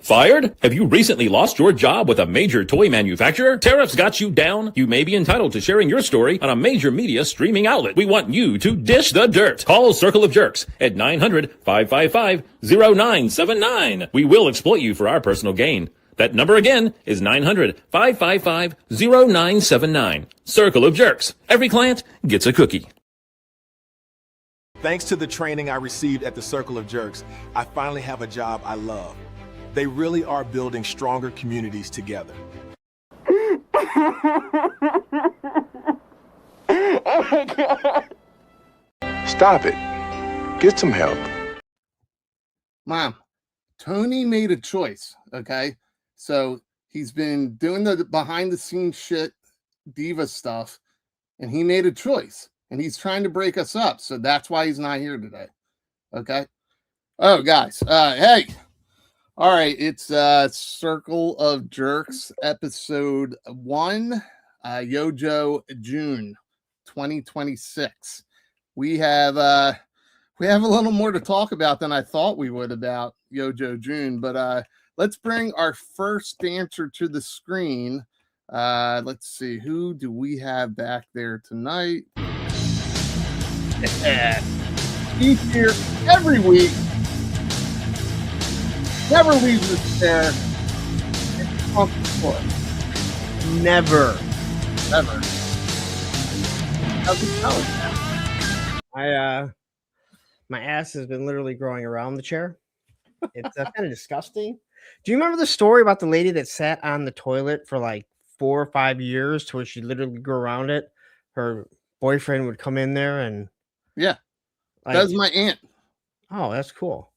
Fired? Have you recently lost your job with a major toy manufacturer? Tariffs got you down? You may be entitled to sharing your story on a major media streaming outlet. We want you to dish the dirt. Call Circle of Jerks at 900-555-0979. We will exploit you for our personal gain. That number again is 900-555-0979. Circle of Jerks. Every client gets a cookie. Thanks to the training I received at the Circle of Jerks, I finally have a job I love. They really are building stronger communities together. Stop it. Get some help. Mom, Tony made a choice, okay? So he's been doing the behind the scenes shit, diva stuff, and he made a choice. And he's trying to break us up. So that's why he's not here today. Okay? Oh, guys. Hey. All right, it's Circle of Jerks, episode 1, Yojo June 2026. We have a little more to talk about than I thought we would about Yojo June, but let's bring our first dancer to the screen. Let's see, who do we have back there tonight? He's here every week. Never leaves his chair. Never. How's it going? My ass has been literally growing around the chair. It's kind of disgusting. Do you remember the story about the lady that sat on the toilet for like 4 or 5 years to where she literally grew around it? Her boyfriend would come in there and yeah, like, that's my aunt. Oh, that's cool.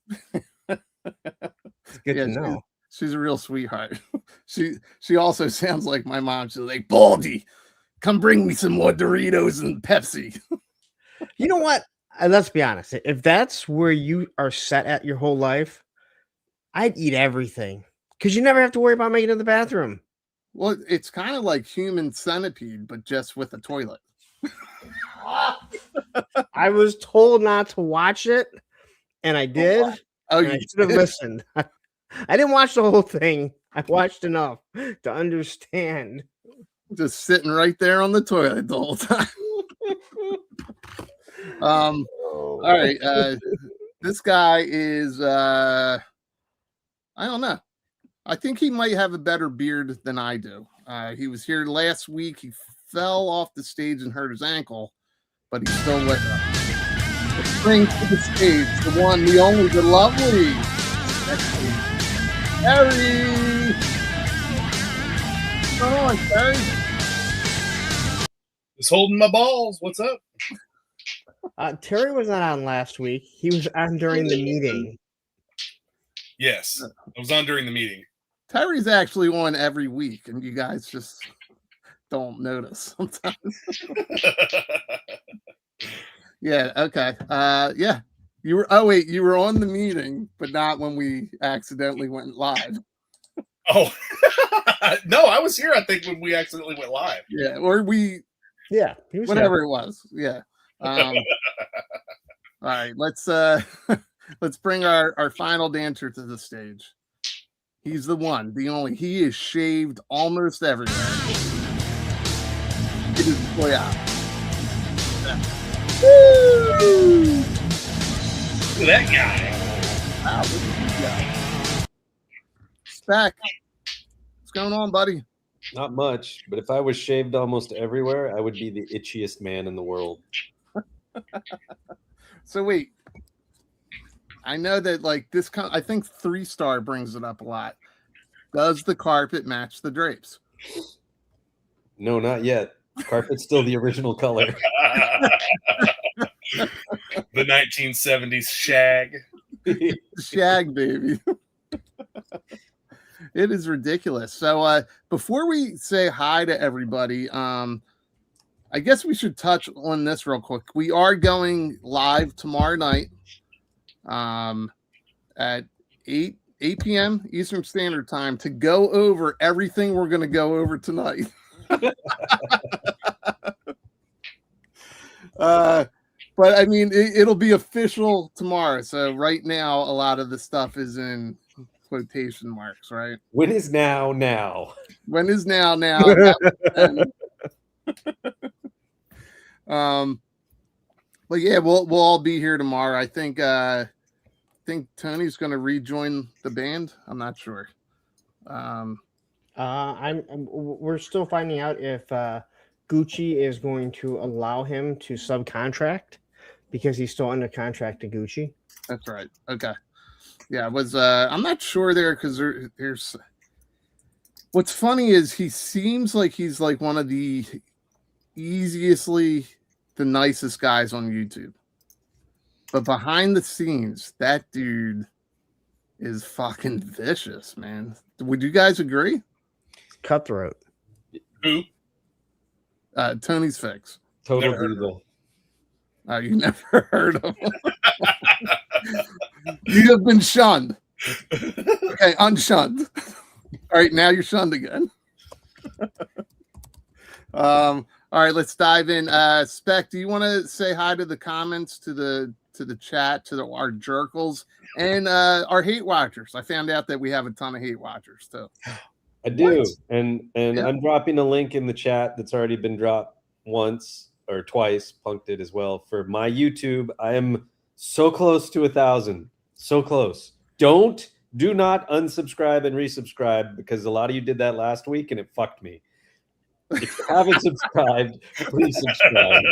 It's good to know. She's a real sweetheart. She also sounds like my mom. She's like, Baldy, come bring me some more Doritos and Pepsi. You know what? Let's be honest. If that's where you are set at your whole life, I'd eat everything because you never have to worry about making it to the bathroom. Well, it's kind of like Human Centipede, but just with a toilet. I was told not to watch it, and I did. Oh, you I should have listened. I didn't watch the whole thing. I watched enough to understand. Just sitting right there on the toilet the whole time. All right. This guy is I don't know. I think he might have a better beard than I do. He was here last week. He fell off the stage and hurt his ankle, but he's still with us. Let's bring to the stage the one, the only, the lovely Terry. Come on, Terry. Just holding my balls. What's up? Terry was not on last week. He was on during the meeting. Yes, I was on during the meeting. Terry's actually on every week, and you guys just don't notice sometimes. Yeah, okay. Yeah. You were you were on the meeting, but not when we accidentally went live. Oh no, I was here, I think, when we accidentally went live. Yeah, or whatever it was. Yeah. All right, let's bring our final dancer to the stage. He's the one, the only. He is shaved almost everywhere. It is ToyOptics. Woo! Look at that guy. Wow, look at this guy. Spec, what's going on, buddy? Not much, but if I was shaved almost everywhere, I would be the itchiest man in the world. So wait, I know that like this. I think 3-Star brings it up a lot. Does the carpet match the drapes? No, not yet. Carpet's still the original color. The 1970s shag. Shag, baby. It is ridiculous. So before we say hi to everybody, I I guess we should touch on this real quick. We are going live tomorrow night at 8 p.m. Eastern Standard Time to go over everything we're going to go over tonight. But I mean, it'll be official tomorrow. So right now, a lot of the stuff is in quotation marks, right? When is now? Now. When is now? But yeah, we'll all be here tomorrow. I think Tony's going to rejoin the band. I'm not sure. We're still finding out if Gucci is going to allow him to subcontract because he's still under contract to Gucci. That's right. Okay. Yeah, I'm not sure there because there's what's funny is he seems like he's like one of the the nicest guys on YouTube. But behind the scenes, that dude is fucking vicious, man. Would you guys agree? Cutthroat. Who? Tony's Fix. Total Never heard of Diesel. You never heard of him. You have been shunned. Okay, unshunned. All right, now you're shunned again. All right, let's dive in. Spec, do you want to say hi to the comments, to the chat, to our jerkles, and our hate watchers? I found out that we have a ton of hate watchers too. I do. What? And Yeah. I'm dropping a link in the chat that's already been dropped once or twice, punked it as well, for my YouTube. I am so close to 1,000. So close. Do not unsubscribe and resubscribe, because a lot of you did that last week and it fucked me. If you haven't subscribed, please subscribe.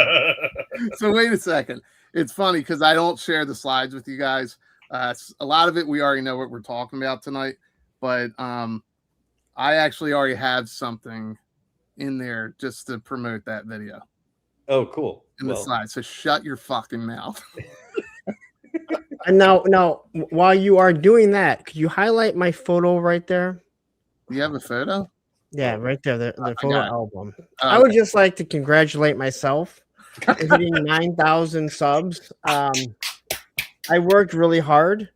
So wait a second. It's funny because I don't share the slides with you guys. A lot of it we already know what we're talking about tonight, but I actually already have something in there just to promote that video Oh, cool. in the slides. So shut your fucking mouth. And now, while you are doing that, could you highlight my photo right there? You have a photo? Yeah, right there, the I photo got it. album. I would just like to congratulate myself for hitting 9,000 subs. I worked really hard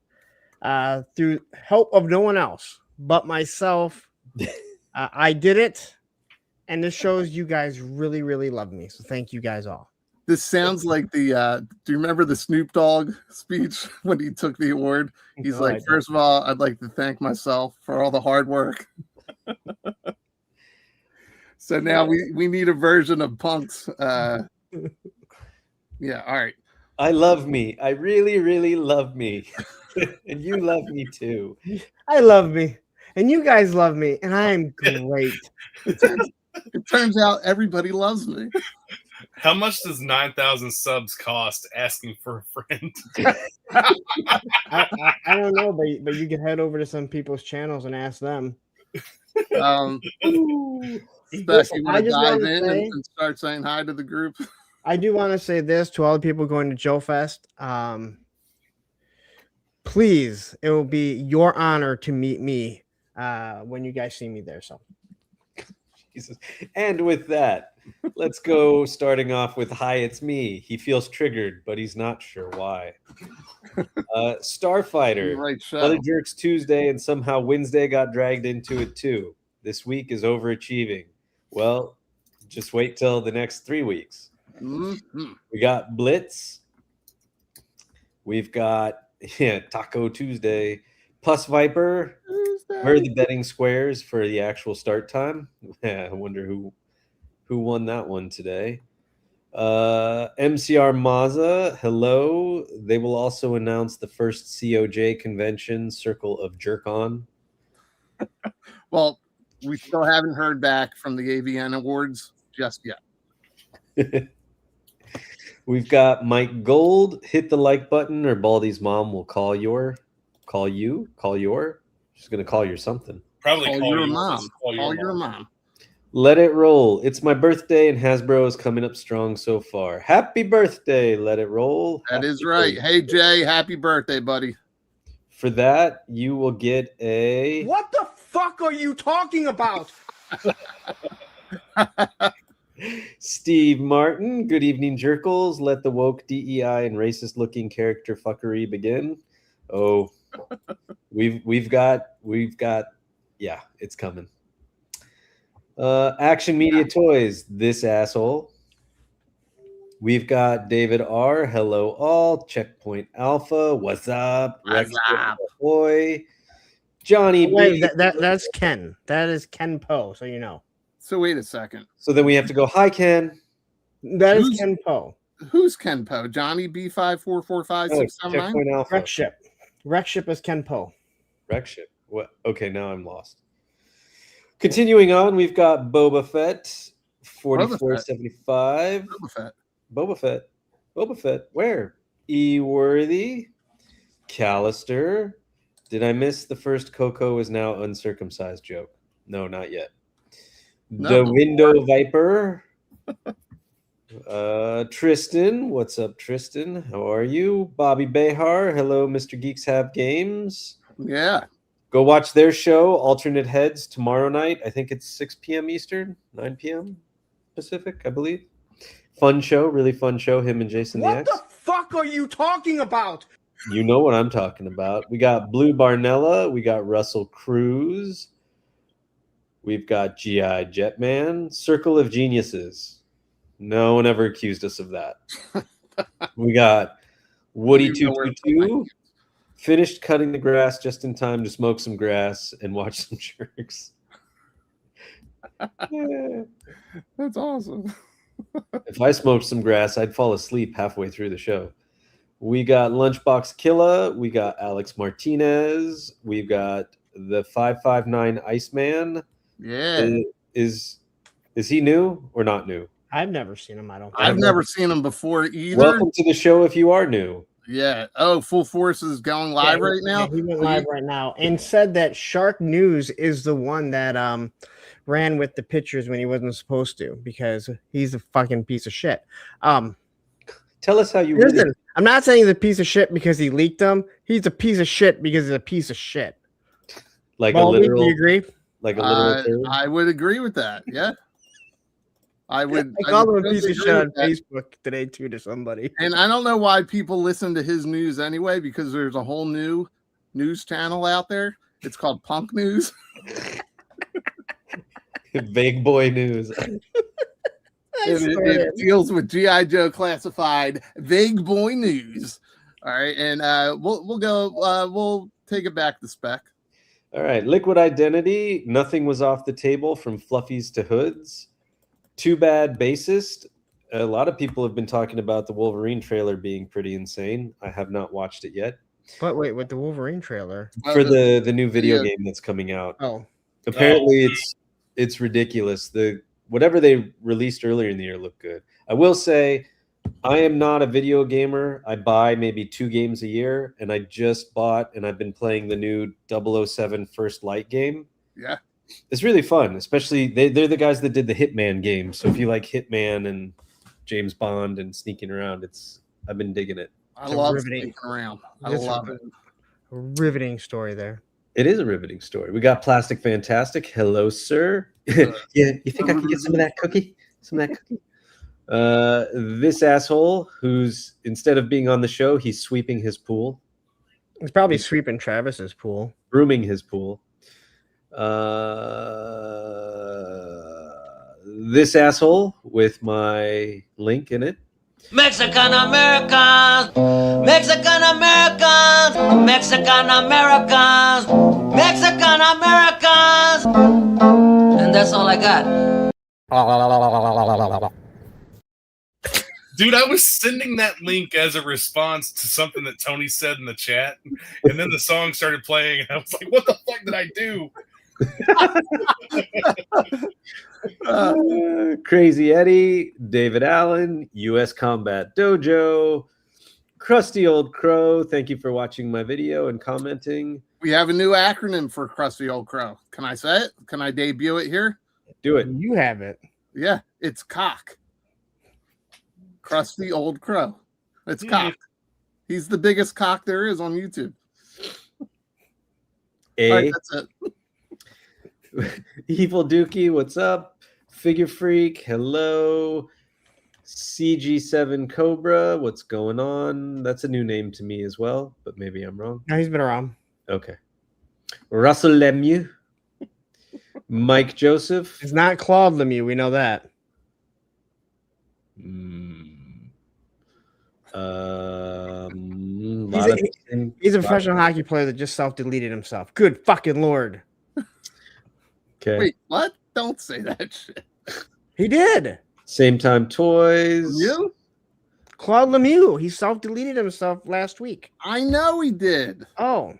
through help of no one else but myself. I did it, and this shows you guys really, really love me. So thank you guys all. This sounds like do you remember the Snoop Dogg speech when he took the award? He's No, I like, don't. first of all, I'd like to thank myself for all the hard work. So now we need a version of Punk's. Yeah, all right. I love me. I really, really love me. And you love me too. I love me, and you guys love me, and I am great. It turns out everybody loves me. How much does 9,000 subs cost? Asking for a friend. I don't know, but you can head over to some people's channels and ask them. Spec, you I want to just dive wanna in say- and start saying hi to the group? I do want to say this to all the people going to Joe Fest. Please, it will be your honor to meet me when you guys see me there. So Jesus. And with that, let's go starting off with hi, it's me. He feels triggered, but he's not sure why. Starfighter. Right show. Other Jerks Tuesday, and somehow Wednesday got dragged into it too. This week is overachieving. Well, just wait till the next 3 weeks. Mhm. We got Blitz. We've got Taco Tuesday. Puss Viper. Where are the betting squares for the actual start time? I wonder who won that one today. MCR Maza, hello. They will also announce the first COJ convention, Circle of Jerk On. Well, we still haven't heard back from the AVN Awards just yet. We've got Mike Gold. Hit the like button, or Baldy's mom will call your. She's gonna call you something. Probably Call call your you- mom. Call Call your your mom. mom. Let it roll. It's my birthday, and Hasbro is coming up strong so far. Happy birthday! Let it roll. That is Happy right. birthday. Hey, Jay, happy birthday, buddy. For that, you will get a. what the fuck are you talking about? Steve Martin, good evening, Jerkles. Let the woke DEI and racist looking character fuckery begin. Oh, we've got yeah, it's coming. Action Media Toys, this asshole. We've got David R. Hello all. Checkpoint Alpha. What's up? What's up? Boy. Johnny Wait, B. that's Ken. That is Ken Poe, so you know. So wait a second. So then we have to go, hi, Ken. That is Ken Poe. Who's Ken Poe? Johnny B5445679? Checkpoint Alpha. Wreck Ship. Wreck Ship is Ken Poe. Wreck Ship. What? Okay, now I'm lost. Continuing on, we've got Boba Fett, 4475. Boba Fett. Where? E Worthy. Callister. Did I miss the first Coco is now uncircumcised joke? No, not yet. No. The Window Viper. Tristan. What's up, Tristan? How are you? Bobby Behar. Hello, Mr. Geeks Have Games. Yeah. Go watch their show, Alternate Heads, tomorrow night. I think it's 6 p.m. Eastern, 9 p.m. Pacific, I believe. Fun show, really fun show. Him and Jason the X. What the fuck are you talking about? You know what I'm talking about. We got Blue Barnella. We got Russell Cruz. We've got G.I. Jetman. Circle of Geniuses. No one ever accused us of that. We got Woody 222. Finished cutting the grass just in time to smoke some grass and watch some jerks. That's awesome. If I smoked some grass, I'd fall asleep halfway through the show. We got Lunchbox Killa. We got Alex Martinez. We've got the 559 Iceman. Yeah. Is he new or not new? I've never seen him. I've never seen him before either. Welcome to the show if you are new. Yeah. Oh, Full Force is going live right now? Yeah, he went live right now and said that Shark News is the one that ran with the pictures when he wasn't supposed to because he's a fucking piece of shit. Tell us how you Listen, really... I'm not saying he's a piece of shit because he leaked them. He's a piece of shit because he's a piece of shit. Like Baldy, a literal... do you agree? Like a literal term? I would agree with that. Yeah. I called him a would piece of agree shit on with that. Facebook today too to somebody. And I don't know why people listen to his news anyway, because there's a whole new news channel out there. It's called Punk News. Big boy news. It deals with G.I. Joe classified vague boy news. All right, and we'll take it back to spec. All right, Liquid Identity. Nothing was off the table from fluffies to hoods. Too Bad Bassist. A lot of people have been talking about the Wolverine trailer being pretty insane. I have not watched it yet. But wait, with the Wolverine trailer For the new video game that's coming out. Oh, Apparently it's ridiculous. Whatever they released earlier in the year looked good. I will say I am not a video gamer. I buy maybe 2 games a year, and I just bought and I've been playing the new 007 First Light game. Yeah. It's really fun, especially they're the guys that did the Hitman game. So if you like Hitman and James Bond and sneaking around, I've been digging it. I love sneaking around. I love it. A riveting story there. It is a riveting story. We got Plastic Fantastic. Hello, sir. Yeah, you think I could get some of that cookie? This asshole who's instead of being on the show, he's sweeping his pool. He's probably sweeping Travis's pool. Brooming his pool. This asshole with my link in it. Mexican Americans, Mexican Americans, Mexican Americans, Mexican Americans, and that's all I got. Dude, I was sending that link as a response to something that Tony said in the chat, and then the song started playing, and I was like, what the fuck did I do? Crazy Eddie, David Allen, U.S. Combat Dojo, Crusty Old Crow. Thank you for watching my video and commenting. We have a new acronym for Crusty Old Crow. Can I say it? Can I debut it here? Do it. You have it. Yeah, it's cock. Crusty Old Crow. It's cock. He's the biggest cock there is on YouTube. All right, that's it. Evil Dookie, what's up? Figure Freak. Hello. CG7 Cobra. What's going on? That's a new name to me as well, but maybe I'm wrong. No, he's been around. Okay. Russell Lemieux. Mike Joseph. It's not Claude Lemieux. We know that. He's a professional hockey player that just self-deleted himself. Good fucking Lord. Okay. Wait, what? Don't say that shit. He did. Same Time Toys. You? Claude Lemieux. He self-deleted himself last week. I know he did. Oh.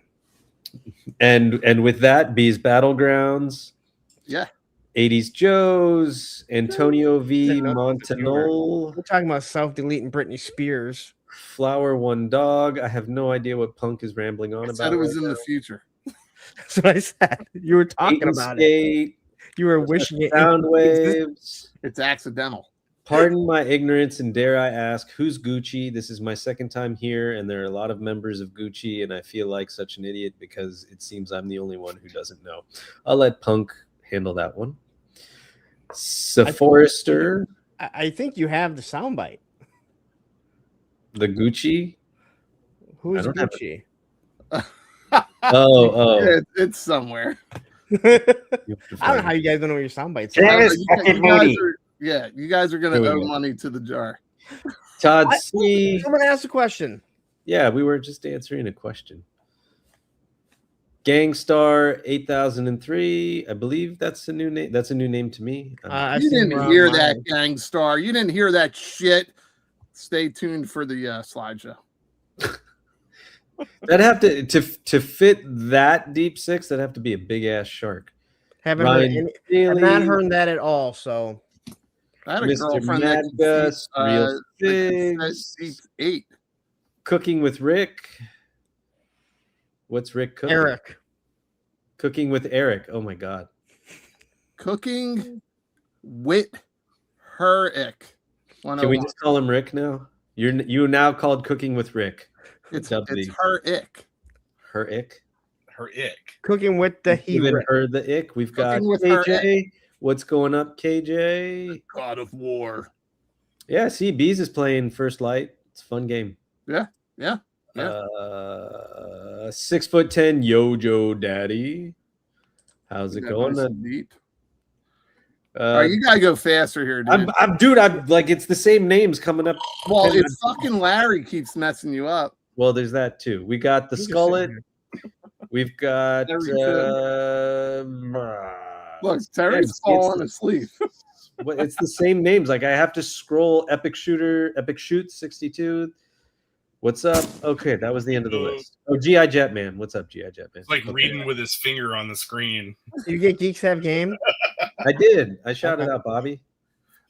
And with that, B's Battlegrounds. Yeah. 80s Joe's. Antonio V. Montanol. We're talking about self-deleting Britney Spears. Flower One Dog. I have no idea what Punk is rambling on about. Said it was in the future. That's what I said. You were talking about it. You were wishing it. Sound waves. It's accidental. Pardon my ignorance, and dare I ask, who's Gucci? This is my second time here, and there are a lot of members of Gucci, and I feel like such an idiot because it seems I'm the only one who doesn't know. I'll let Punk handle that one. Forrester. I think you have the soundbite. The Gucci? Who is Gucci? Oh. It's somewhere. I don't know how you guys don't know where your soundbites are. You guys are going to owe money to the jar. Todd C. Someone asked a question. Yeah, we were just answering a question. Gangstar 8003. I believe that's a new name. That's a new name to me. You didn't hear that, Gangstar. You didn't hear that shit. Stay tuned for the slideshow. That'd have to fit that deep six. That'd have to be a big ass shark. I've not heard that at all. So I had a Mr. girlfriend Madgus, Real Figs, 8. Cooking with Rick. What's Rick cooking? Eric. Cooking with Eric. Oh my God. Cooking with Eric. Can we just call him Rick now? You now called Cooking with Rick. It's her ick. Her ick. Her ick. Cooking with the Even her the ick. We've got KJ. What's going up, KJ? God of War. Yeah, see, Bees is playing First Light. It's a fun game. Yeah. 6'10" Yojo Daddy. How's it going? Deep. You gotta go faster here, dude. I'm like, it's the same names coming up. Well, it's fucking Larry keeps messing you up. Well, there's that too. We got the Skullet. We've got look, Terry's falling asleep. It's the same names. Like I have to scroll. Epic Shoot 62. What's up? Okay, that was the end of the list. Oh, G.I. Jetman. What's up, G.I. Jetman? It's like reading with his finger on the screen. You get Geeks Have Game? I did. I shouted out Bobby.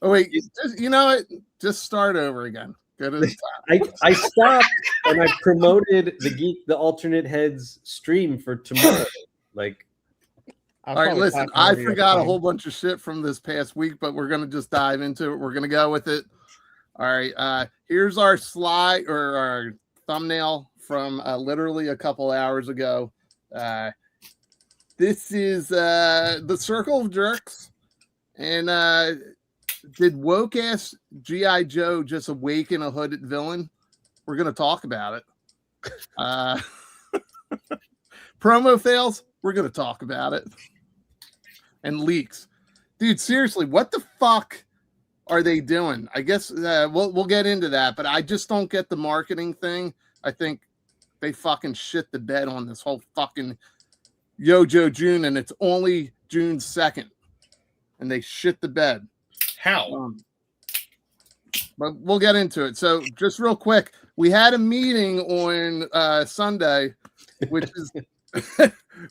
Oh wait, you know what? Just start over again. Go to the top. I stopped and I promoted the alternate heads stream for tomorrow. Like, all right, listen. I forgot a whole bunch of shit from this past week, but we're gonna just dive into it. We're gonna go with it. All right. Here's our slide or our thumbnail from literally a couple hours ago. This is the Circle of Jerks. And did woke ass G.I. Joe just awaken a hooded villain? We're going to talk about it. Promo fails? We're going to talk about it. And leaks. Dude, seriously, what the fuck are they doing? I guess we'll get into that, but I just don't get the marketing thing. I think they fucking shit the bed on this whole fucking Yojo June, and it's only June 2nd. And they shit the bed. How? But we'll get into it. So just real quick, we had a meeting on Sunday, which is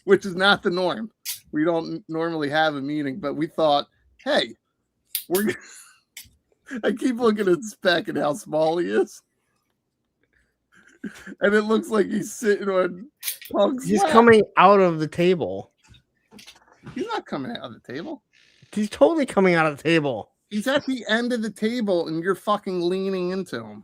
which is not the norm. We don't normally have a meeting, but we thought, hey, I keep looking at Spec and how small he is. And it looks like he's sitting on Punk's lap. Coming out of the table. He's not coming out of the table. He's totally coming out of the table. He's at the end of the table, and you're fucking leaning into him.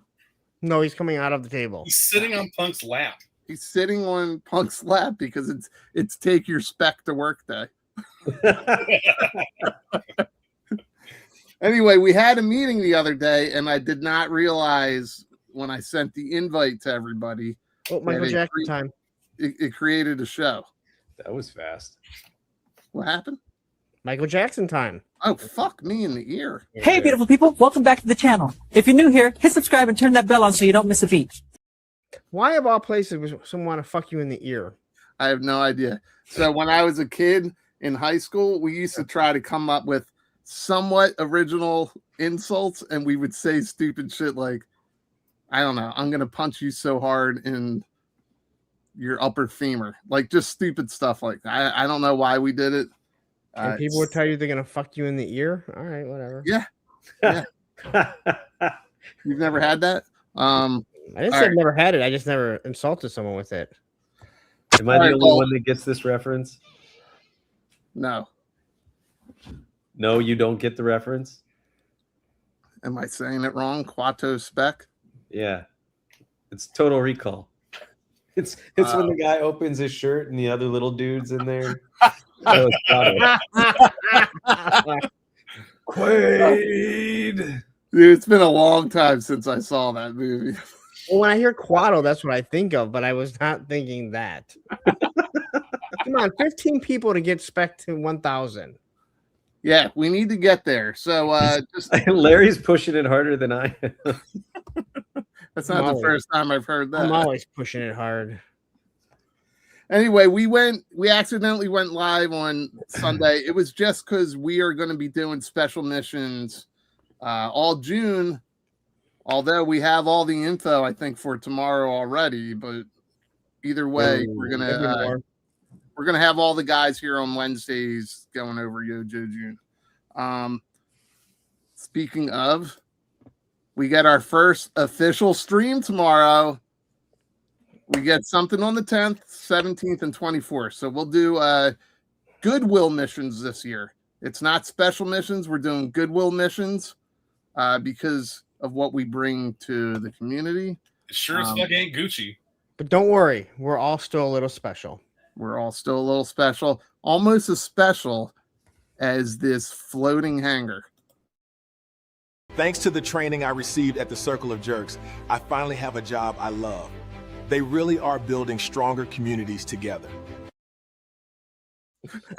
No, he's coming out of the table. He's sitting on Punk's lap. He's sitting on Punk's lap because it's take your Spec to work day. Anyway, we had a meeting the other day, and I did not realize when I sent the invite to everybody. Oh, Michael Jackson time. It created a show. That was fast. What happened? Michael Jackson time. Oh, fuck me in the ear. Hey, beautiful people. Welcome back to the channel. If you're new here, hit subscribe and turn that bell on so you don't miss a beat. Why of all places would someone want to fuck you in the ear? I have no idea. So when I was a kid in high school, we used to try to come up with somewhat original insults, and we would say stupid shit like, I don't know, I'm going to punch you so hard in your upper femur. Like, just stupid stuff like that. I don't know why we did it. And people would tell you they're going to fuck you in the ear? All right, whatever. Yeah. You've never had that? I didn't say I've never had it. I just never insulted someone with it. Am I the only one that gets this reference? No. No, you don't get the reference? Am I saying it wrong? Quato spec? Yeah. It's Total Recall. It's when the guy opens his shirt and the other little dude's in there. Oh, Quaid. Dude, it's been a long time since I saw that movie. Well, when I hear Quato, that's what I think of, but I was not thinking that. Come on, 15 people to get spec to 1,000. Yeah, we need to get there. So just Larry's pushing it harder than I am. That's not the first time I've heard that. I'm always pushing it hard. Anyway, we accidentally went live on Sunday. It was just because we are going to be doing special missions all June. Although we have all the info, I think, for tomorrow already. But either way, we're gonna have all the guys here on Wednesdays going over Yo Joe June. Speaking of, we get our first official stream tomorrow. We get something on the 10th, 17th, and 24th. So we'll do goodwill missions this year. It's not special missions. We're doing goodwill missions because of what we bring to the community. It sure as fuck ain't Gucci. But don't worry, we're all still a little special. We're all still a little special, almost as special as this floating hanger. Thanks to the training I received at the Circle of Jerks, I finally have a job I love. They really are building stronger communities together.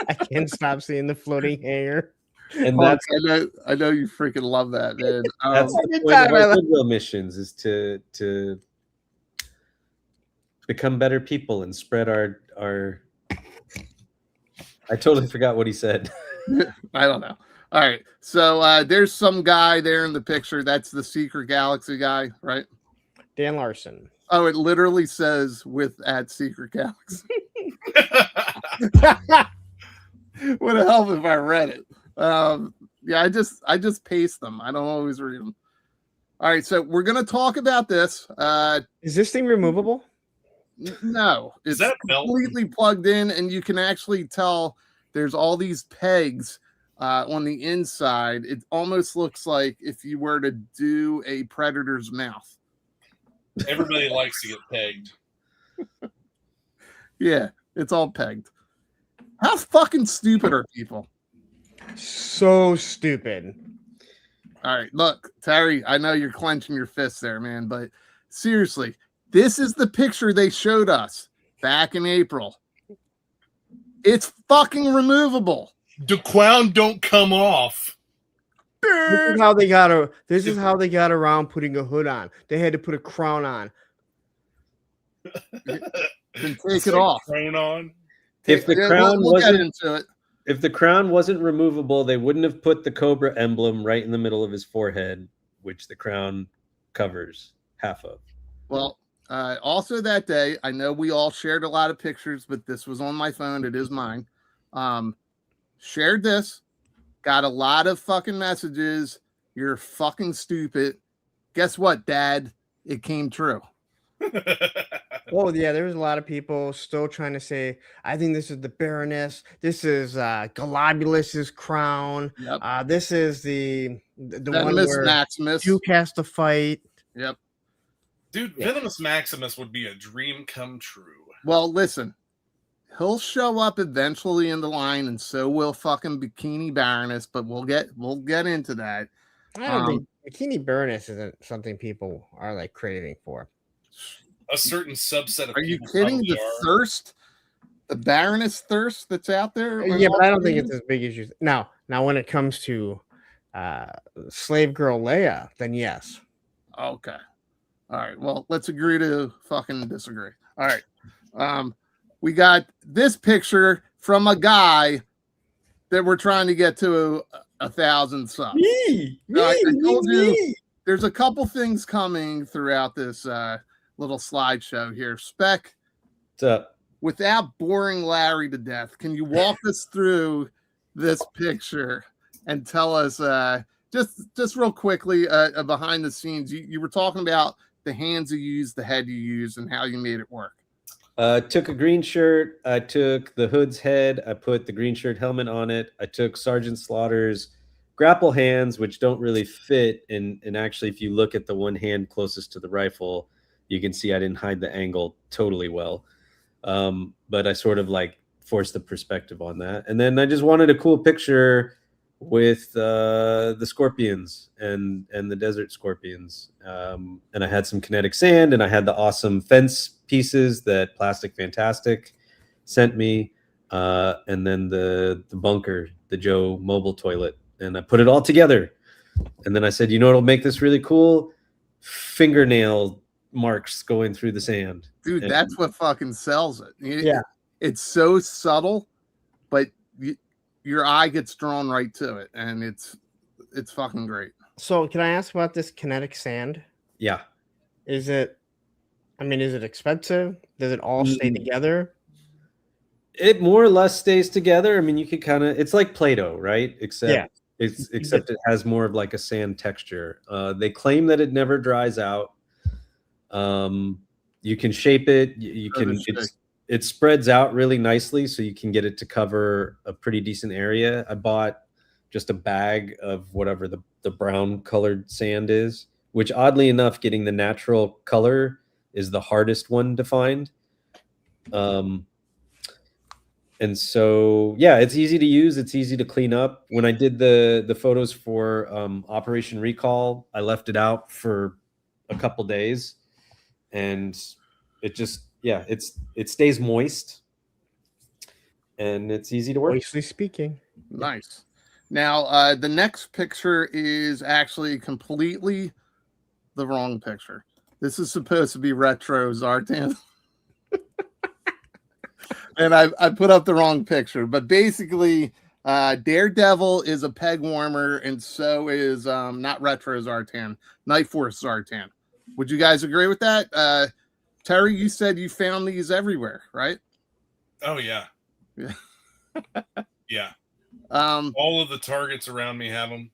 I can't stop seeing the floating hanger. And that's I know you freaking love that, man. That's the point of our goodwill missions, is to become better people and spread our I totally forgot what he said. I don't know. All right. So there's some guy there in the picture. That's the Secret Galaxy guy, right? Dan Larson. Oh, it literally says with at Secret Galaxy. What the hell if I read it? Yeah, I just paste them. I don't always read them. All right, so we're gonna talk about this. Is this thing removable? No, it's completely plugged in, and you can actually tell there's all these pegs on the inside. It almost looks like if you were to do a predator's mouth. Everybody likes to get pegged. Yeah, it's all pegged. How fucking stupid are people? So stupid. All right, look, Terry, I know you're clenching your fists there, man, but seriously, this is the picture they showed us back in April. It's fucking removable. The crown don't come off. This is how they got around putting a hood on. They had to put a crown on. Then take it off. Crown on. If the crown we'll wasn't get into it. If the crown wasn't removable, they wouldn't have put the cobra emblem right in the middle of his forehead, which the crown covers half of. Well, also that day, I know we all shared a lot of pictures, but this was on my phone. It is mine. Shared this. Got a lot of fucking messages. You're fucking stupid. Guess what, Dad? It came true. Well, yeah, there was a lot of people still trying to say, I think this is the Baroness. This is Globulus's crown. Yep. This is the one Venomous where Maximus. Duke has to fight. Yep. Dude, Venomous Maximus would be a dream come true. Well, listen. He'll show up eventually in the line, and so will fucking Bikini Baroness. But we'll get into that. I don't think Bikini Baroness isn't something people are like craving for. A certain subset of Are you people kidding? probably The are. thirst, the Baroness thirst that's out there. Yeah, but I don't think it's as big as you. Now when it comes to slave girl Leia, then yes. Okay. All right. Well, let's agree to fucking disagree. All right. We got this picture from a guy that we're trying to get to 1,000 subs. I told you there's a couple things coming throughout this little slideshow here. Spec, What's up? Without boring Larry to death, can you walk us through this picture and tell us just real quickly behind the scenes? You were talking about the hands you use, the head you use, and how you made it work. Took a green shirt. I took the hood's head. I put the green shirt helmet on it. I took Sergeant Slaughter's grapple hands, which don't really fit. And actually, if you look at the one hand closest to the rifle, you can see I didn't hide the angle totally well. But I sort of like forced the perspective on that. And then I just wanted a cool picture with the scorpions and the desert scorpions. And I had some kinetic sand, and I had the awesome fence pieces that Plastic Fantastic sent me, and then the bunker, the Joe mobile toilet, and I put it all together. And then I said, you know what'll make this really cool? Fingernail marks going through the sand. Dude, that's what fucking sells it. Yeah. It's so subtle, but your eye gets drawn right to it, and it's fucking great. So can I ask about this kinetic sand? Yeah. Is it expensive? Does it all stay together? It more or less stays together. I mean, you could kind of, it's like Play-Doh, right? Except it has more of like a sand texture. They claim that it never dries out. You can shape it. You can, it spreads out really nicely, so you can get it to cover a pretty decent area. I bought just a bag of whatever the brown colored sand is, which oddly enough, getting the natural color is the hardest one to find. And so, yeah, it's easy to use. It's easy to clean up. When I did the photos for Operation Recall, I left it out for a couple days, and it just, yeah, it stays moist, and it's easy to work. Moistly speaking. Nice. Now, the next picture is actually completely the wrong picture. This is supposed to be retro Zartan. And I put up the wrong picture. But basically, Daredevil is a peg warmer, and so is not retro Zartan, Night Force Zartan. Would you guys agree with that? Terry, you said you found these everywhere, right? Oh, yeah. Yeah. Yeah. All of the targets around me have them.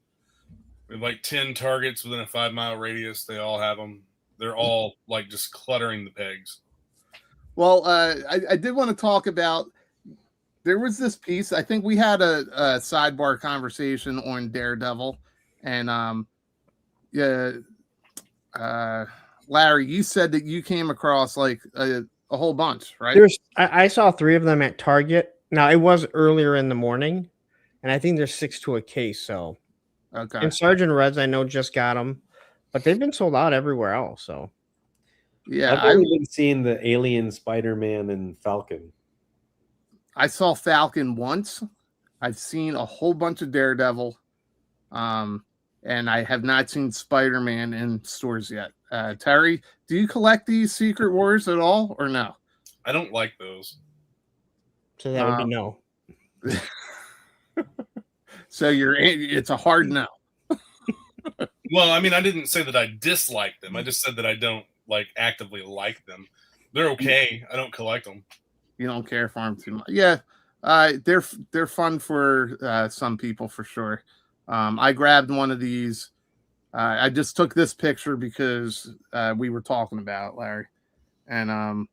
We have like 10 targets within a 5-mile radius. They all have them. They're all like just cluttering the pegs. Well, I did want to talk about, there was this piece. I think we had a sidebar conversation on Daredevil, and Larry, you said that you came across like a whole bunch, right? I saw 3 of them at Target. Now, it was earlier in the morning, and I think there's 6 to a case. So, okay. And Sergeant Reds, I know, just got them, but they've been sold out everywhere else. So, yeah, I've only been seeing the Alien, Spider-Man, and Falcon. I saw Falcon once. I've seen a whole bunch of Daredevil, and I have not seen Spider-Man in stores yet. Terry, do you collect these Secret Wars at all, or no? I don't like those. So that would be no. So it's a hard no. Well, I mean, I didn't say that I dislike them. I just said that I don't like actively like them. They're okay. I don't collect them. You don't care for them too much. Yeah, they're fun for some people for sure. I grabbed one of these. I just took this picture because we were talking about it, Larry, and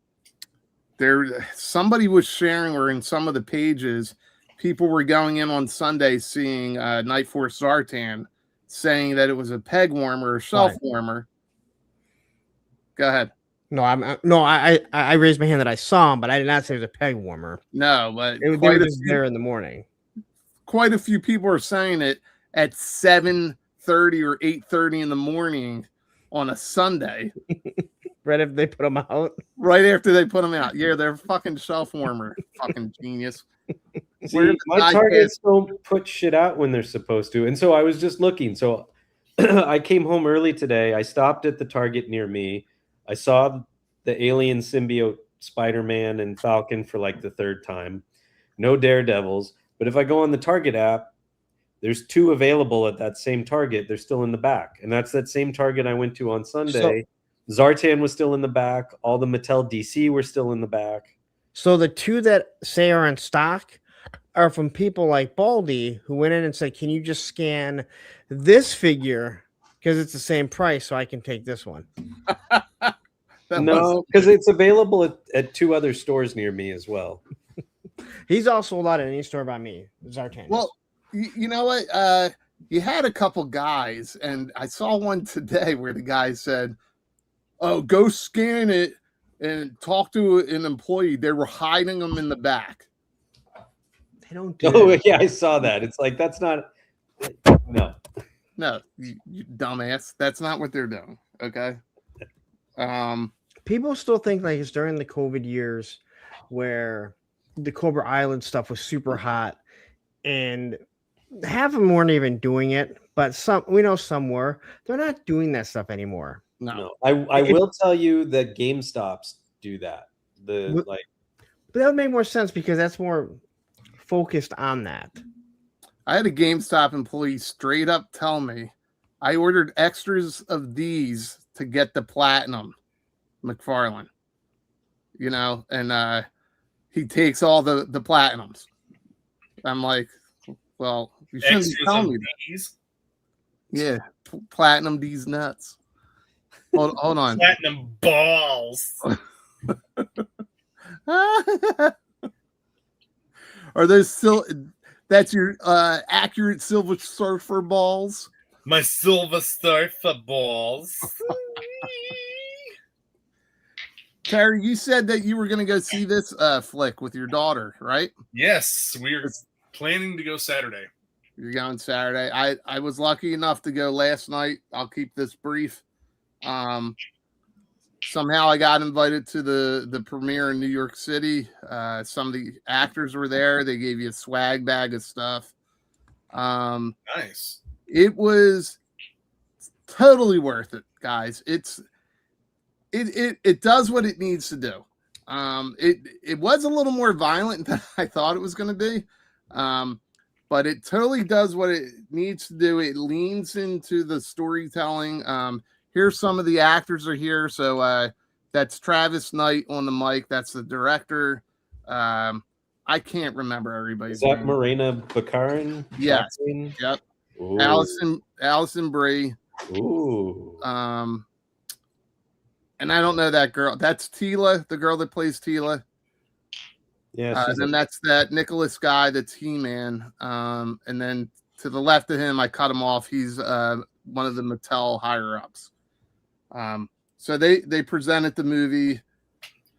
somebody was sharing, or in some of the pages, people were going in on Sunday seeing Night Force Zartan, saying that it was a peg warmer or shelf warmer. Go ahead. No, I raised my hand that I saw him, but I did not say it was a peg warmer. No, but They were just there in the morning. Quite a few people are saying it at 7:30 or 8:30 in the morning on a Sunday. Right after they put them out. Right after they put them out. Yeah, they're fucking shelf warmer. Fucking genius. See, my targets don't put shit out when they're supposed to. And so I was just looking. So I came home early today. I stopped at the Target near me. I saw the Alien Symbiote Spider-Man and Falcon for like the third time. No Daredevils. But if I go on the Target app, there's 2 available at that same Target. They're still in the back. And that's that same Target I went to on Sunday. Zartan was still in the back. All the Mattel DC were still in the back. So the 2 that say are in stock are from people like Baldy, who went in and said, can you just scan this figure because it's the same price so I can take this one? No, because it's available at 2 other stores near me as well. He's also sold out at any store by me, Zartan. Well, you know what? You had a couple guys, and I saw one today where the guy said, oh, go scan it and talk to an employee. They were hiding them in the back. They don't do that. Yeah, I saw that. It's like, that's not, no, you dumbass. That's not what they're doing. Okay. People still think like it's during the COVID years where the Cobra Island stuff was super hot, and half of them weren't even doing it, but we know some were. They're not doing that stuff anymore. No. I will tell you that GameStops do that. But that would make more sense because that's more focused on that. I had a GameStop employee straight up tell me, I ordered extras of these to get the platinum McFarlane, you know, and he takes all the platinums. I'm like, well, you shouldn't be telling me that. Yeah, platinum these nuts. Hold on. Platinum balls. Are those still? That's your accurate Silver Surfer balls. My Silver Surfer balls. Terry, you said that you were going to go see this flick with your daughter, right? Yes, we are planning to go Saturday. You're going Saturday. I was lucky enough to go last night. I'll keep this brief. Somehow I got invited to the premiere in New York City. Some of the actors were there. They gave you a swag bag of stuff. Nice. It was totally worth it, guys. It does what it needs to do. It was a little more violent than I thought it was going to be. But it totally does what it needs to do. It leans into the storytelling. Here's some of the actors are here. So that's Travis Knight on the mic. That's the director. I can't remember everybody's name. Is that Morena Baccarin? Yes. Yep. Ooh. Allison Brie. Ooh. And I don't know that girl. That's Tila, the girl that plays Tila. Yeah. And then that's that Nicholas guy, that's He-Man. And then to the left of him, I cut him off. He's one of the Mattel higher ups. So they presented the movie.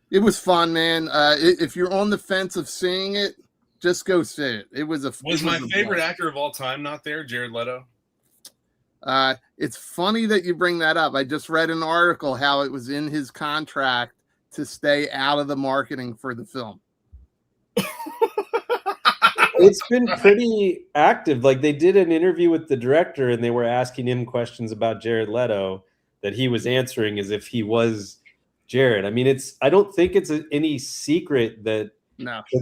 It was fun, man. If you're on the fence of seeing it, just go see it. It was my favorite actor of all time not there, Jared Leto? It's funny that you bring that up. I just read an article how it was in his contract to stay out of the marketing for the film. It's been pretty active. Like, they did an interview with the director and they were asking him questions about Jared Leto that he was answering as if he was Jared. I mean, I don't think it's any secret that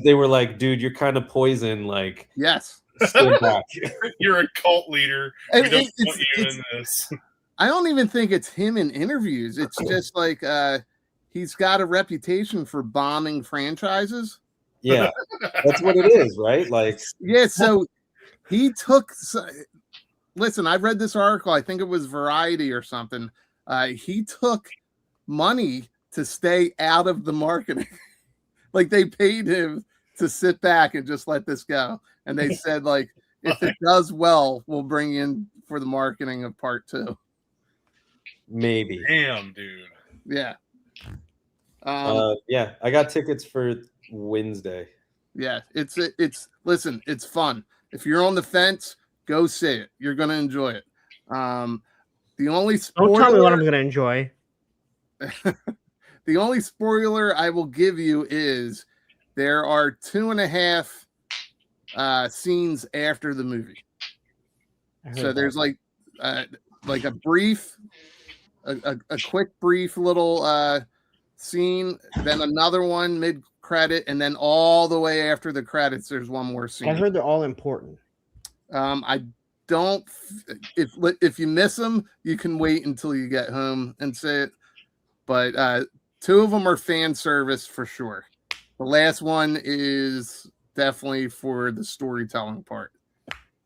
they were like, dude, you're kind of poison. Like, yes, you're a cult leader. We don't want you in this. I don't even think it's him in interviews. It's just like he's got a reputation for bombing franchises. Yeah, that's what it is, right? Like, yeah. So he took. Listen, I read this article. I think it was Variety or something. He took money to stay out of the marketing. Like, they paid him to sit back and just let this go. And they said, like, if it does well, we'll bring in for the marketing of part 2. Maybe. Damn, dude. Yeah. Yeah, I got tickets for Wednesday. Yeah, it's listen, it's fun. If you're on the fence, go see it. You're gonna enjoy it. The only spoiler, don't tell me what I'm gonna enjoy. The only spoiler I will give you is there are 2.5 scenes after the movie. So there's like a brief, a quick brief little scene, then another one mid credit, and then all the way after the credits, there's one more scene. I heard they're all important. I don't. If you miss them, you can wait until you get home and see it. But 2 of them are fan service for sure. The last one is definitely for the storytelling part.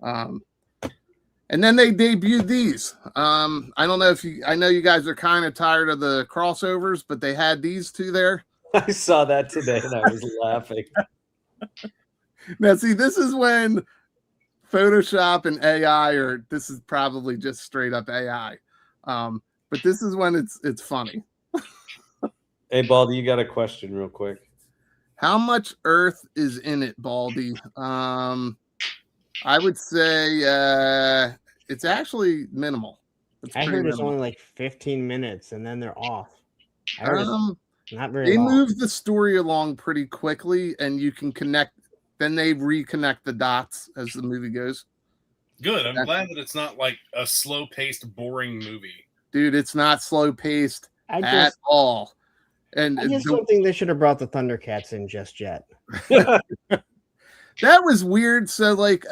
And then they debuted these. I don't know if I know you guys are kind of tired of the crossovers, but they had these 2 there. I saw that today and I was laughing. Now, see, this is when Photoshop and AI, or this is probably just straight up AI. But this is when it's funny. Hey, Baldy, you got a question real quick. How much earth is in it, Baldy? I would say it's actually minimal. I heard it's only like 15 minutes and then they're off. I heard not very They long. move the story along pretty quickly and you can connect. Then they reconnect the dots as the movie goes. Good. I'm glad that it's not like a slow-paced, boring movie. Dude, it's not slow-paced at all. And I just don't think they should have brought the Thundercats in just yet. That was weird. So, like,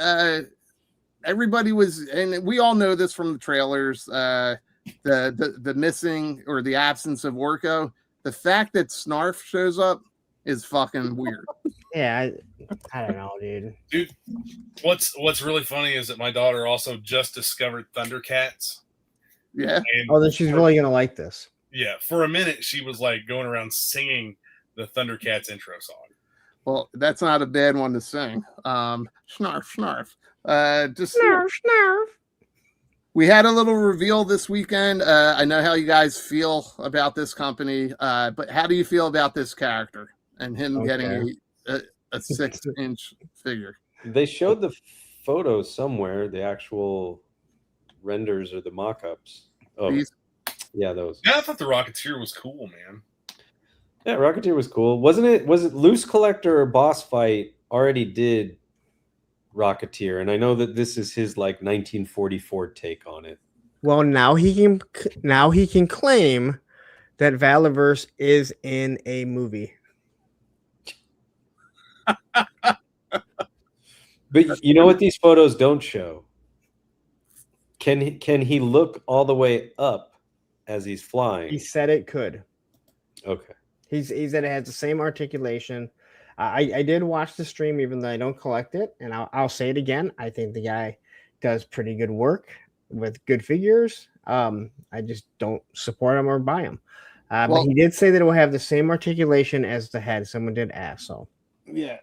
everybody was, and we all know this from the trailers, the missing or the absence of Orko. The fact that Snarf shows up is fucking weird. Yeah, I don't know, dude. What's really funny is that my daughter also just discovered Thundercats. Yeah. Oh, then she's really gonna like this. Yeah, for a minute she was like going around singing the Thundercats intro song. Well, that's not a bad one to sing. Snarf, snarf. Just snarf, snarf. We had a little reveal this weekend. I know how you guys feel about this company, but how do you feel about this character and him getting a 6-inch figure? They showed the photo somewhere, the actual renders or the mock-ups. Oh, yeah, those. Yeah, I thought the Rocketeer was cool, man. Yeah, Rocketeer was cool. Was it Loose Collector or Boss Fight already did Rocketeer? And I know that this is his like 1944 take on it. Well, now he can claim that Valiverse is in a movie. But you know what these photos don't show? Can he look all the way up as he's flying? He said it could. Okay. He said it has the same articulation. I did watch the stream, even though I don't collect it, and I'll say it again. I think the guy does pretty good work with good figures. I just don't support him or buy him. But he did say that it will have the same articulation as the head. Someone did ask, so yeah.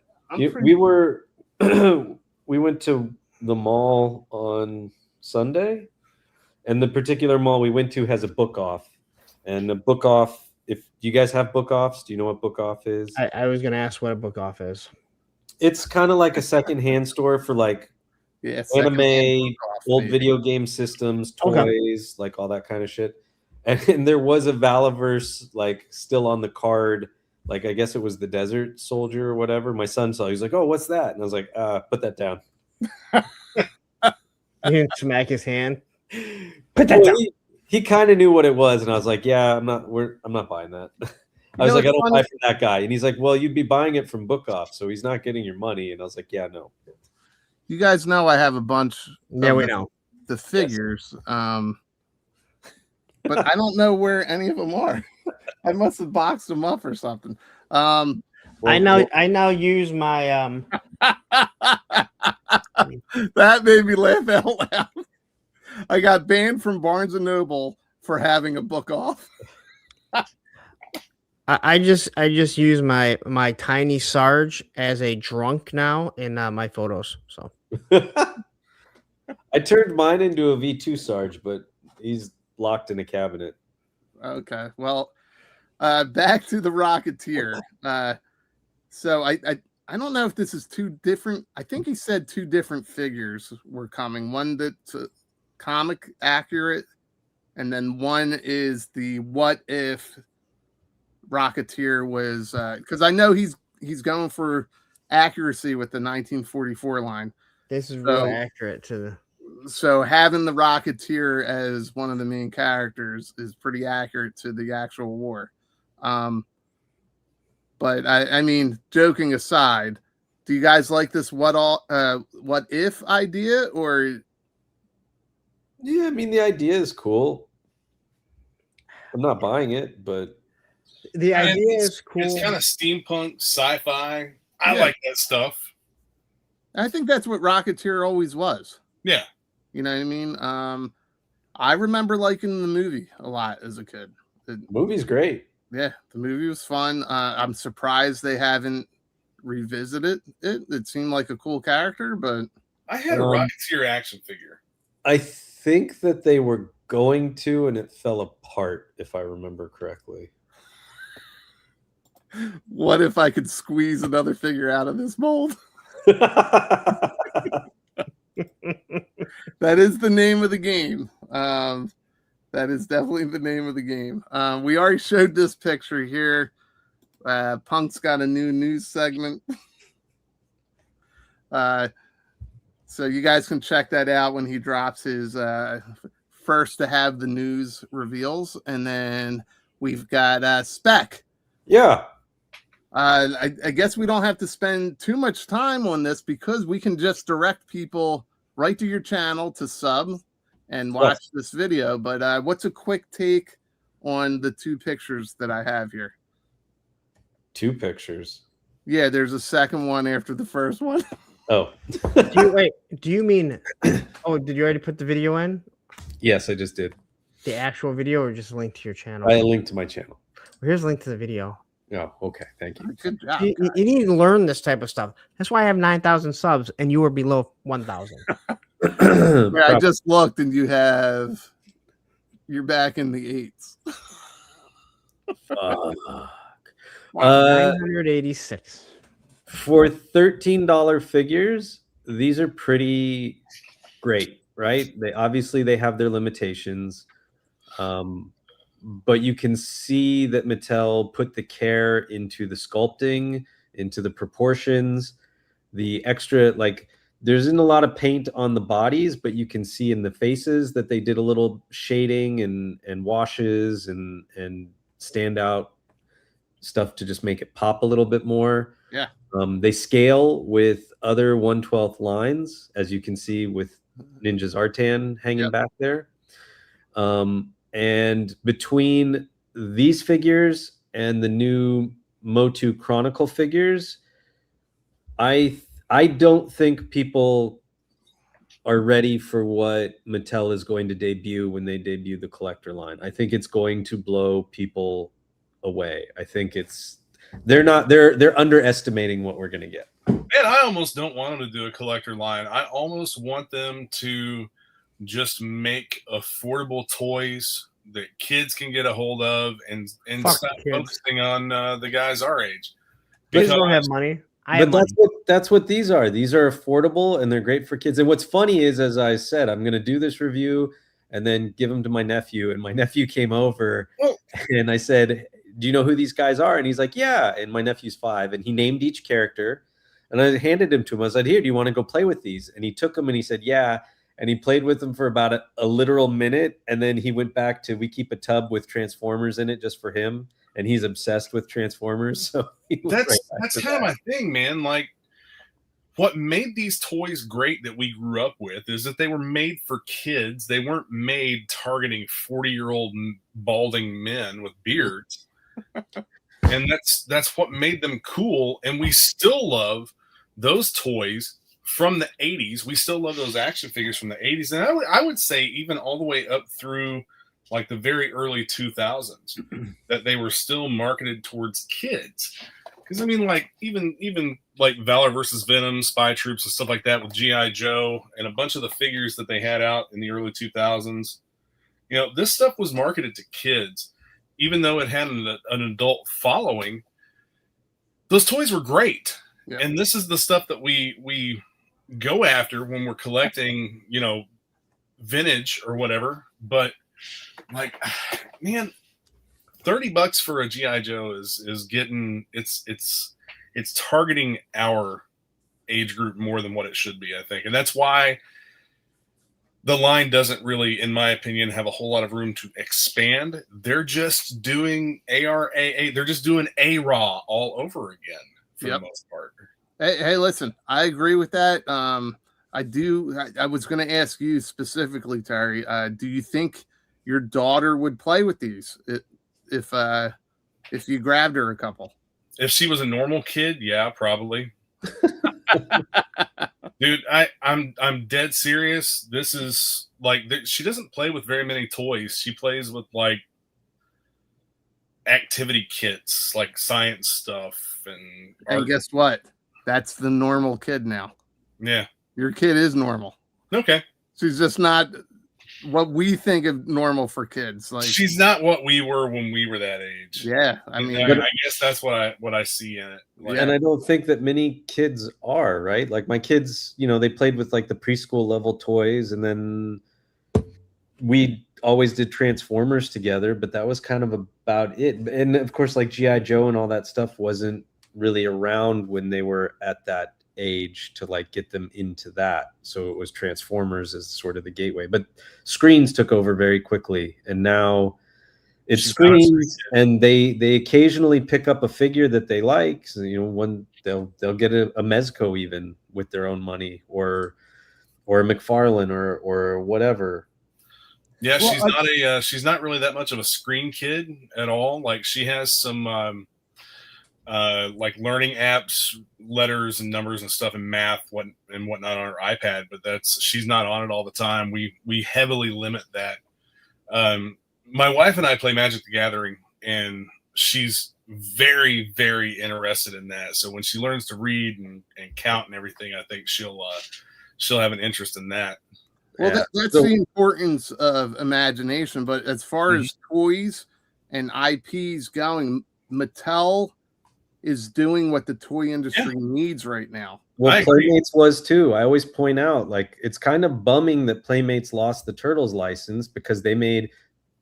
We went to the mall on Sunday, and the particular mall we went to has a book off, and the book off. If you guys have book offs, do you know what book off is? I was going to ask what a book off is. It's kind of like a secondhand store for like anime, old video game systems, toys, like all that kind of shit. And there was a Valiverse like still on the card. Like, I guess it was the Desert Soldier or whatever. My son saw, he was like, "Oh, what's that?" And I was like, put that down. You didn't smack his hand. Put that down. He kind of knew what it was, and I was like, "Yeah, I'm not buying that." I was like, "I don't buy from that guy," and he's like, "Well, you'd be buying it from Book Off, so he's not getting your money." And I was like, "Yeah, no." You guys know I have a bunch. Yeah, we know the figures, but I don't know where any of them are. I must have boxed them up or something. I now use my That made me laugh out loud. I got banned from Barnes and Noble for having a book off. I just use my tiny Sarge as a drunk now in my photos. So I turned mine into a V2 Sarge, but he's locked in a cabinet. Okay, well, Back to the Rocketeer. So I don't know if this is two different. I think he said two different figures were coming. One that's comic accurate, and then one is the what if Rocketeer was, because I know he's going for accuracy with the 1944 line. This is real accurate to the. So having the Rocketeer as one of the main characters is pretty accurate to the actual war. But I mean, joking aside, do you guys like this what if idea, or? Yeah, I mean, the idea is cool. I'm not buying it, but the idea is cool. It's kind of steampunk, sci-fi. I like that stuff. I think that's what Rocketeer always was. Yeah. You know what I mean? I remember liking the movie a lot as a kid. The movie's great. Yeah, the movie was fun. I'm surprised they haven't revisited it. It seemed like a cool character, but I had a Rocketeer action figure. I think that they were going to, and it fell apart, if I remember correctly. What if I could squeeze another figure out of this mold? That is the name of the game. That is definitely the name of the game. We already showed this picture here. Punk's got a new news segment. So you guys can check that out when he drops his first to have the news reveals. And then we've got Spec. Yeah. I guess we don't have to spend too much time on this because we can just direct people right to your channel to sub and watch this video. But what's a quick take on the two pictures that I have here? Two pictures? Yeah, there's a second one after the first one. Oh. Do you mean, oh, did you already put the video in? Yes, I just did. The actual video or just a link to your channel? I linked to my channel. Well, here's a link to the video. Oh, okay. Thank you. Good job. You need to learn this type of stuff. That's why I have 9,000 subs and you are below 1,000. Yeah, I just looked and you're back in the 8s. 986. For $13 figures, these are pretty great, right? They have their limitations. But you can see that Mattel put the care into the sculpting, into the proportions, the extra, like there isn't a lot of paint on the bodies, but you can see in the faces that they did a little shading and washes and standout stuff to just make it pop a little bit more. Yeah. They scale with other 1/12 lines, as you can see with Ninja's Artan hanging back there. And between these figures and the new Motu Chronicle figures, I don't think people are ready for what Mattel is going to debut when they debut the collector line. I think it's going to blow people away. I think they're underestimating what we're going to get. And I almost don't want them to do a collector line. I almost want them to just make affordable toys that kids can get a hold of and stop focusing on the guys our age. Kids don't have money. That's what these are. These are affordable and they're great for kids. And what's funny is, as I said, I'm going to do this review and then give them to my nephew. And my nephew came over and I said, do you know who these guys are? And he's like, yeah. And my nephew's 5 and he named each character. And I handed him to him. I said, here, do you want to go play with these? And he took them and he said, yeah. And he played with them for about a literal minute. And then he went back to, we keep a tub with Transformers in it just for him. And he's obsessed with Transformers. So that's kind of my thing, man. Like, what made these toys great that we grew up with is that they were made for kids. They weren't made targeting 40-year-old balding men with beards. And that's what made them cool. And we still love those toys from the 80s. We still love those action figures from the 80s. And I would say even all the way up through like the very early 2000s that they were still marketed towards kids. Because I mean, like even like Valor versus Venom, Spy Troops and stuff like that with G.I. Joe and a bunch of the figures that they had out in the early 2000s. You know, this stuff was marketed to kids. even though it had an adult following, those toys were great. Yeah. And this is the stuff that we go after when we're collecting, you know, vintage or whatever. But like, man, $30 for a GI Joe is getting it's targeting our age group more than what it should be, I think. And that's why the line doesn't really, in my opinion, have a whole lot of room to expand. They're just doing ARAA. They're just doing ARA all over again for the most part. Hey, listen, I agree with that. I was going to ask you specifically, Terry. Do you think your daughter would play with these if you grabbed her a couple? If she was a normal kid, yeah, probably. Dude, I'm dead serious. This is like, she doesn't play with very many toys. She plays with like activity kits, like science stuff, and guess what? That's the normal kid now. Yeah, your kid is normal. Okay, she's just not what we think of normal for kids. Like, she's not what we were when we were that age. Yeah, I mean, I guess that's what I see in it. Like, and I don't think that many kids are, right? Like my kids, you know, they played with like the preschool level toys, and then we always did Transformers together, but that was kind of about it. And of course, like GI Joe and all that stuff wasn't really around when they were at that age to like get them into that. So it was Transformers as sort of the gateway, but screens took over very quickly, and now it's screens, and they occasionally pick up a figure that they like. So, you know, one they'll get a Mezco even with their own money, or a McFarlane or whatever. Yeah, well, she's not really that much of a screen kid at all. Like she has some like learning apps, letters and numbers and stuff, and math and whatnot on her iPad, but she's not on it all the time. We heavily limit that. My wife and I play Magic the Gathering, and she's very, very interested in that. So when she learns to read and count and everything, I think she'll have an interest in that. Well, that's the importance of imagination. But as far as toys and IPs going, Mattel is doing what the toy industry needs right now. Well, Playmates was too. I always point out, like, it's kind of bumming that Playmates lost the Turtles license, because they made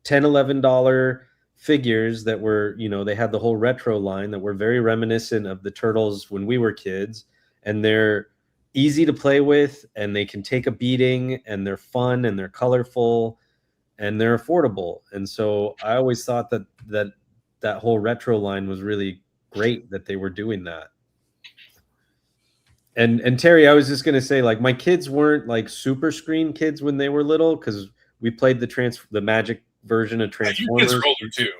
$10, $11 figures that were, you know, they had the whole retro line that were very reminiscent of the Turtles when we were kids, and they're easy to play with, and they can take a beating, and they're fun, and they're colorful, and they're affordable. And so I always thought that whole retro line was really great that they were doing that. And Terry, I was just going to say, like, my kids weren't like super screen kids when they were little, because we played the Magic version of Transformers. You kids are older too.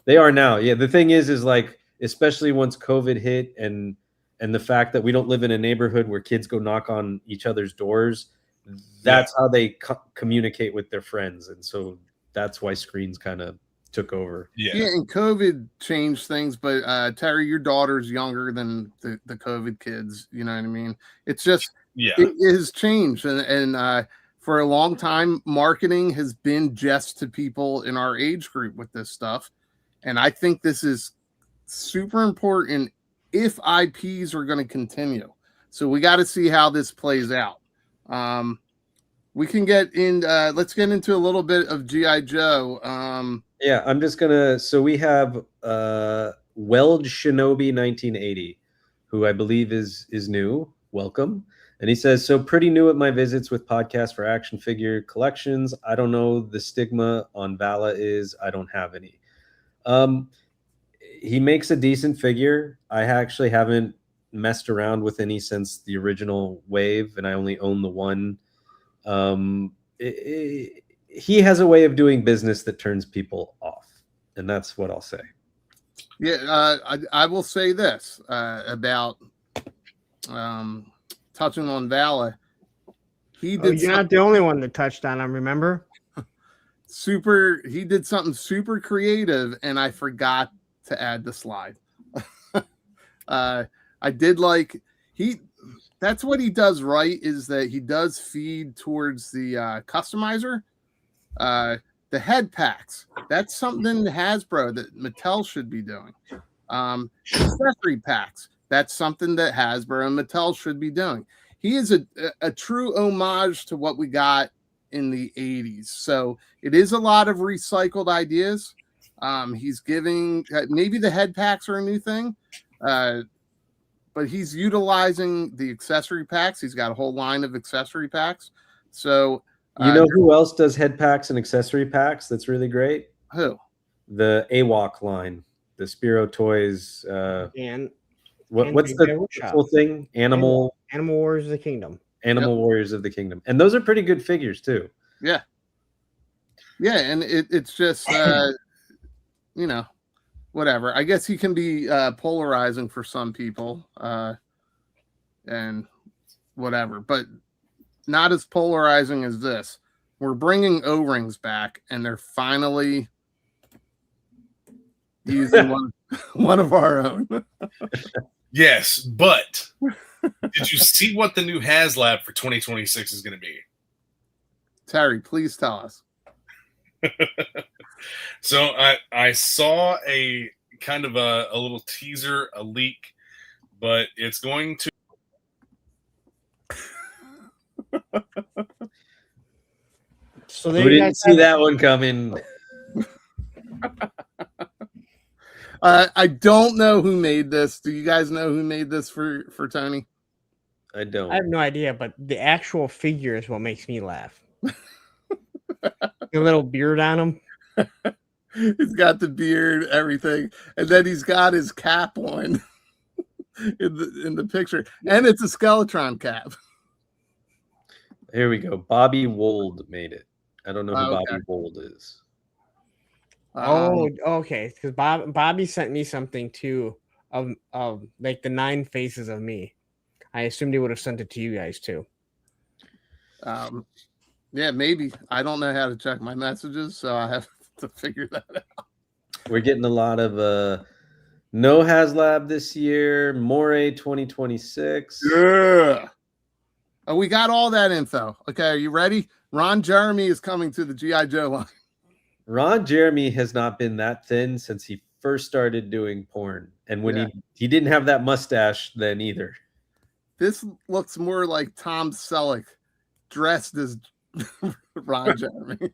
They are now. Yeah. The thing is like, especially once COVID hit, and the fact that we don't live in a neighborhood where kids go knock on each other's doors, that's how they communicate with their friends. And so that's why screens kind of took over. Yeah, and COVID changed things, but Terry, your daughter's younger than the COVID kids, you know what I mean? It's just, it has changed, and for a long time, marketing has been just to people in our age group with this stuff, and I think this is super important if IPs are going to continue. So we got to see how this plays out. We can get in, let's get into a little bit of G.I. Joe. Yeah, I'm just gonna. So we have Weld Shinobi 1980, who I believe is new. Welcome. And he says, so pretty new at my visits with podcasts for action figure collections. I don't know the stigma on Vala is. I don't have any. He makes a decent figure. I actually haven't messed around with any since the original wave, and I only own the one. He has a way of doing business that turns people off, and that's what I'll say. Yeah, I will say this about touching on Vala. He did. You're not the only one that touched on him. Remember? He did something super creative, and I forgot to add the slide. I did like that's what he does right, is that he does feed towards the customizer. The head packs, that's something Hasbro that Mattel should be doing. Accessory packs, that's something that Hasbro and Mattel should be doing. He is a true homage to what we got in the 80s. So it is a lot of recycled ideas. He's giving, maybe the head packs are a new thing, but he's utilizing the accessory packs. He's got a whole line of accessory packs. So you know who else does head packs and accessory packs that's really great? Who? The AWOC line, the Spiro Toys. And what's the whole thing? Animal Warriors of the Kingdom. Animal Warriors of the Kingdom. And those are pretty good figures too. Yeah. Yeah, and it's just you know, whatever. I guess he can be polarizing for some people, and whatever, but not as polarizing as this. We're bringing O-rings back, and they're finally using one of our own. Yes, but did you see what the new HASLAB for 2026 is going to be? Terry, please tell us. So I saw a kind of a little teaser, a leak, but it's going to. So we didn't see that one coming. I don't know who made this. Do you guys know who made this for Tony? I don't. I have no idea, but the actual figure is what makes me laugh. The little beard on him. He's got the beard, everything, and then he's got his cap on in the picture, and it's a Skeletron cap. Here we go. Bobby Wold made it. I don't know who Bobby Wold is. Oh, okay. Because Bobby sent me something too of like the 9 faces of me. I assumed he would have sent it to you guys too. Yeah, maybe. I don't know how to check my messages, so I have to figure that out. We're getting a lot of no HASLAB this year. Moray 2026. Yeah. Oh, we got all that info. Okay, are you ready? Ron Jeremy is coming to the G.I. Joe line. Ron Jeremy has not been that thin since he first started doing porn. And when he didn't have that mustache then either. This looks more like Tom Selleck dressed as Ron Jeremy.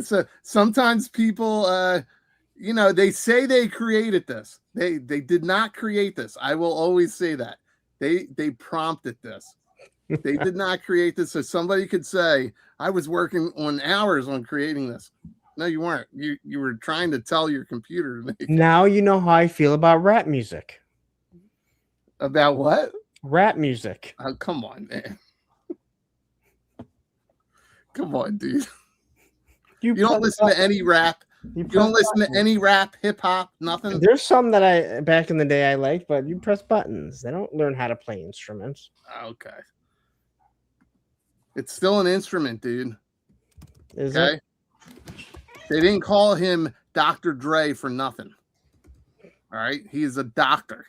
So sometimes people, they say they created this. They did not create this. I will always say that. They prompted this. They did not create this. So somebody could say, I was working on hours on creating this. No, you weren't. You were trying to tell your computer to make Now you know how I feel about rap music. About what? Rap music. Oh, come on, man. Come on, dude. You don't listen to any rap. You don't listen to any rap, hip hop, nothing. There's some that I back in the day I liked, but you press buttons. They don't learn how to play instruments. Okay. It's still an instrument, dude. Is it? They didn't call him Dr. Dre for nothing. All right. He is a doctor.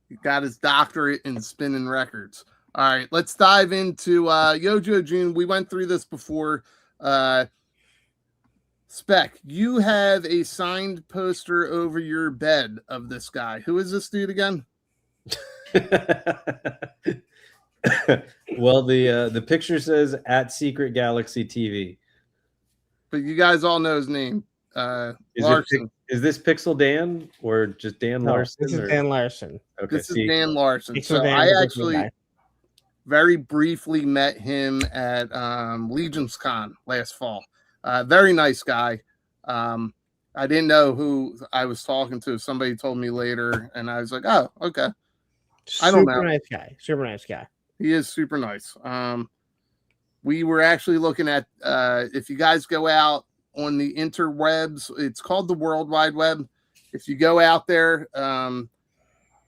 He got his doctorate in spinning records. All right. Let's dive into Yojo June. We went through this before. Spec, you have a signed poster over your bed of this guy. Who is this dude again? Well, the picture says at Secret Galaxy TV. But you guys all know his name. Larson. Is this Pixel Dan or just Dan Larson? This is Dan Larson. Okay, this is Dan Larson. Pixel so Dan I actually very briefly met him at Legion's Con last fall. Very nice guy. I didn't know who I was talking to. Somebody told me later, and I was like, oh, okay. I don't know. Super nice guy. He is super nice. We were actually looking at if you guys go out on the interwebs, it's called the World Wide Web. If you go out there and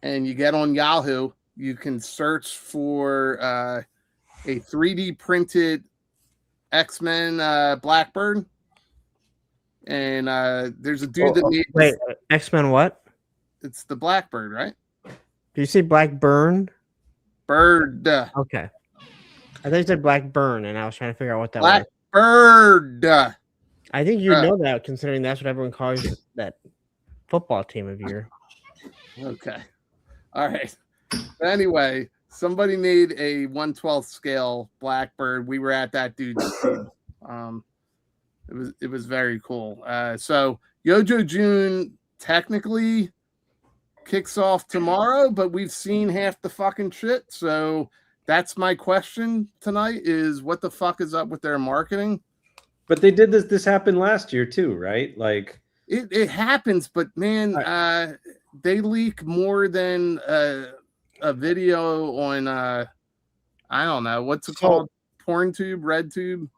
you get on Yahoo, you can search for a 3D printed X-Men Blackbird. And there's a dude that made wait, X-Men what? It's the Blackbird, right? Do you say Blackburn? Bird. Okay. I thought you said Blackburn, and I was trying to figure out what that was. Bird. I think you know that, considering that's what everyone calls that football team of year. Okay. All right. But anyway, somebody made a 1/12 scale Blackbird. We were at that dude's table. It was very cool. So Yojo June technically kicks off tomorrow, but we've seen half the fucking shit. So that's my question tonight: is what the fuck is up with their marketing? But they did this. This happened last year too, right? Like it happens, but man, they leak more than a video on I don't know what's it called, PornTube, RedTube.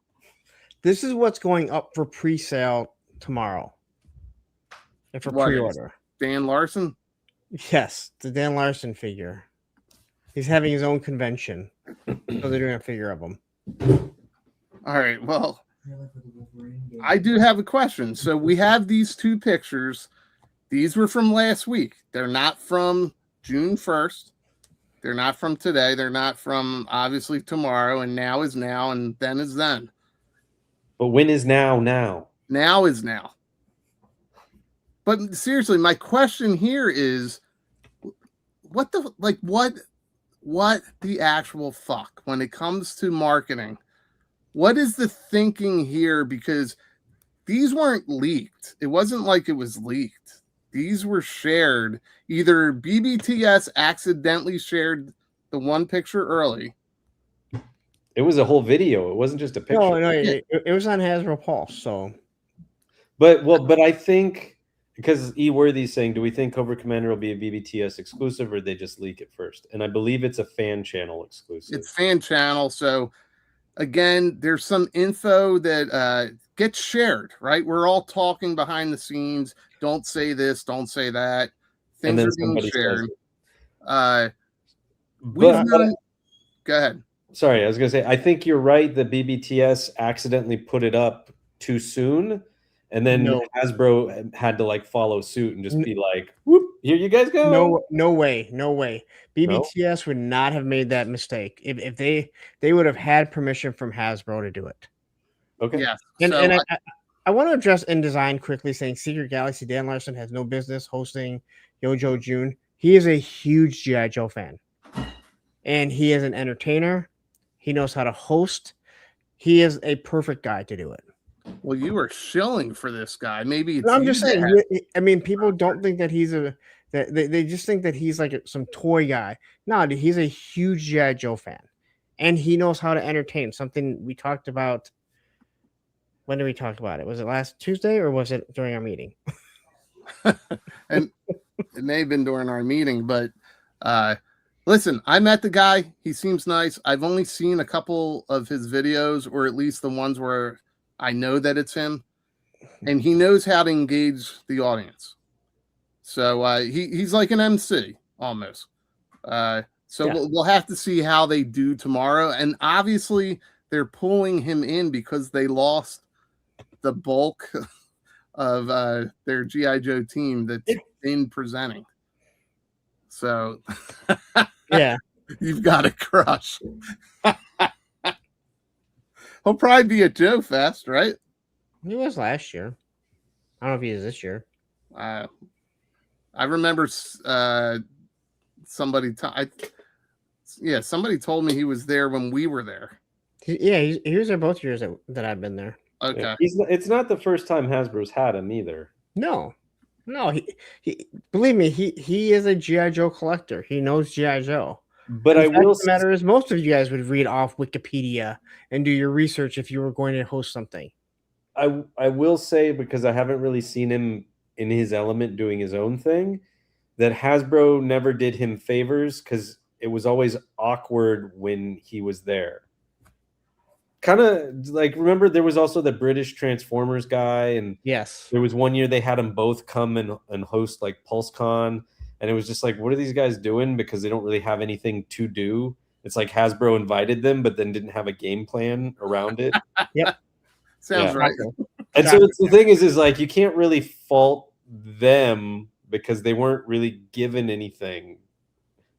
This is what's going up for pre-sale tomorrow, and for pre-order. Dan Larson. Yes, the Dan Larson figure. He's having his own convention, so they're doing a figure of him. All right, well, I do have a question. So we have these two pictures. These were from last week. They're not from June 1st. They're not from today. They're not from obviously tomorrow. And now is now, and then is then. But when is now? Now is now. But seriously, my question here is, what the actual fuck when it comes to marketing? What is the thinking here? Because these weren't leaked. It wasn't like it was leaked. These were shared. Either BBTS accidentally shared the one picture early. It was a whole video. It wasn't just a picture. No, it was on Hasbro Pulse. So, but I think because E Worthy's saying, do we think Cobra Commander will be a BBTS exclusive, or they just leak it first? And I believe it's a fan channel exclusive. It's fan channel. So again, there's some info that gets shared, right? We're all talking behind the scenes. Don't say this, don't say that. Things are being shared. Go ahead. Sorry, I was going to say, I think you're right that BBTS accidentally put it up too soon. And then Hasbro had to like follow suit and just be like, whoop, here you guys go. No way. BBTS would not have made that mistake. If they would have had permission from Hasbro to do it. Okay. Yeah. And I want to address InDesign quickly, saying Secret Galaxy Dan Larson has no business hosting Yojo June. He is a huge G.I. Joe fan. And he is an entertainer. He knows how to host. He is a perfect guy to do it. Well, you are shilling for this guy. Maybe it's I'm just saying. I mean, people don't think that he's they just think that he's like some toy guy. No, dude, he's a huge G.I. Joe fan, and he knows how to entertain. Something we talked about. When did we talk about it? Was it last Tuesday or was it during our meeting? And it may have been during our meeting, but listen, I met the guy. He seems nice. I've only seen a couple of his videos, or at least the ones where I know that it's him, and he knows how to engage the audience. So he's like an MC almost. We'll have to see how they do tomorrow. And obviously they're pulling him in because they lost the bulk of their G.I. Joe team that's been presenting. So yeah, you've got a crush. He'll probably be at Joe Fest, right? He was last year. I don't know if he is this year. I remember somebody told me he was there when we were there. He was there both years that I've been there. Okay. Yeah, it's not the first time Hasbro's had him either. No, he believe me, he is a G.I. Joe collector. He knows G.I. Joe. But I will say, the matter is, most of you guys would read off Wikipedia and do your research if you were going to host something. I will say, because I haven't really seen him in his element doing his own thing, that Hasbro never did him favors because it was always awkward when he was there. Kind of like, remember there was also the British Transformers guy, and yes, there was one year they had them both come and host like PulseCon, and it was just like, what are these guys doing? Because they don't really have anything to do. It's like Hasbro invited them, but then didn't have a game plan around it. Yep. Sounds right. And so the thing is like, you can't really fault them because they weren't really given anything.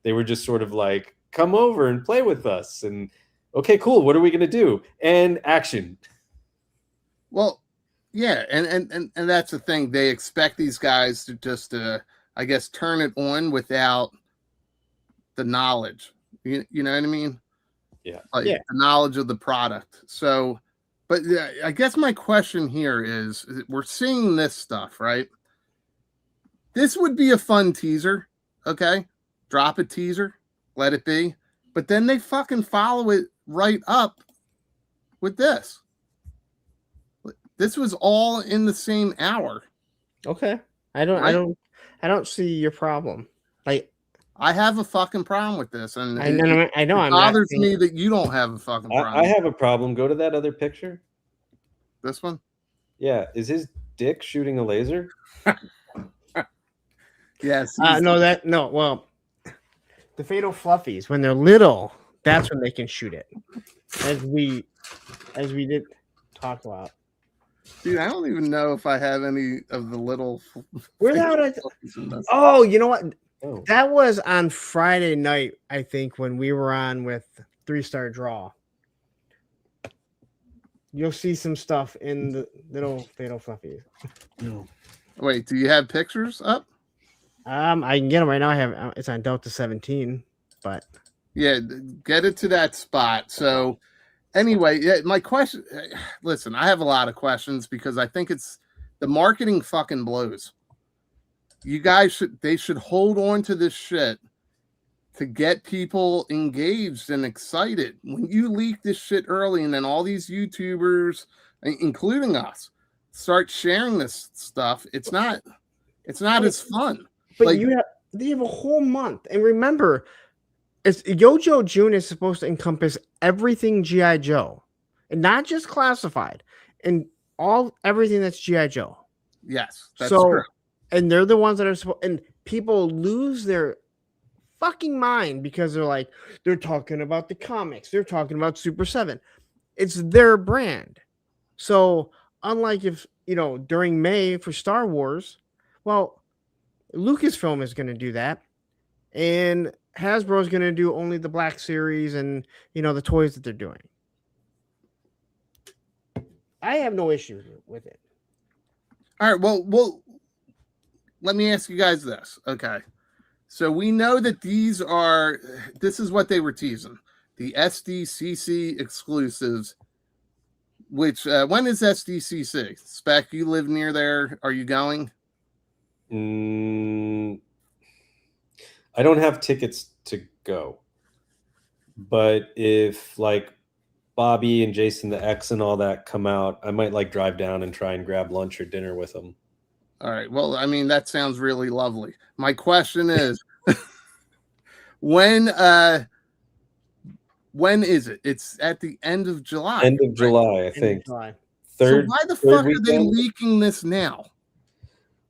They were just sort of like, come over and play with us. And okay, cool. What are we going to do? And action. Well, yeah, and that's the thing. They expect these guys to just, I guess, turn it on without the knowledge. You know what I mean? Yeah. Like the knowledge of the product. So, but I guess my question here is we're seeing this stuff, right? This would be a fun teaser. Okay. Drop a teaser, let it be. But then they fucking follow it right up with this. This was all in the same hour. Okay. I don't see your problem. Like, I have a fucking problem with this, and I know. It bothers me that you don't have a fucking problem. I have a problem. Go to that other picture. This one? Yeah. Is his dick shooting a laser? Yes. No. Well, the Fatal Fluffies, when they're little, that's when they can shoot it. As we did talk about. Dude, I don't even know if I have any of the little. Oh, you know what? Oh. That was on Friday night, I think, when we were on with 3-Star Draw. You'll see some stuff in the little Fatal Fluffies. No. Wait, do you have pictures up? I can get them right now. I have it's on Delta 17, but yeah, get it to that spot. So anyway, yeah, my question. Listen, I have a lot of questions because I think it's the marketing fucking blows. You guys should hold on to this shit to get people engaged and excited. When you leak this shit early, and then all these YouTubers, including us, start sharing this stuff, it's not as fun. But like, they have a whole month, and remember, it's Yojo June is supposed to encompass everything G.I. Joe, and not just classified, and everything that's G.I. Joe. Yes, that's true. And they're the ones that are supposed, and people lose their fucking mind because they're talking about the comics, they're talking about Super 7. It's their brand. So unlike if during May for Star Wars, well, Lucasfilm is going to do that, and Hasbro is going to do only the Black Series and the toys that they're doing. I have no issue with it. All right, well, let me ask you guys this. Okay, so we know that this is what they were teasing, the SDCC exclusives. Which when is SDCC? Spec, you live near there. Are you going? I don't have tickets to go, but if like Bobby and Jason the X and all that come out, I might drive down and try and grab lunch or dinner with them. All right. Well, I mean, that sounds really lovely. My question is, when is it? It's at the end of July. End of July, I think. July. So why the fuck are they leaking this now?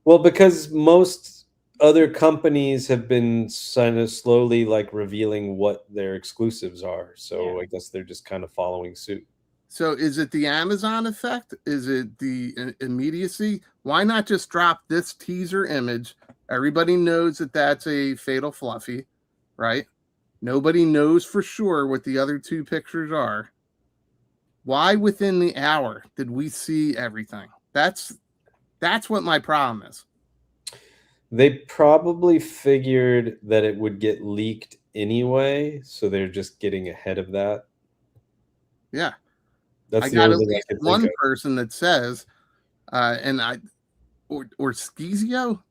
Well, because most other companies have been kind of slowly revealing what their exclusives are. So I guess they're just kind of following suit. So is it the Amazon effect? Is it the immediacy? Why not just drop this teaser image? Everybody knows that that's a Fatal Fluffy, right? Nobody knows for sure what the other two pictures are. Why within the hour did we see everything? That's what my problem is. They probably figured that it would get leaked anyway, so they're just getting ahead of that. Yeah. That's I got at least one person that says, or Skizio.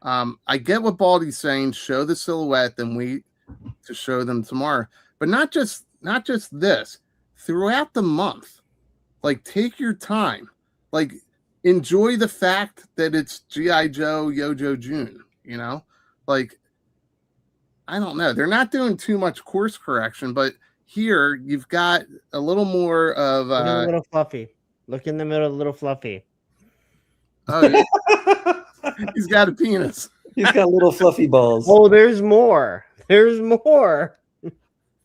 I get what Baldy's saying. Show the silhouette, then wait to show them tomorrow. But not just this. Throughout the month, take your time. Enjoy the fact that it's G.I. Joe, Yojo June. I don't know. They're not doing too much course correction, but here you've got a little more of a little fluffy. Look in the middle, little fluffy. Oh, yeah. He's got a penis. He's got little fluffy balls. Oh, there's more. There's more.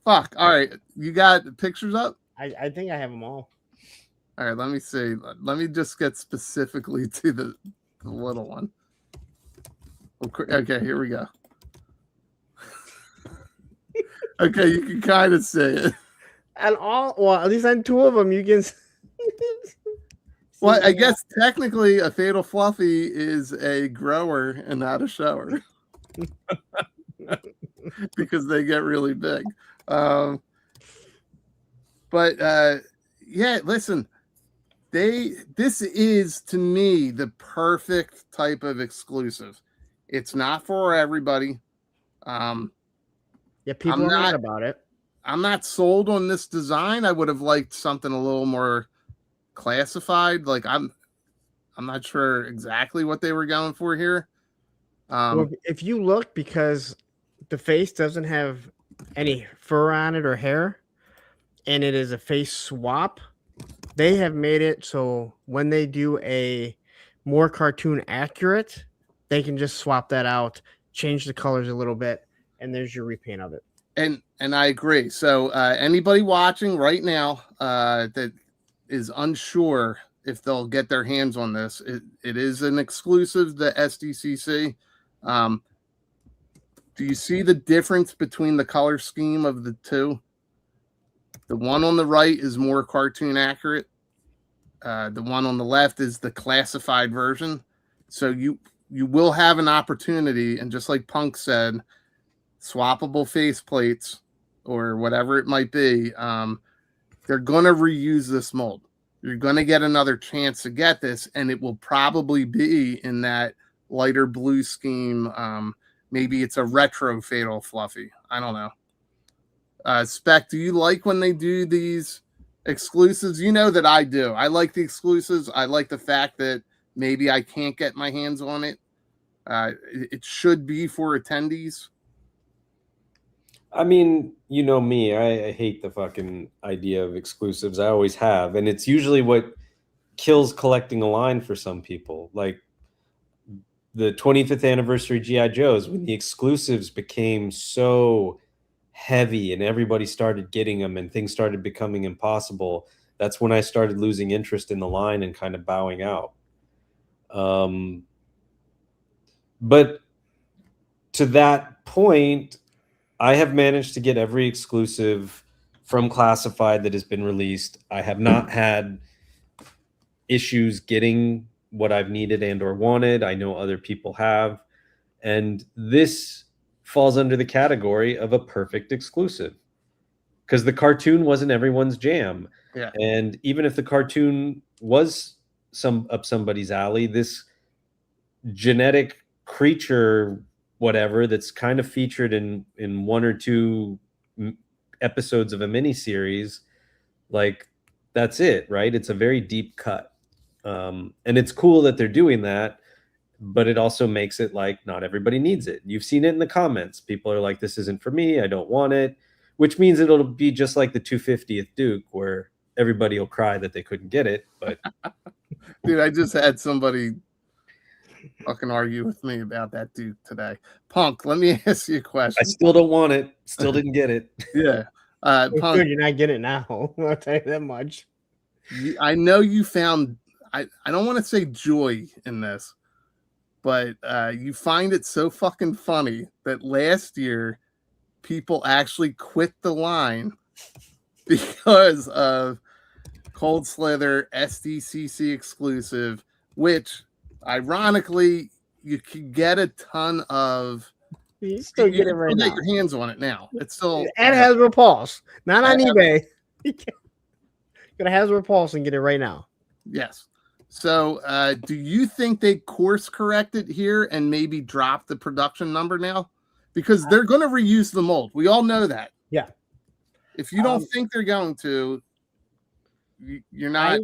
Fuck. All right. You got pictures up? I think I have them all. All right. Let me see. Let me just get specifically to the little one. Okay. Here we go. Okay. You can kind of see it. And at least on two of them, you can. Well, I guess technically a Fatal Fluffy is a grower and not a shower. Because they get really big. Yeah, listen, this is to me the perfect type of exclusive. It's not for everybody. Yeah, people are mad about it. I'm not sold on this design. I would have liked something a little more classified. Like I'm not sure exactly what they were going for here. Well, if you look, because the face doesn't have any fur on it or hair, and it is a face swap, they have made it so when they do a more cartoon accurate, they can just swap that out, change the colors a little bit, and there's your repaint of it. And I agree. So anybody watching right now that is unsure if they'll get their hands on this, it is an exclusive to SDCC. Do you see the difference between the color scheme of the two? The one on the right is more cartoon accurate. The one on the left is the classified version. So you will have an opportunity, and just like Punk said, swappable faceplates or whatever it might be, they're going to reuse this mold. You're going to get another chance to get this, and it will probably be in that lighter blue scheme. Maybe it's a retro Fatal Fluffy. I don't know. Spec, do you like when they do these exclusives? You know that I do. I like the exclusives. I like the fact that maybe I can't get my hands on it. It should be for attendees. I mean, you know me, I hate the fucking idea of exclusives. I always have. And it's usually what kills collecting a line for some people. Like the 25th anniversary G.I. Joes, when the exclusives became so heavy and everybody started getting them and things started becoming impossible, that's when I started losing interest in the line and kind of bowing out. But to that point, I have managed to get every exclusive from Classified that has been released. I have not had issues getting what I've needed and or wanted. I know other people have. And this falls under the category of a perfect exclusive, because the cartoon wasn't everyone's jam. Yeah. And even if the cartoon was up somebody's alley, this genetic creature, whatever, that's kind of featured in one or two episodes of a miniseries, like that's it, right? It's a very deep cut. And it's cool that they're doing that, but it also makes it like not everybody needs it. You've seen it in the comments. People are like, this isn't for me. I don't want it, which means it'll be just like the 250th Duke, where everybody will cry that they couldn't get it. But dude, I just had somebody fucking argue with me about that Duke today. Punk, let me ask you a question. I still don't want it. Still didn't get it. Yeah. Punk, Dude, you're not getting it now. I'll tell you that much. I know you found, I don't want to say joy in this, but you find it so fucking funny that last year people actually quit the line because of Cold Slither SDCC exclusive, which ironically you can get a ton of. You still get it right now. Get your hands on it now. It's still at Hasbro Pulse, not on eBay. You go to Hasbro Pulse and get it right now. Yes. So, do you think they course corrected here and maybe drop the production number now? Because they're going to reuse the mold. We all know that. Yeah. If you don't think they're going to, you're not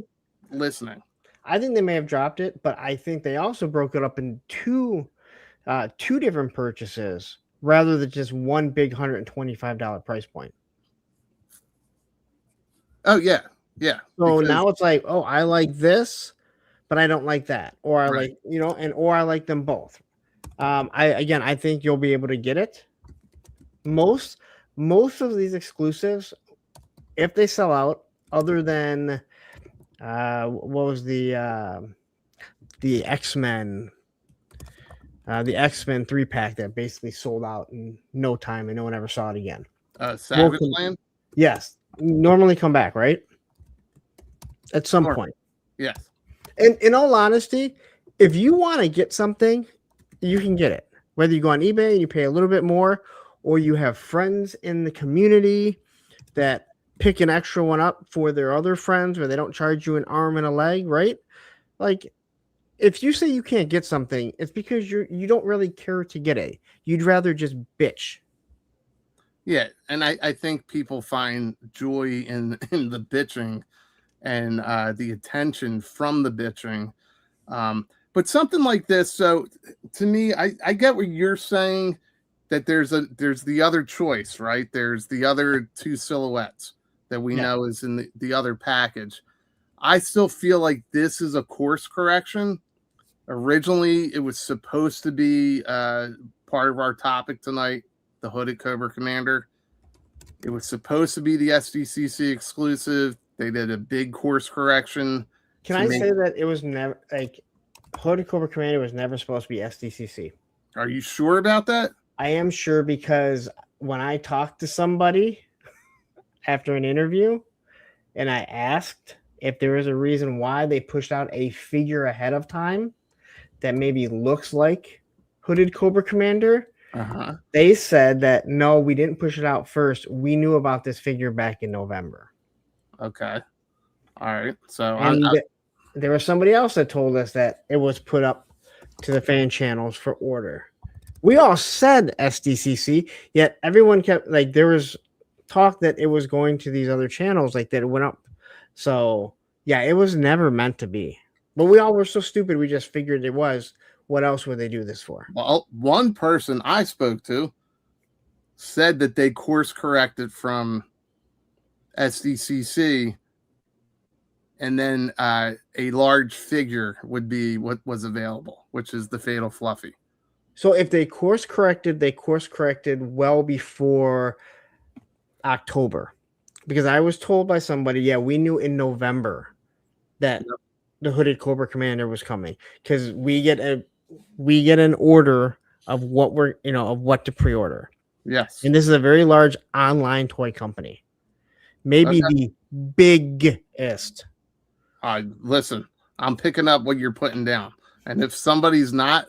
listening. I think they may have dropped it, but I think they also broke it up in two different purchases rather than just one big $125 price point. Oh, yeah. Yeah. So now it's like, oh, I like this, but I don't like that. Or I like, or I like them both. I think you'll be able to get it. Most of these exclusives, if they sell out, other than what was the X-Men, the X-Men 3-pack that basically sold out in no time and no one ever saw it again. Savage Land? Yes. Normally come back, right? at some point. Yes. And in all honesty, if you want to get something, you can get it. Whether you go on eBay and you pay a little bit more, or you have friends in the community that pick an extra one up for their other friends where they don't charge you an arm and a leg, right? Like, if you say you can't get something, it's because you don't really care to get it. You'd rather just bitch. Yeah, and I think people find joy in the bitching and the attention from the bitching. But something like this, so to me, I get what you're saying, that there's the other choice, right? There's the other two silhouettes that we know is in the other package. I still feel like this is a course correction. Originally, it was supposed to be part of our topic tonight, the Hooded Cobra Commander. It was supposed to be the SDCC exclusive. They did a big course correction. Can I say that it was never, like, Hooded Cobra Commander was never supposed to be SDCC? Are you sure about that? I am sure, because when I talked to somebody after an interview and I asked if there was a reason why they pushed out a figure ahead of time that maybe looks like Hooded Cobra Commander, they said that no, we didn't push it out first. We knew about this figure back in November. Okay. All right. So there was somebody else that told us that it was put up to the fan channels for order. We all said SDCC, yet everyone kept, like, there was talk that it was going to these other channels, like that it went up. So yeah, it was never meant to be. But we all were so stupid, we just figured it was. What else would they do this for? Well, one person I spoke to said that they course corrected from SDCC, and then a large figure would be what was available, which is the Fatal Fluffy. So if they course corrected well before October, because I was told by somebody, yeah, we knew in November that the Hooded Cobra Commander was coming, because we get an order of what of what to pre-order. Yes. And this is a very large online toy company. Maybe the biggest. Listen, I'm picking up what you're putting down. And if somebody's not,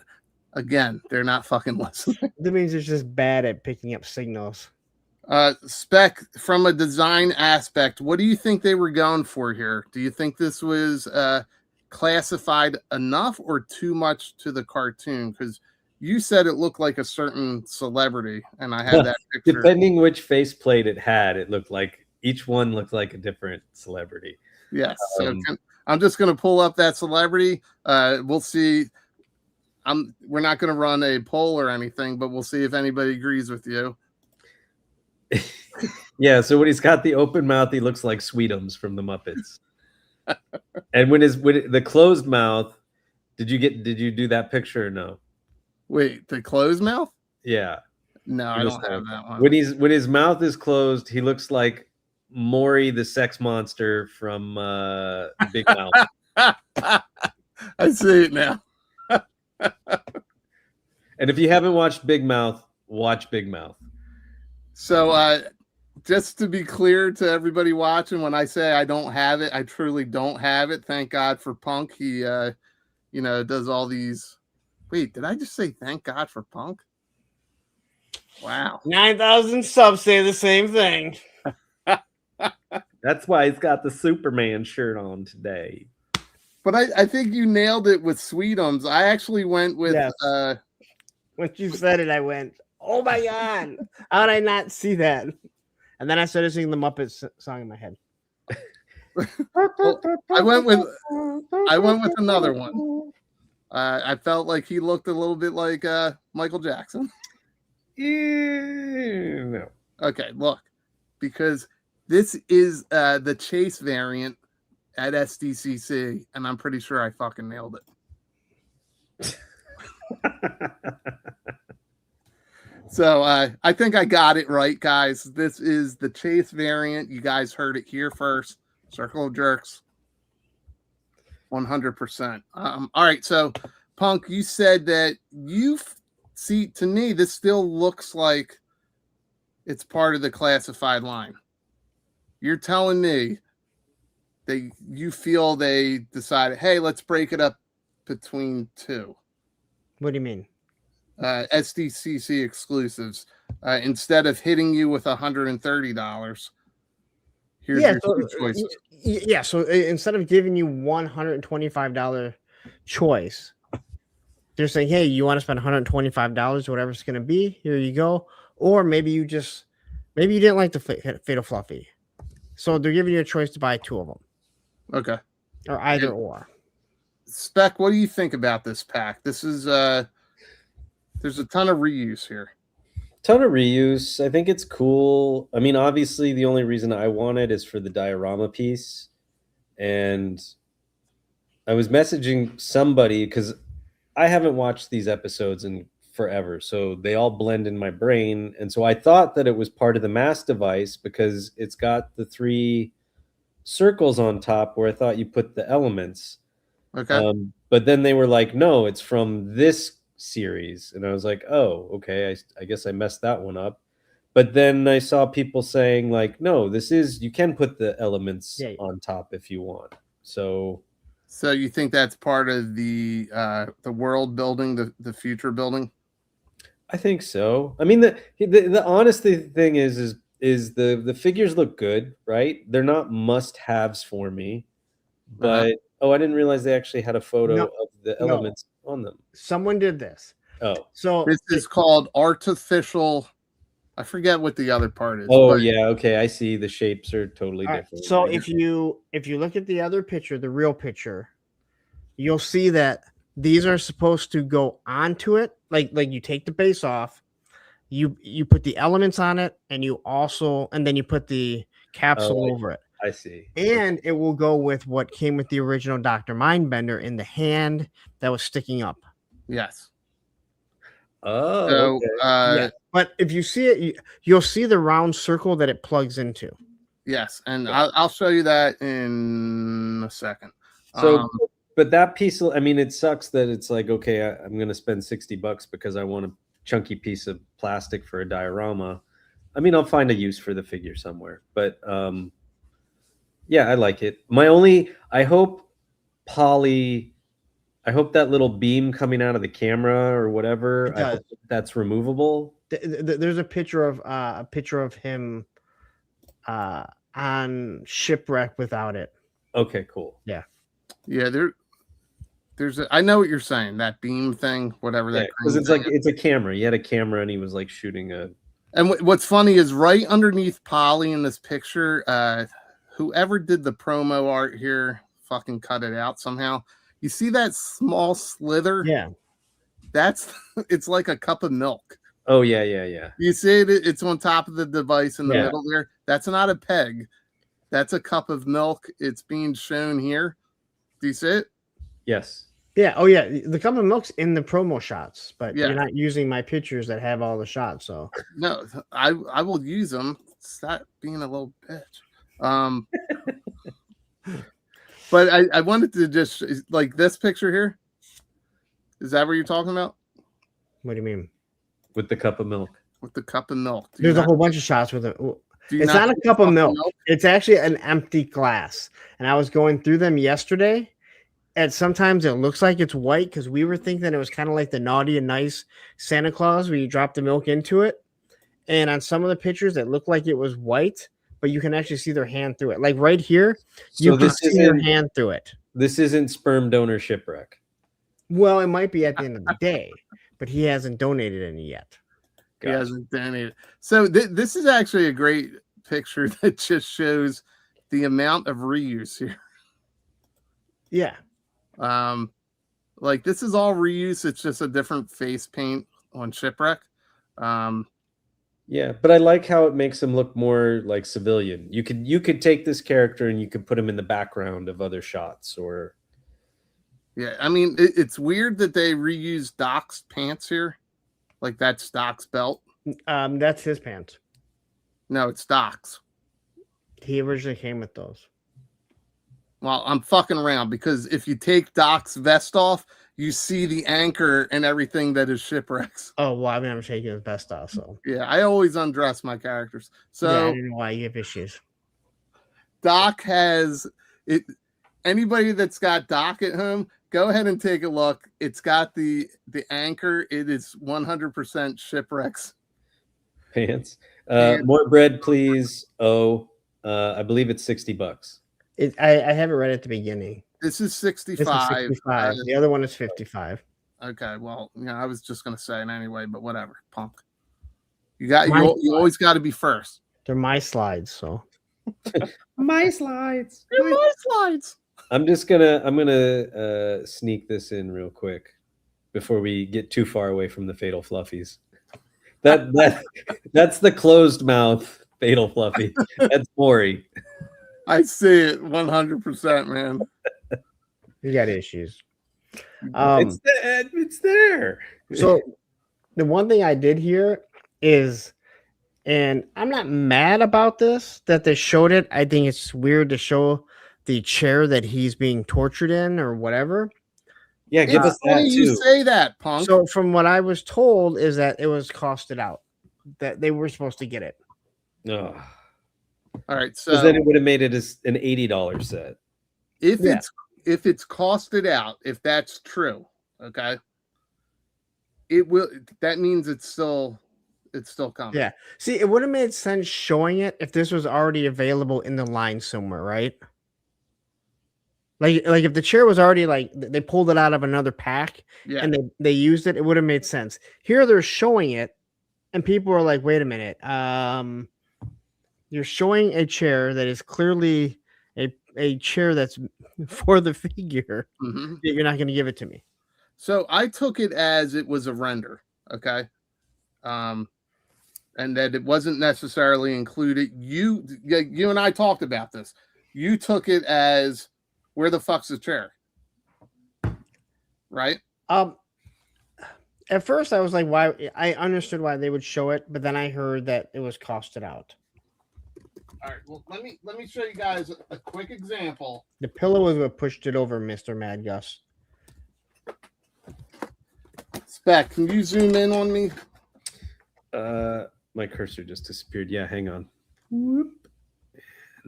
again, they're not fucking listening. That means it's just bad at picking up signals. Spec, from a design aspect, what do you think they were going for here? Do you think this was classified enough or too much to the cartoon? Because you said it looked like a certain celebrity, and I had that picture. Depending which faceplate it had, it looked like each one looked like a different celebrity. Yes. So I'm just going to pull up that celebrity. We'll see. We're not going to run a poll or anything, but we'll see if anybody agrees with you. Yeah, so when he's got the open mouth, he looks like Sweetums from the Muppets. And when the closed mouth, did you do that picture or no? Wait, the closed mouth? Yeah. No, I don't have that one. When his mouth is closed, he looks like Maury the sex monster from Big Mouth. I see it now. And if you haven't watched Big Mouth, watch Big Mouth. So just to be clear to everybody watching, when I say I don't have it, I truly don't have it. Thank God for Punk. He does all these. Wait, did I just say thank God for Punk? Wow. 9,000 subs say the same thing. That's why he's got the Superman shirt on today. But I think you nailed it with Sweetums. I actually went with when you said it, I went, oh my God, how did I not see that? And then I started singing the Muppets song in my head. Well, I went with another one. I felt like he looked a little bit like Michael Jackson. No. Okay, look, because this is the Chase variant at SDCC, and I'm pretty sure I fucking nailed it. So I think I got it right, guys. This is the Chase variant. You guys heard it here first. Circle of Jerks. 100%. All right, so Punk, you said that to me, this still looks like it's part of the classified line. You're telling me you feel they decided, hey, let's break it up between two. What do you mean? SDCC exclusives. Instead of hitting you with $130, here's your two choices. Yeah, so instead of giving you $125 choice, they're saying, hey, you want to spend $125, whatever it's going to be, here you go. Or maybe you didn't like the Fatal Fluffy. So they're giving you a choice to buy two of them. Okay. Or either or. Spec, what do you think about this pack? This is there's a ton of reuse here. Ton of reuse. I think it's cool. I mean, obviously the only reason I want it is for the diorama piece. And I was messaging somebody because I haven't watched these episodes in forever, so they all blend in my brain. And so I thought that it was part of the mass device because it's got the 3 circles on top where I thought you put the elements. Okay. But then they were like, no, it's from this series. And I was like, oh, okay, I guess I messed that one up. But then I saw people saying like, no, you can put the elements on top if you want. So you think that's part of the world building, the future building? I think so. I mean, the honest thing is the figures look good, right? They're not must-haves for me, but I didn't realize they actually had a photo of the elements on them. Someone did this. Oh, so this is called artificial. I forget what the other part is. Oh yeah, okay, I see. The shapes are totally different. Right. So if you look at the other picture, the real picture, you'll see that these are supposed to go onto it. Like you take the base off, you put the elements on it, and then you put the capsule over it. I see. And it will go with what came with the original Dr. Mindbender in the hand that was sticking up. Yes. Oh, so, okay. Yeah. But if you see it, you'll see the round circle that it plugs into. Yes, and I'll show you that in a second. So, but that piece, I mean, it sucks that it's like, okay, I'm going to spend $60 because I want a chunky piece of plastic for a diorama. I mean, I'll find a use for the figure somewhere, but yeah, I like it. I hope that little beam coming out of the camera or whatever, I hope that's removable. There's a picture of him on shipwreck without it. Okay, cool. Yeah. I know what you're saying, that beam thing, whatever that. Because it's a camera. He had a camera and he was like shooting a. And what's funny is right underneath Polly in this picture, whoever did the promo art here, fucking cut it out somehow. You see that small slither? Yeah. It's like a cup of milk. Oh yeah. You see it? It's on top of the device in the middle there. That's not a peg. That's a cup of milk. It's being shown here. Do you see it? Yes. Yeah. Oh yeah. The cup of milk's in the promo shots, but you're not using my pictures that have all the shots. So no, I will use them. Stop being a little bitch. But I wanted to just like this picture here. Is that what you're talking about? What do you mean? With the cup of milk. With the cup of milk. There's a whole bunch of shots with it. It's not a cup of milk. It's actually an empty glass. And I was going through them yesterday. And sometimes it looks like it's white because we were thinking it was kind of like the naughty and nice Santa Claus where you drop the milk into it. And on some of the pictures, it looked like it was white, but you can actually see their hand through it. Like right here, you can see their hand through it. This isn't sperm donor shipwreck. Well, it might be at the end of the day, but he hasn't donated any yet. He hasn't donated. So this is actually a great picture that just shows the amount of reuse here. Yeah. Like this is all reuse. It's just a different face paint on shipwreck. Yeah, but I like how it makes him look more like civilian. You could take this character and you could put him in the background of other shots or. Yeah, I mean it's weird that they reused Doc's pants here, like that's Doc's belt. That's his pants. No, it's Doc's. He originally came with those. Well, I'm fucking around because if you take Doc's vest off, you see the anchor and everything that is shipwrecks. Oh, well, I mean, I'm taking his vest off, so. Yeah, I always undress my characters. So yeah, I don't know why you have issues. Doc has, Anybody that's got dock at home, go ahead and take a look. It's got the anchor. It is 100% shipwrecks. Pants. More bread, please. I believe it's $60. I have it right at the beginning. This is 65. This is 65. The other one is 55. Okay, well, I was just gonna say it anyway, but whatever, punk. You always got to be first. They're my slides, so my slides. My slides. I'm gonna sneak this in real quick before we get too far away from the fatal fluffies. That's the closed mouth fatal fluffy. That's Maury. I see it 100%, man. You got issues. It's there. So the one thing I did hear is, and I'm not mad about this that they showed it. I think it's weird to show the chair that he's being tortured in or whatever. Yeah, give us that too. You say that, punk. So from what I was told is that it was costed out, that they were supposed to get it. No. All right, so then it would have made it as an $80 set. If it's costed out, if that's true, okay, it will. That means it's still coming. Yeah. See, it would have made sense showing it if this was already available in the line somewhere, right? Like if the chair was already like they pulled it out of another pack and they used it, it would have made sense. Here they're showing it, and people are like, "Wait a minute, you're showing a chair that is clearly a chair that's for the figure. You're not going to give it to me." So I took it as it was a render, okay, and that it wasn't necessarily included. You and I talked about this. You took it as, where the fuck's the chair? Right? At first I was like, why? I understood why they would show it, but then I heard that it was costed out. All right. Well, let me show you guys a quick example. The pillow is what pushed it over, Mr. Mad Gus. Spec, can you zoom in on me? My cursor just disappeared. Yeah, hang on. Whoop.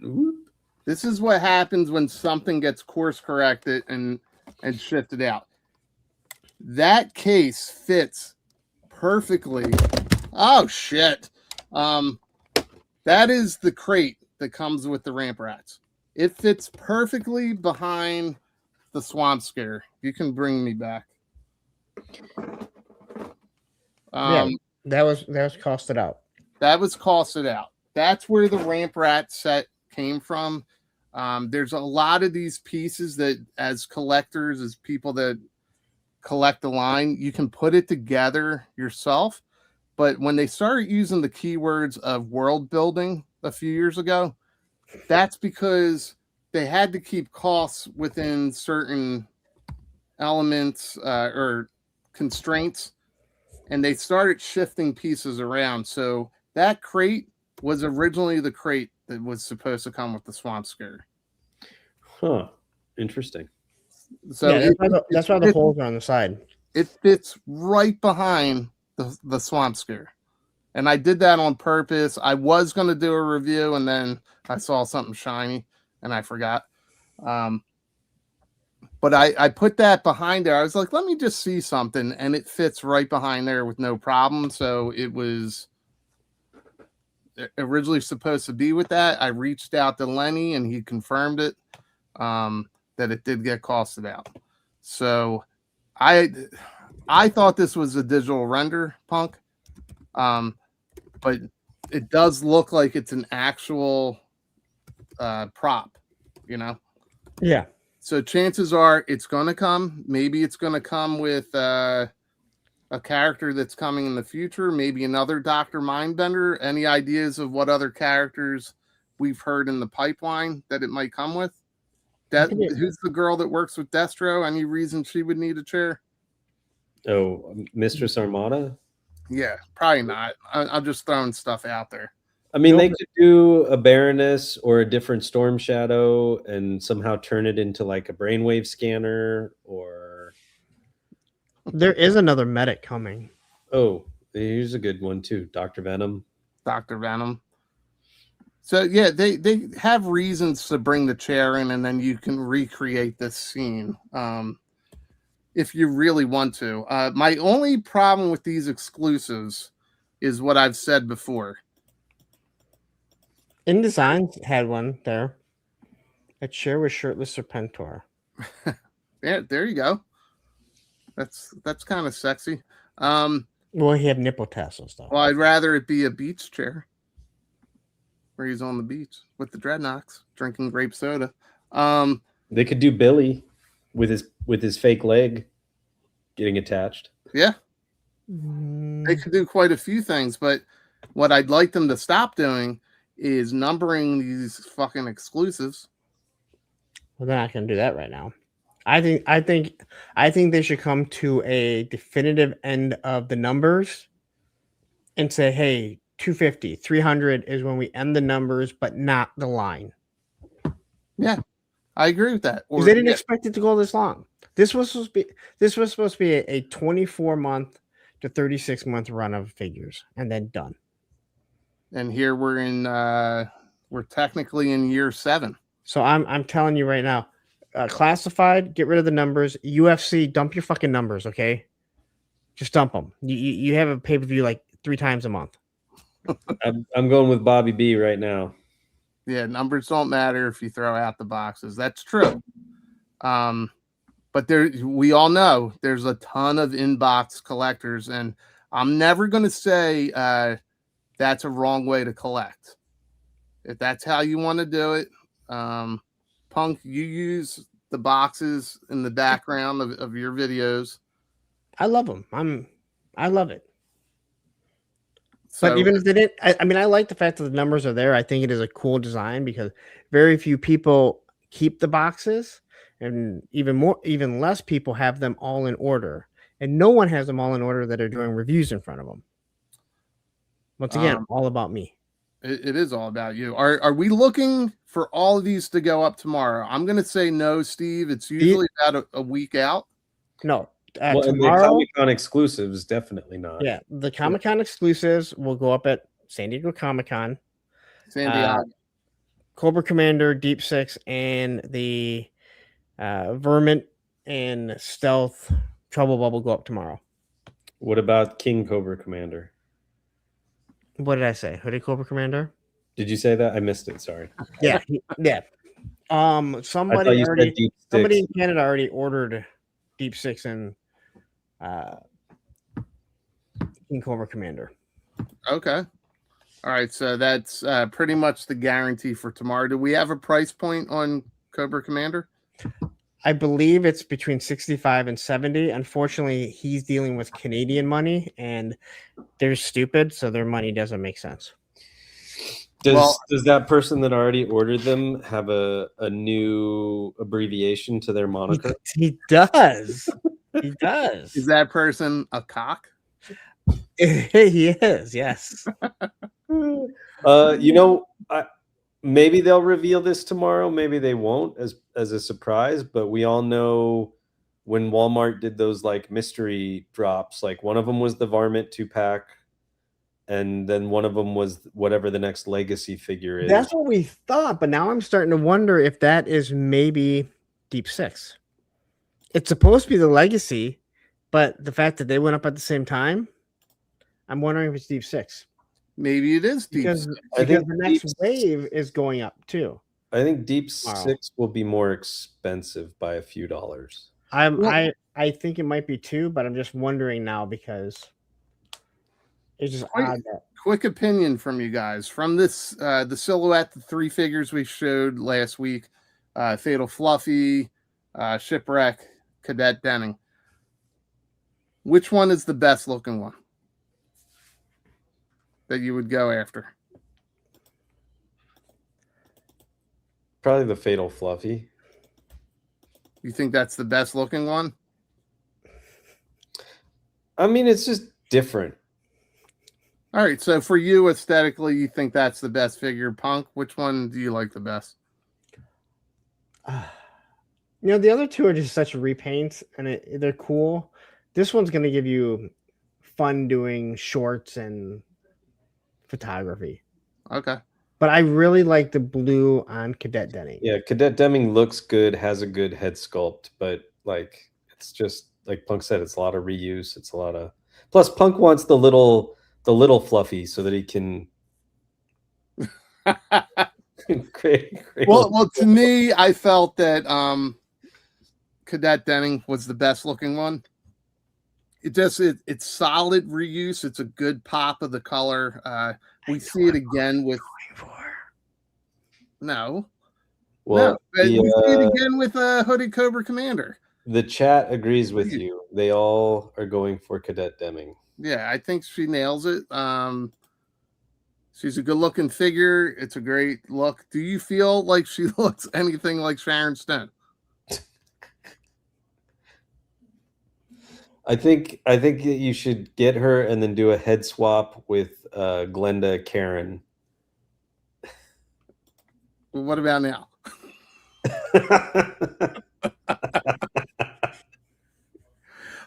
Whoop. This is what happens when something gets course corrected and shifted out. That case fits perfectly. Oh shit. That is the crate that comes with the ramp rats. It fits perfectly behind the swamp scare. You can bring me back. Yeah, that was costed out. That was costed out. That's where the ramp rat set came from. There's a lot of these pieces that, as collectors, as people that collect the line, you can put it together yourself. But when they started using the keywords of world building a few years ago, that's because they had to keep costs within certain elements or constraints, and they started shifting pieces around. So that crate was originally the crate that was supposed to come with the swamp scare. Huh. Interesting. So yeah, that's why the holes are on the side. It fits right behind the swamp scare. And I did that on purpose. I was going to do a review, and then I saw something shiny and I forgot. But I put that behind there. I was like, let me just see something. And it fits right behind there with no problem. So it was originally supposed to be with that. I reached out to Lenny and he confirmed it, that it did get costed out. So I thought this was a digital render, punk. But it does look like it's an actual prop, you know? Yeah. So chances are it's going to come. Maybe it's going to come with a character that's coming in the future. Maybe another Dr. Mindbender. Any ideas of what other characters we've heard in the pipeline that it might come with? Who's the girl that works with Destro? Any reason she would need a chair? Oh, Mistress Armada? Yeah, probably not. I'm just throwing stuff out there. I mean, they could do a Baroness or a different Storm Shadow and somehow turn it into like a brainwave scanner, or... There is another medic coming. Oh, here's a good one too. Dr. Venom. Dr. Venom. So yeah, they have reasons to bring the chair in, and then you can recreate this scene if you really want to. My only problem with these exclusives is what I've said before. InDesign had one there. A chair with shirtless Serpentor. Yeah, there you go. That's kind of sexy. Well, he had nipple tassels though. Well, I'd rather it be a beach chair where he's on the beach with the dreadnoughts drinking grape soda. They could do Billy with his fake leg getting attached. Yeah. They could do quite a few things, but what I'd like them to stop doing is numbering these fucking exclusives. Well, they're not going to do that right now. I think they should come to a definitive end of the numbers and say, hey, 250, 300 is when we end the numbers, but not the line. Yeah, I agree with that. Because they didn't expect it to go this long. This was supposed to be a 24-month to 36-month run of figures, and then done. And here we're technically in year 7. So I'm telling you right now, classified, get rid of the numbers. UFC, dump your fucking numbers, okay? Just dump them. You have a pay-per-view like 3 times a month. I'm going with Bobby B right now. Yeah, numbers don't matter if you throw out the boxes. That's true. But we all know there's a ton of inbox collectors, and I'm never going to say that's a wrong way to collect. If that's how you want to do it, Punk, you use the boxes in the background of your videos. I love them. I love it. So, but even if they didn't, I mean, I like the fact that the numbers are there. I think it is a cool design because very few people keep the boxes, and even less people have them all in order. And no one has them all in order that are doing reviews in front of them. Once again, all about me. It is all about you. Are we looking for all of these to go up tomorrow? I'm going to say no, Steve. It's usually about a week out. No. Well, tomorrow, the Comic-Con exclusives, definitely not. Yeah, the Comic-Con exclusives will go up at San Diego Comic-Con. San Diego. Cobra Commander, Deep Six, and the Vermint and Stealth Trouble Bubble go up tomorrow. What about King Cobra Commander? What did I say? Hooded Cobra Commander? Did you say that? I missed it. Sorry. Yeah. Yeah. Somebody in Canada already ordered Deep Six and King Cobra Commander. Okay. All right. So that's pretty much the guarantee for tomorrow. Do we have a price point on Cobra Commander? I believe it's between 65 and 70. Unfortunately, he's dealing with Canadian money, and they're stupid, so their money doesn't make sense. Does that person that already ordered them have a new abbreviation to their moniker? He does. He does. Is that person a cock? He is, yes. Maybe they'll reveal this tomorrow. Maybe they won't as a surprise. But we all know when Walmart did those like mystery drops, like one of them was the Varmint 2-pack, and then one of them was whatever the next legacy figure is. That's what we thought, but now I'm starting to wonder if that is maybe Deep Six. It's supposed to be the legacy, but the fact that they went up at the same time, I'm wondering if it's Deep Six. Maybe it is Deep Six. Because the next wave is going up too. I think Deep Six will be more expensive by a few dollars. I think it might be 2, but I'm just wondering now because it's just odd that. Quick opinion from you guys. From this, the silhouette, the 3 figures we showed last week, Fatal Fluffy, Shipwreck, Cadet Denning. Which one is the best looking one that you would go after? Probably the Fatal Fluffy. You think that's the best looking one? I mean, it's just different. All right, so for you, aesthetically, you think that's the best figure. Punk, which one do you like the best? The other 2 are just such repaints, and they're cool. This one's going to give you fun doing shorts and photography. Okay. But I really like the blue on Cadet Denning. Yeah, Cadet Deming looks good, has a good head sculpt, but like it's just like Punk said, it's a lot of reuse. It's a lot of plus Punk wants the little fluffy so that he can create well, to me, I felt that Cadet Denning was the best looking one. It's solid reuse. It's a good pop of the color. We see it again with no. Well, we see it again with Hooded Cobra Commander. The chat agrees with you. They all are going for Cadet Deming. Yeah, I think she nails it. She's a good looking figure. It's a great look. Do you feel like she looks anything like Sharon Stone? I think that you should get her and then do a head swap with Glenda Karen. Well, what about now?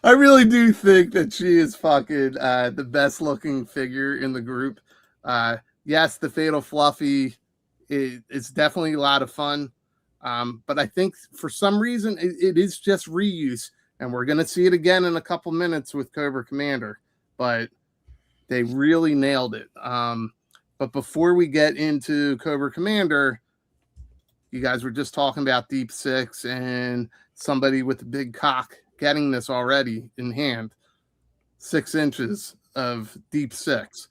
I really do think that she is fucking the best looking figure in the group. Yes, the Fatal Fluffy is definitely a lot of fun. But I think for some reason it is just reuse. And we're going to see it again in a couple minutes with Cobra Commander. But they really nailed it. But before we get into Cobra Commander, you guys were just talking about Deep Six and somebody with a big cock getting this already in hand. 6 inches of Deep Six.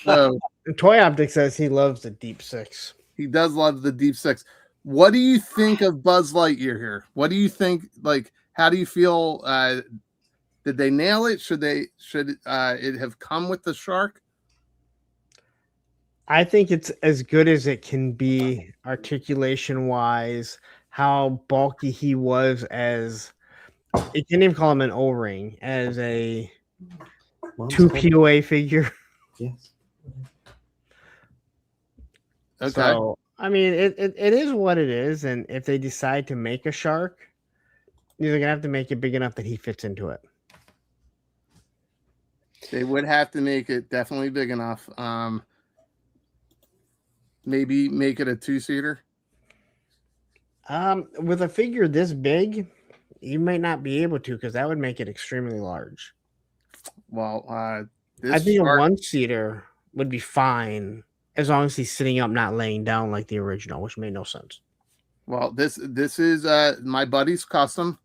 So ToyOptics says he loves the Deep Six. He does love the Deep Six. What do you think of Buzz Lightyear here? What do you think? Like, how do you feel? Did they nail it? Should it have come with the shark? I think it's as good as it can be articulation wise, how bulky he was as you can't even call him an O-ring, as a 2 POA figure. Yes. Okay. So, I mean, it is what it is. And if they decide to make a shark, they're going to have to make it big enough that he fits into it. They would have to make it definitely big enough. Maybe make it a 2-seater. With a figure this big, you might not be able to, because that would make it extremely large. Well, I think a 1-seater would be fine as long as he's sitting up, not laying down like the original, which made no sense. Well, this is my buddy's custom.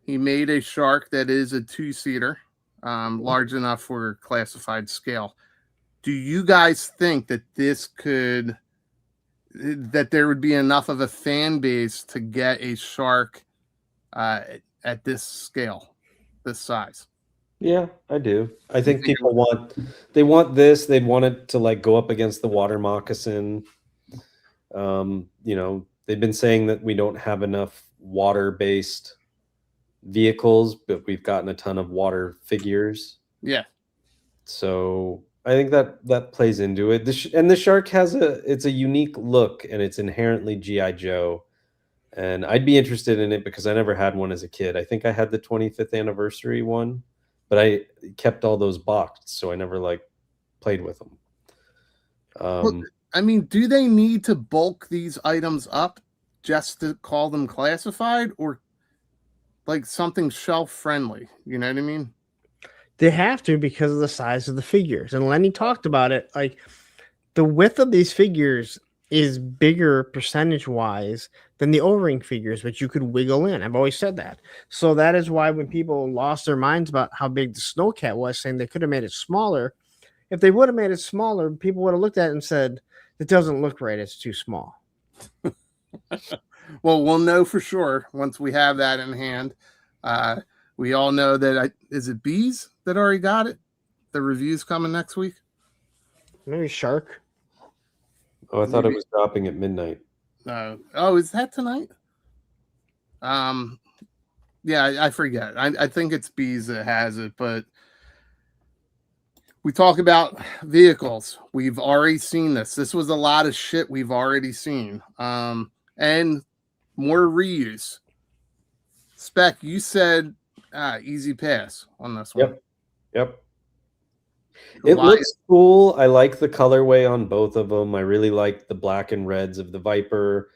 He made a shark that is a 2-seater, large enough for classified scale. Do you guys think that that there would be enough of a fan base to get a shark at this scale, this size? Yeah, I do. I think people want this. They'd want it to like go up against the water moccasin. You know, they've been saying that we don't have enough water-based vehicles, but we've gotten a ton of water figures. Yeah. So I think that plays into it. And the shark has it's a unique look, and it's inherently G.I. Joe. And I'd be interested in it because I never had one as a kid. I think I had the 25th anniversary one, but I kept all those boxed, so I never like played with them. Well, I mean, do they need to bulk these items up just to call them classified, or like something shelf friendly? You know what I mean? They have to, because of the size of the figures. And Lenny talked about it. Like, the width of these figures is bigger percentage wise than the O-ring figures, which you could wiggle in. I've always said that. So that is why when people lost their minds about how big the Snowcat was, saying they could have made it smaller, if they would have made it smaller, people would have looked at it and said, it doesn't look right, it's too small. Well, we'll know for sure once we have that in hand. We all know that is it Bees that already got it? The review's coming next week. Maybe Shark. Oh, I thought it was dropping at midnight. Oh, is that tonight? Yeah, I forget. I think it's Bees that has it, but we talk about vehicles. We've already seen this. This was a lot of shit we've already seen. And more reuse. Spec, you said easy pass on this one. Yep. It looks cool. I like the colorway on both of them. I really like the black and reds of the Viper.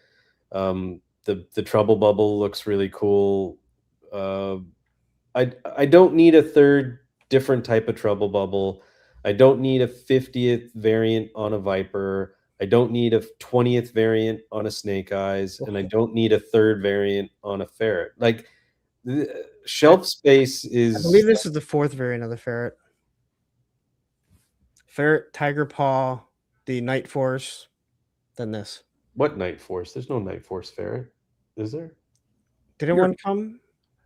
The Trouble Bubble looks really cool. I don't need a third different type of Trouble Bubble. I don't need a 50th variant on a Viper. I don't need a 20th variant on a Snake Eyes, and I don't need a third variant on a Ferret. Like, the shelf space is... I believe this is the 4th variant of the Ferret. Ferret, Tiger Paw, the Night Force, then this. What Night Force? There's no Night Force Ferret. Is there? Didn't one come?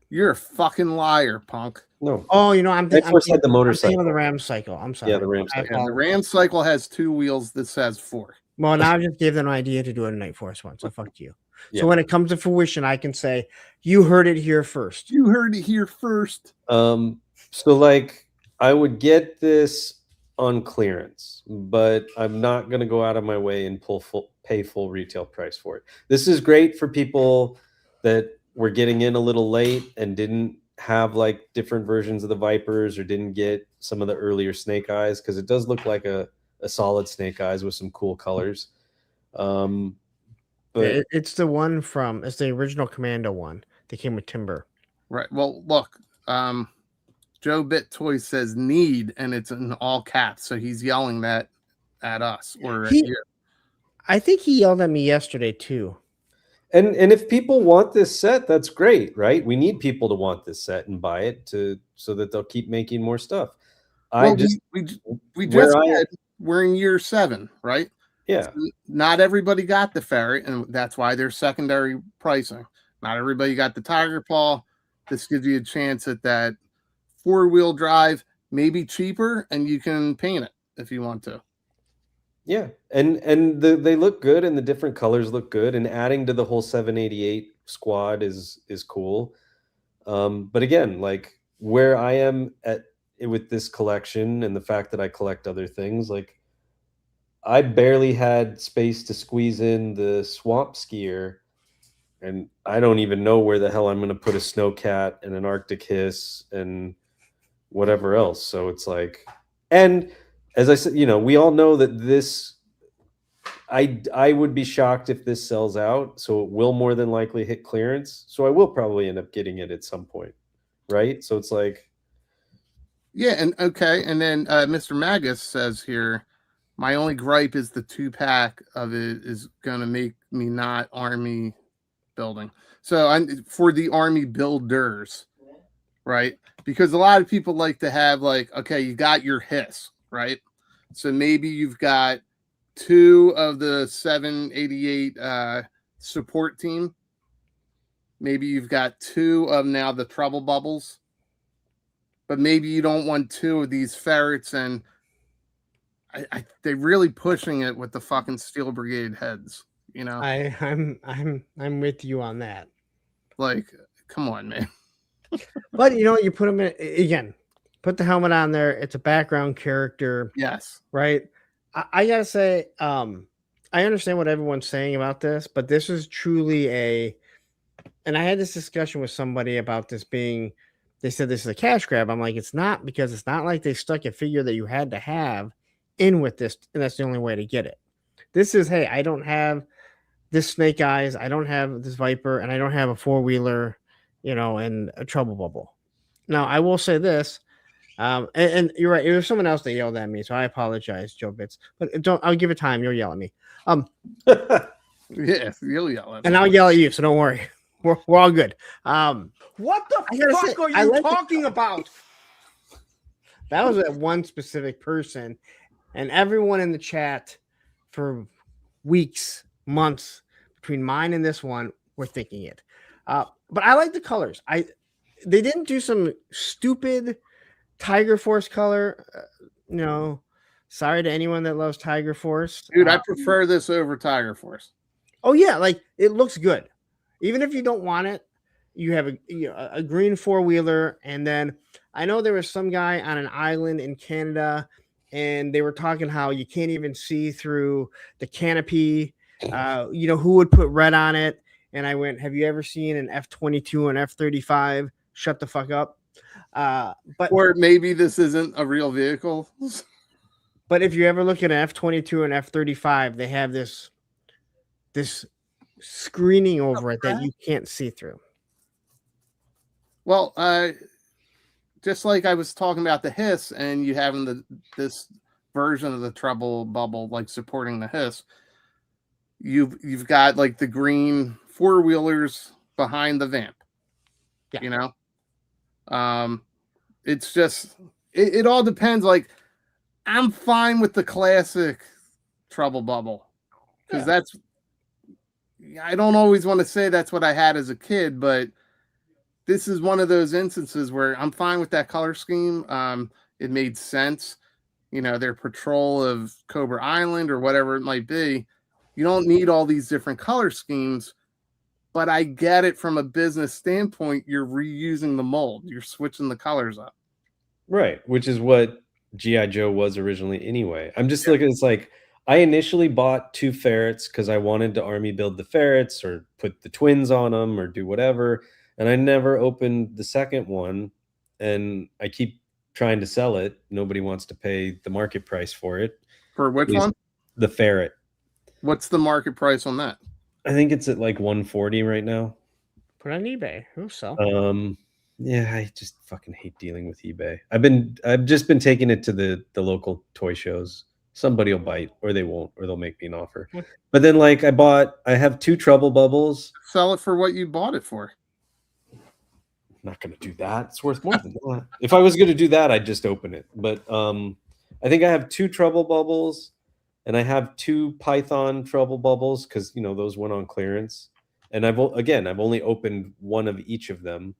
You're a fucking liar, punk. No. Oh, you know, I'm thinking had the motorcycle. of the Ram Cycle. I'm sorry. Yeah, the Ram Cycle. Yeah, the Ram Cycle has 2 wheels. This has 4. Well, now I just gave them an idea to do a Night Force one, so fuck you. Yeah. So when it comes to fruition, I can say, you heard it here first. You heard it here first. So, like, I would get this on clearance, but I'm not going to go out of my way and pay full retail price for it. This is great for people that were getting in a little late and didn't have like different versions of the Vipers or didn't get some of the earlier Snake Eyes, because it does look like a solid Snake Eyes with some cool colors. But it's the one from, it's the original Commando one that came with Timber. Right. Well, look, Joe Bit Toy says need, and it's in all caps, so he's yelling that at us or at you. I think he yelled at me yesterday too. And if people want this set, that's great, right? We need people to want this set and buy it so that they'll keep making more stuff. Well, we just said we're in year 7, right? Yeah. So not everybody got the Ferret, and that's why there's secondary pricing. Not everybody got the Tiger Paw. This gives you a chance at that 4-wheel drive, maybe cheaper, and you can paint it if you want to. Yeah, and they look good, and the different colors look good, and adding to the whole 788 squad is cool. But again, like where I am at with this collection and the fact that I collect other things, like I barely had space to squeeze in the Swamp Skier, and I don't even know where the hell I'm going to put a Snowcat and an Arctic Hiss and whatever else. So it's like, and as I said, you know, we all know that this, I would be shocked if this sells out. So it will more than likely hit clearance. So I will probably end up getting it at some point. Right. So it's like. Yeah. And okay. And then Mr. Magus says here, my only gripe is the 2-pack of it is going to make me not Army building. So I'm for the Army builders, right? Because a lot of people like to have like, okay, you got your Hiss, right? So maybe you've got 2 of the 788 support team. Maybe you've got 2 of now the Trouble Bubbles. But maybe you don't want 2 of these Ferrets, and they're really pushing it with the fucking Steel Brigade heads, you know? I'm with you on that. Like, come on, man. But you know, you put them in again. Put the helmet on there. It's a background character. Yes. Right. I gotta say, I understand what everyone's saying about this, but this is truly and I had this discussion with somebody about this being, they said this is a cash grab. I'm like, it's not, because it's not like they stuck a figure that you had to have in with this, and that's the only way to get it. This is, hey, I don't have this Snake Eyes, I don't have this Viper, and I don't have a 4-wheeler, you know, and a Trouble Bubble. Now, I will say this. And you're right. It was someone else that yelled at me, so I apologize, Joe Bits. But I'll give it time. You'll yell at me. Yes, you'll yell at me. And I'll yell at you, so don't worry. We're all good. What the fuck are you talking about? That was at one specific person, and everyone in the chat for weeks, months between mine and this one were thinking it. But I like the colors. They didn't do some stupid Tiger Force color. No, sorry to anyone that loves Tiger Force. Dude, I prefer this over Tiger Force. Oh yeah, like it looks good. Even if you don't want it, you have a green 4-wheeler, and then I know there was some guy on an island in Canada, and they were talking how you can't even see through the canopy. You know, who would put red on it? And I went, have you ever seen an F-22 and F-35? Shut the fuck up. But or maybe this isn't a real vehicle. But if you ever look at an F-22 and F-35, they have this screening over it that you can't see through. Well, just like I was talking about the hiss, and you having this version of the treble bubble like supporting the hiss, you've got like the green four-wheelers behind the vamp. Yeah. You know? It's just it all depends. Like, I'm fine with the classic treble bubble because I don't always want to say that's what I had as a kid, but this is one of those instances where I'm fine with that color scheme. It made sense. You know, their patrol of Cobra Island or whatever it might be. You don't need all these different color schemes, but I get it from a business standpoint. You're reusing the mold. You're switching the colors up. Right, which is what G.I. Joe was originally anyway. I'm just looking, it's like, I initially bought 2 ferrets because I wanted to army build the ferrets or put the twins on them or do whatever. And I never opened the second one. And I keep trying to sell it. Nobody wants to pay the market price for it. For which one? The ferret. What's the market price on that? I think it's at like 140 right now. Put on eBay. Who sell? Yeah, I just fucking hate dealing with eBay. I've just been taking it to the local toy shows. Somebody will bite, or they won't, or they'll make me an offer. But then, like, I have 2 treble bubbles. Sell it for what you bought it for. I'm not going to do that. It's worth more than that. If I was going to do that, I'd just open it. But I think I have 2 treble bubbles, and I have 2 Python treble bubbles because, you know, those went on clearance. And I've only opened one of each of them.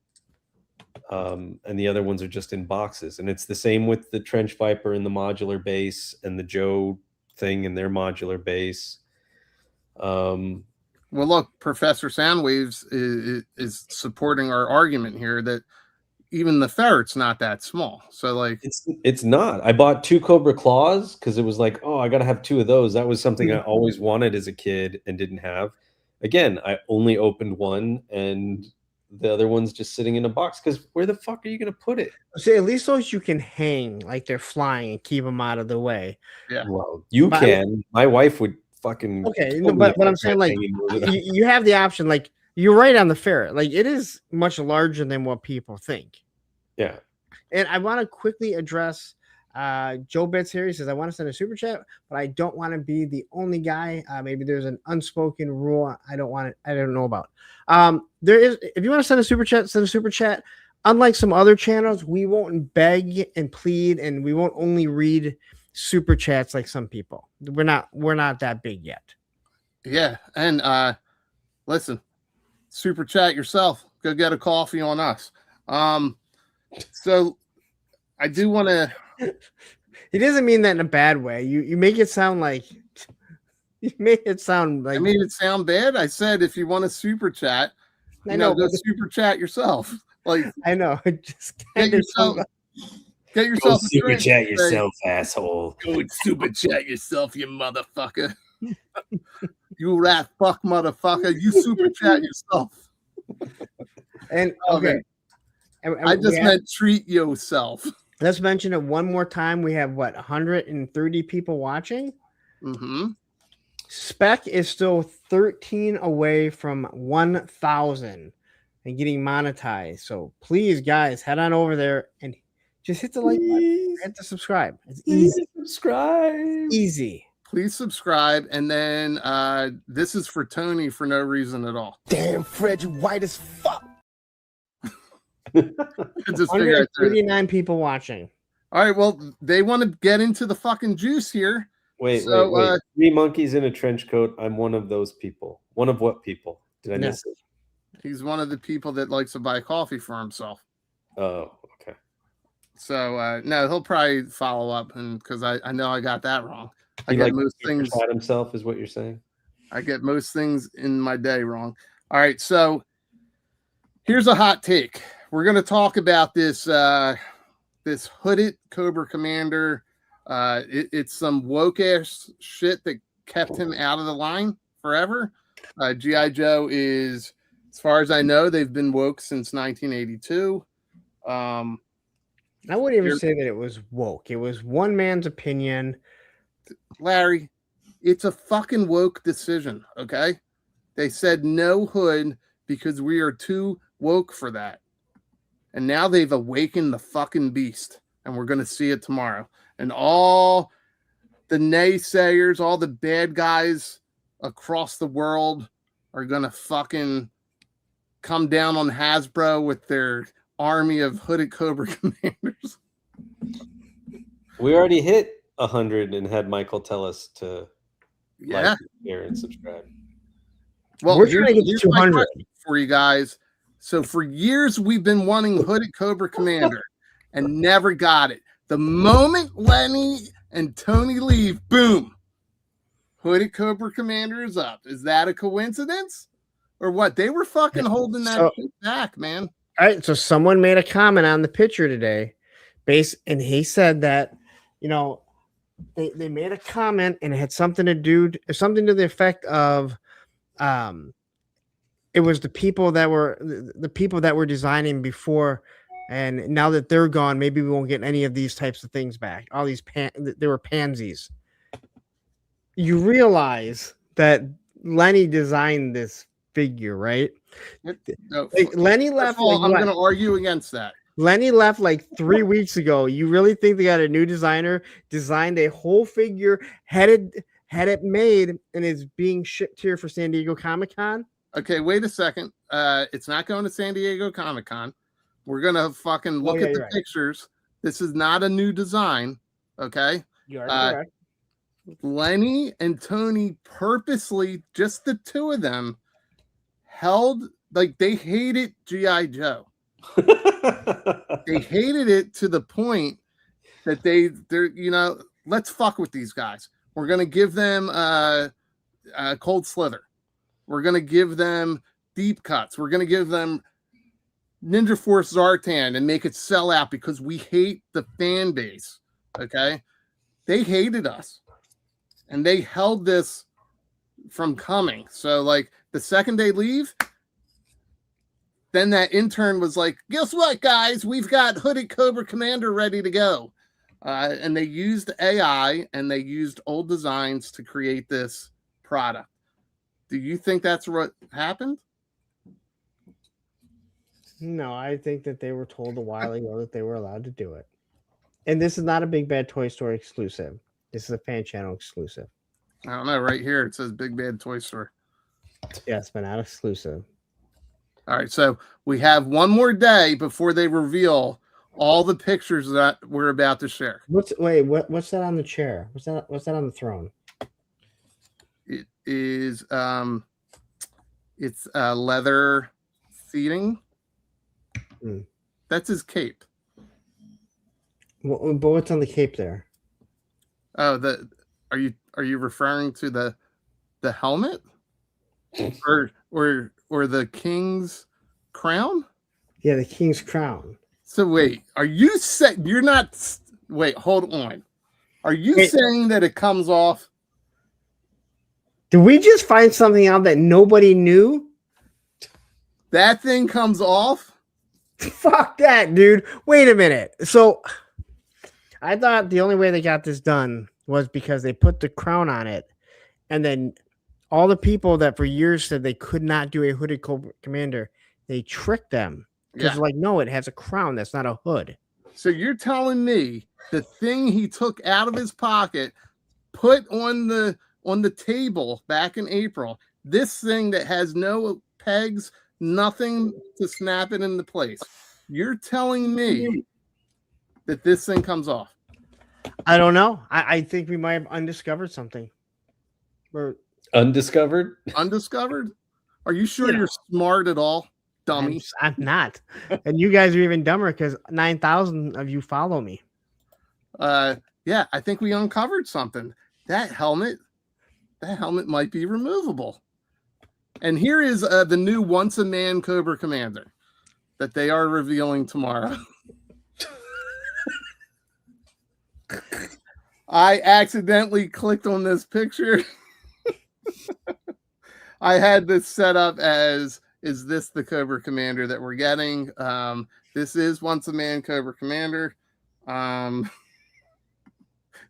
And the other ones are just in boxes, and it's the same with the Trench Viper and the modular base and the Joe thing and their modular base. Well, look, Professor Soundwaves is supporting our argument here that even the ferret's not that small. So, like, it's not. I bought 2 Cobra Claws because it was like, oh, I gotta have 2 of those. That was something I always wanted as a kid and didn't have. Again, I only opened one, and the other one's just sitting in a box because where the fuck are you going to put it? See, at least those you can hang like they're flying and keep them out of the way. Yeah. Well, you can. My wife would fucking. Okay, totally, but I'm saying, like, you have the option. Like, you're right on the ferret. Like, it is much larger than what people think. Yeah. And I want to quickly address Joe Betts here. He says, I want to send a super chat, but I don't want to be the only guy. Maybe there's an unspoken rule I don't know about. There is, if you want to send a super chat, send a super chat. Unlike some other channels, we won't beg and plead, and we won't only read super chats like some people. We're not that big yet. Yeah, and listen, super chat yourself. Go get a coffee on us. So I do want to. He doesn't mean that in a bad way. You make it sound like. You make it sound like. I made it sound bad. I said if you want a super chat, go super chat yourself. Like, I know. Just get yourself go super chat yourself, asshole. Go super chat yourself, you motherfucker. You rat fuck motherfucker. You super chat yourself. And okay. I just meant treat yourself. Let's mention it one more time. We have 130 people watching. Mm-hmm. Spec is still 13 away from 1,000 and getting monetized. So please, guys, head on over there and just hit the like button. Hit the subscribe. It's easy. Subscribe. Easy. Please subscribe. And then this is for Tony for no reason at all. Damn, Fred, you white as fuck. Just 139 people watching. All right, well, they want to get into the fucking juice here. Wait. 3 monkeys in a trench coat. I'm one of those people. One of what people? Did I miss it? He's one of the people that likes to buy coffee for himself. Oh, okay. So no, he'll probably follow up, and because I know I got that wrong. I He get like most things. Himself is what you're saying. I get most things in my day wrong. All right, so here's a hot take. We're going to talk about this this hooded Cobra Commander. It's some woke ass shit that kept him out of the line forever. G.I. Joe is, as far as I know, they've been woke since 1982. I wouldn't even say that it was woke. It was one man's opinion. Larry, it's a fucking woke decision, okay? They said no hood because we are too woke for that. And now they've awakened the fucking beast. And we're going to see it tomorrow. And all the naysayers, all the bad guys across the world are going to fucking come down on Hasbro with their army of hooded Cobra commanders. We already hit 100 and had Michael tell us to like, share, and subscribe. Well, we're trying to get to 200 for you guys. So for years we've been wanting hooded Cobra Commander and never got it. The moment Lenny and Tony leave, boom, hooded Cobra Commander is up. Is that a coincidence or what? They were fucking holding that shit back, man. All right, so someone made a comment on the picture today, and he said that, you know, they made a comment and it had something to the effect of, it was the people that were designing before, and now that they're gone, maybe we won't get any of these types of things back. All these they were pansies. You realize that Lenny designed this figure, right? No, Lenny left. I'm going to argue against that. Lenny left like 3 weeks ago. You really think they got a new designer, designed a whole figure, had it made, and is being shipped here for San Diego Comic-Con? Okay, wait a second. It's not going to San Diego Comic-Con. We're going to fucking look at the pictures. This is not a new design, okay? You are correct. Lenny and Tony purposely, just the two of them, held, like, they hated G.I. Joe. They hated it to the point that they're, you know, let's fuck with these guys. We're going to give them Cold Slither. We're going to give them deep cuts. We're going to give them Ninja Force Zartan and make it sell out because we hate the fan base. Okay. They hated us and they held this from coming. So, like, the second they leave, then that intern was like, guess what, guys? We've got hooded Cobra Commander ready to go. And they used AI and they used old designs to create this product. Do you think that's what happened? No, I think that they were told a while ago that they were allowed to do it. And this is not a Big Bad Toy Store exclusive. This is a fan channel exclusive. I don't know. Right here, it says Big Bad Toy Store. Yes, but not exclusive. All right. So we have one more day before they reveal all the pictures that we're about to share. What's that on the chair? What's that on the throne? It is it's leather seating. That's his cape. But what's on the cape there? Oh, are you referring to the helmet? or the king's crown? Yeah, the king's crown. So wait, are you saying you're not? Wait, hold on. Are you saying that it comes off? Did we just find something out that nobody knew? That thing comes off? Fuck that, dude. Wait a minute. So I thought the only way they got this done was because they put the crown on it, and then all the people that for years said they could not do a hooded Cobra Commander, they tricked them. Because like, no, it has a crown. That's not a hood. So you're telling me the thing he took out of his pocket, put on the table back in April, this thing that has no pegs, nothing to snap it into place. You're telling me that this thing comes off? I don't know. I think we might have undiscovered something. Undiscovered? Undiscovered? Are you sure you're smart at all, dummy? I'm not. And you guys are even dumber because 9,000 of you follow me. Yeah, I think we uncovered something. That helmet might be removable. And here is the new Once a Man Cobra Commander that they are revealing tomorrow. I accidentally clicked on this picture. I had this set up as, is this the Cobra Commander that we're getting? This is Once a Man Cobra Commander.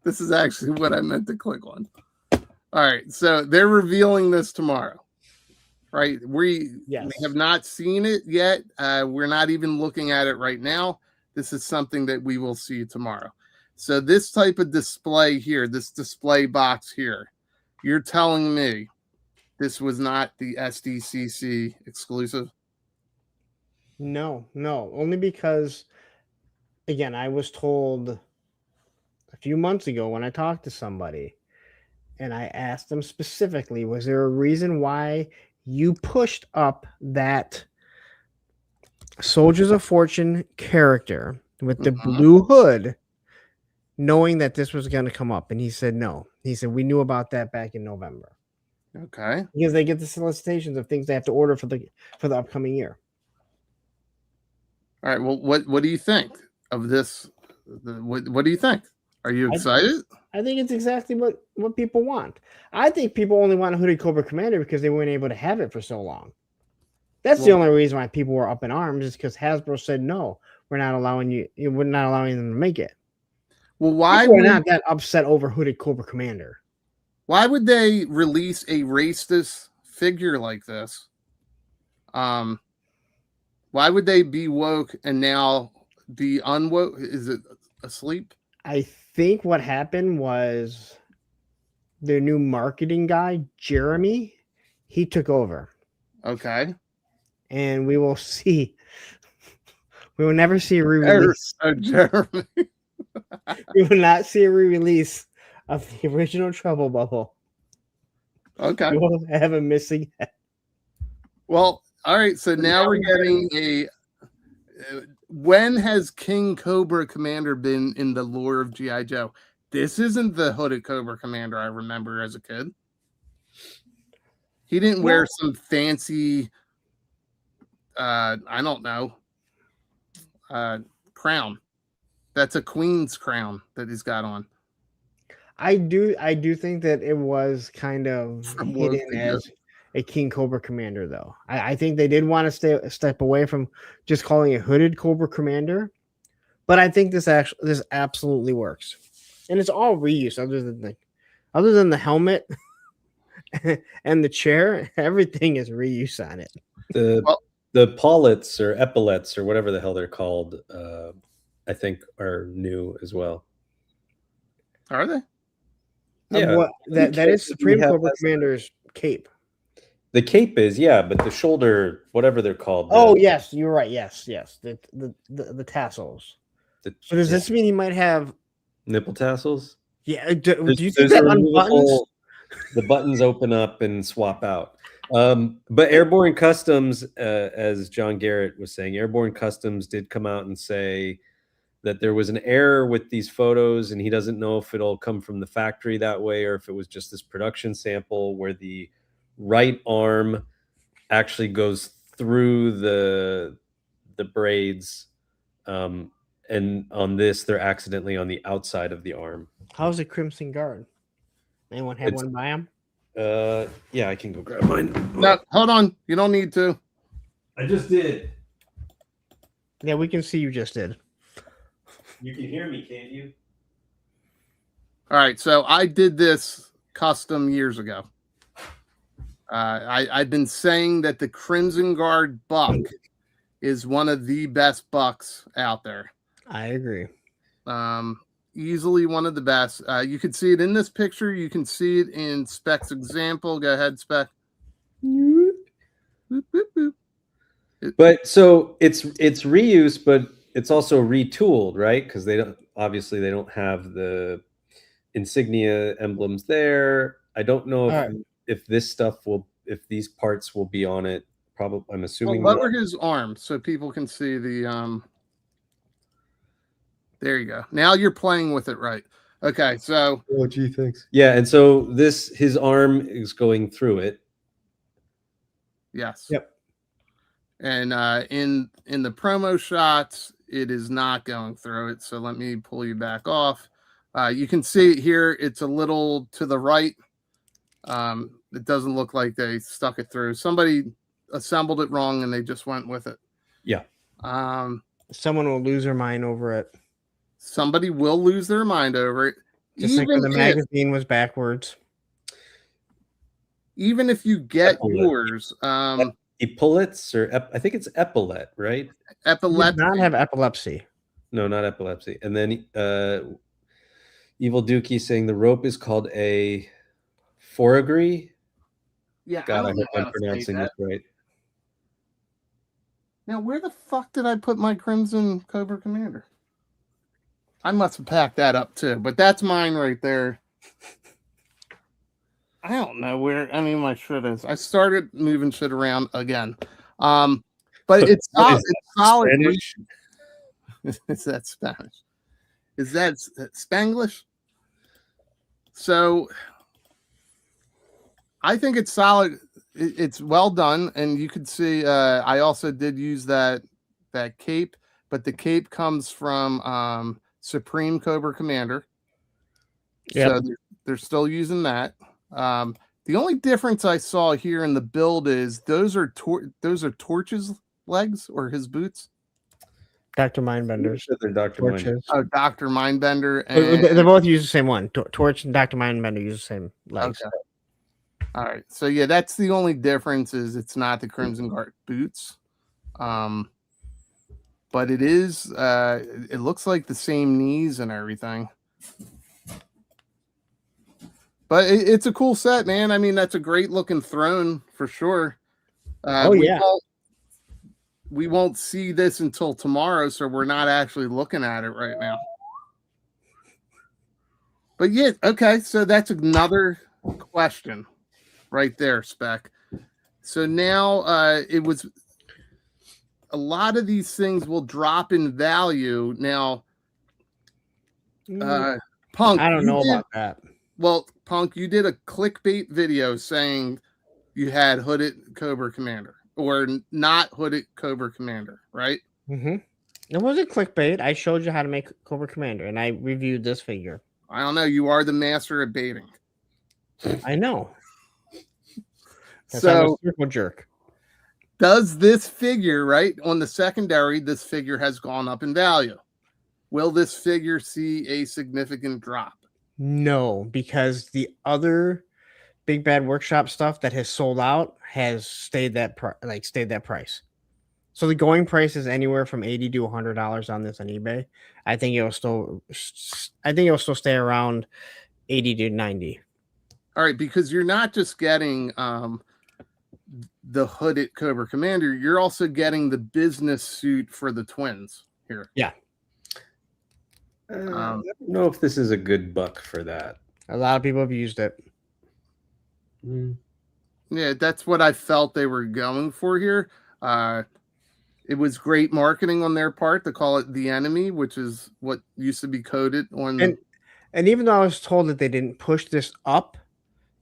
This is actually what I meant to click on. All right, so they're revealing this tomorrow, right? We have not seen it yet. We're not even looking at it right now. This is something that we will see tomorrow. So this type of display here, this display box here, you're telling me this was not the SDCC exclusive? No, only because, again, I was told a few months ago when I talked to somebody and I asked them specifically, was there a reason why you pushed up that Soldiers of Fortune character with the blue hood, knowing that this was going to come up? And he said no. He said, we knew about that back in November. Okay. Because they get the solicitations of things they have to order for the upcoming year. All right. Well, what do you think of this? What do you think? Are you excited? I think it's exactly what people want. I think people only want a hooded Cobra Commander because they weren't able to have it for so long. That's the only reason why people were up in arms, is because Hasbro said no, we're not allowing you. We're not allowing them to make it. Well, why we're not that upset over hooded Cobra Commander? Why would they release a racist figure like this? Why would they be woke and now be unwoke? Is it asleep? I think what happened was their new marketing guy, Jeremy, he took over. Okay. And we will see. We will never see a re-release. Jeremy. We will not see a re-release of the original Trouble Bubble. Okay. We will have a missing head. Well, all right. So now we're getting a... when has King Cobra Commander been in the lore of G.I. Joe? This isn't the hooded Cobra Commander I remember as a kid. He didn't wear some fancy, I don't know, crown. That's a queen's crown that he's got on. I do think that it was kind of hidden as a King Cobra Commander, though. I think they did want to step away from just calling it hooded Cobra Commander, but I think this absolutely works, and it's all reuse other than the helmet and the chair. Everything is reuse on it. The paulets or epaulets or whatever the hell they're called, I think are new as well. Are they? Yeah, that is Supreme Cobra Commander's cape. The cape is, yeah, but the shoulder, whatever they're called. Yes, you're right. Yes. The tassels. So does this mean he might have nipple tassels? Yeah. Do you think that unbuttons? The buttons open up and swap out. But Airborne Customs, as John Garrett was saying, Airborne Customs did come out and say that there was an error with these photos, and he doesn't know if it'll come from the factory that way or if it was just this production sample where the right arm actually goes through the braids, and on this they're accidentally on the outside of the arm. How's the Crimson Guard? Anyone have one by him? Yeah, I can go grab mine. No, hold on. You don't need to. I just did. Yeah, we can see you just did. You can hear me, can't you? All right, so I did this custom years ago. I've been saying that the Crimson Guard buck is one of the best bucks out there. I agree. Easily one of the best. You can see it in this picture. You can see it in Spec's example. Go ahead, Spec. Boop, boop, boop. But so it's reuse, but it's also retooled, right? Because they don't have the insignia emblems there. I don't know if this stuff if these parts will be on it. Probably, I'm assuming. Well, lower his arm so people can see the. There you go. Now you're playing with it, right? Okay, so. Oh, gee, thanks. Yeah, and so his arm is going through it. Yes. Yep. And in the promo shots, it is not going through it. So let me pull you back off. You can see it here. It's a little to the right. It doesn't look like they stuck it through. Somebody assembled it wrong and they just went with it. Yeah. Someone will lose their mind over it. somebody will lose their mind over it. Just like when the magazine was backwards. Even if you get yours, epaulets or I think it's epaulette, right? Epilepsy. Not have epilepsy. No, not epilepsy. And then Evil Dookie saying the rope is called a forigree. Yeah, God, I hope I'm pronouncing this right. Now, where the fuck did I put my Crimson Cobra Commander? I must have packed that up too, but that's mine right there. I don't know where any of my shit is. I started moving shit around again. But it's solid. It's solid. Spanish? Is that Spanish? Is that Spanglish? So I think it's solid. It's well done, and you could see. I also did use that cape, but the cape comes from Supreme Cobra Commander. Yep. So they're still using that. The only difference I saw here in the build is those are Torch's legs or his boots. Dr. Mindbender's. They're Dr. Mindbender. Oh, Dr. Mindbender. And... They both use the same one. Torch and Dr. Mindbender use the same legs. Okay. All right. So yeah, that's the only difference is it's not the Crimson Guard boots. But it is it looks like the same knees and everything. But it's a cool set, man. I mean, that's a great looking throne for sure. We won't see this until tomorrow, so we're not actually looking at it right now. But yeah, okay. So that's another question right there, Spec. So now it was a lot of these things will drop in value. Now, Punk, I don't know about that. Well, Punk, you did a clickbait video saying you had hooded Cobra Commander or not hooded Cobra Commander, right? Mm-hmm. It wasn't clickbait. I showed you how to make Cobra Commander, and I reviewed this figure. I don't know. You are the master of baiting. I know. So, circle jerk. Does this figure, right, on the secondary, this figure has gone up in value. Will this figure see a significant drop? No, because the other Big Bad Workshop stuff that has sold out has stayed that price. So the going price is anywhere from $80 to $100 on this on eBay. I think it'll still stay around 80 to 90. All right, because you're not just getting the hooded Cobra Commander, you're also getting the business suit for the twins here. Yeah. I don't know if this is a good buck for that. A lot of people have used it. Yeah, that's what I felt they were going for here. It was great marketing on their part to call it the enemy, which is what used to be coded on. And even though I was told that they didn't push this up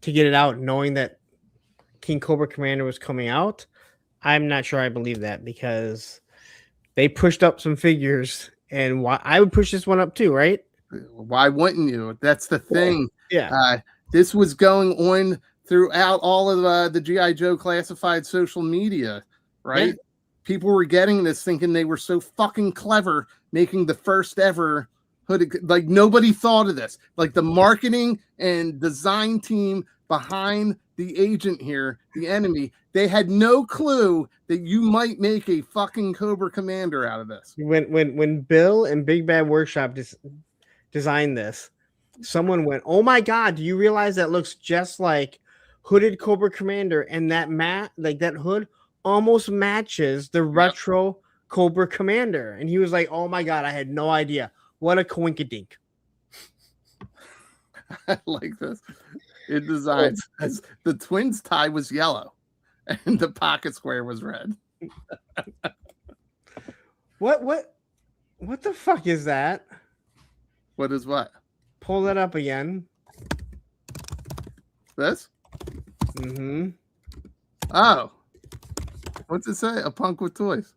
to get it out, knowing that King Cobra Commander was coming out, I'm not sure I believe that because they pushed up some figures. And why I would push this one up too, right? Why wouldn't you? That's the thing. Yeah. This was going on throughout all of the G.I. Joe classified social media, right? Yeah. People were getting this thinking they were so fucking clever making the first ever hooded. Like nobody thought of this. Like the marketing and design team behind the agent here, the enemy, they had no clue that you might make a fucking Cobra Commander out of this. When Bill and Big Bad Workshop designed this, someone went, "Oh my god, do you realize that looks just like hooded Cobra Commander?" And that that hood almost matches the retro Cobra Commander. And he was like, "Oh my god, I had no idea. What a coinkydink." I like this. It designs as the twins tie was yellow and the pocket square was red. What the fuck is that? What is what? Pull that up again. This? Mm-hmm. Oh. What's it say? A punk with toys.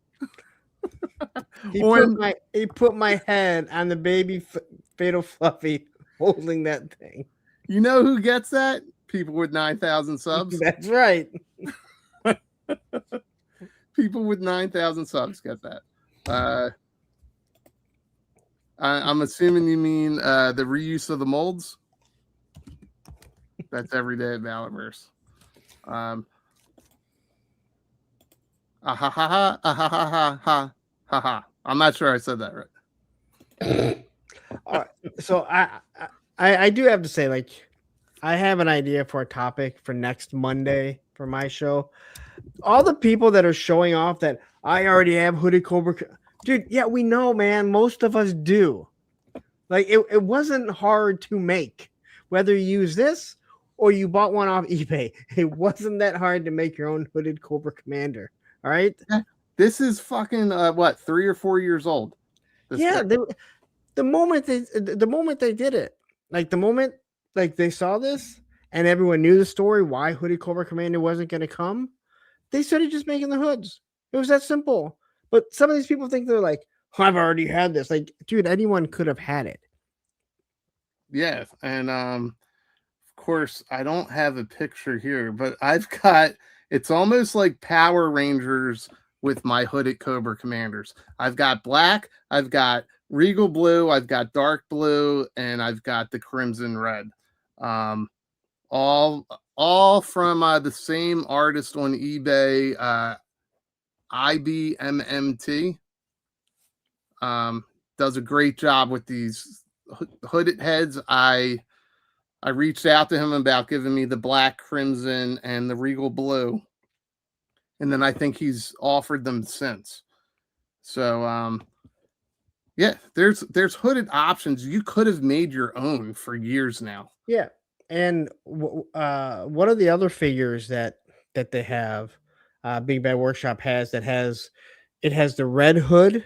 He put my head on the baby Fatal Fluffy holding that thing. You know who gets that? People with 9,000 subs. That's right. People with 9,000 subs get that. I'm assuming you mean the reuse of the molds. That's every day at Valorverse. Ha ha ha ha ha ha ha ha ha ha. I'm not sure I said that right. All right. So I do have to say, like, I have an idea for a topic for next Monday for my show. All the people that are showing off that I already have hooded Cobra, dude. Yeah, we know, man. Most of us do. Like, it wasn't hard to make, whether you use this or you bought one off eBay. It wasn't that hard to make your own hooded Cobra Commander. All right. This is fucking what, 3 or 4 years old. Yeah, the moment they did it, like the moment like they saw this and everyone knew the story why hooded Cobra Commander wasn't going to come, they started just making the hoods. It was that simple. But some of these people think they're like, oh, I've already had this. Like, dude, anyone could have had it. Yeah, and of course I don't have a picture here, but I've got, it's almost like Power Rangers with my hooded Cobra Commanders. I've got black, I've got regal blue, I've got dark blue, and I've got the crimson red. All from the same artist on eBay, IBMMT. Does a great job with these hooded heads. I reached out to him about giving me the black, crimson, and the regal blue, and then I think he's offered them since. So yeah, there's hooded options. You could have made your own for years now. Yeah, and one of the other figures that they have, Big Bad Workshop has, it has the red hood,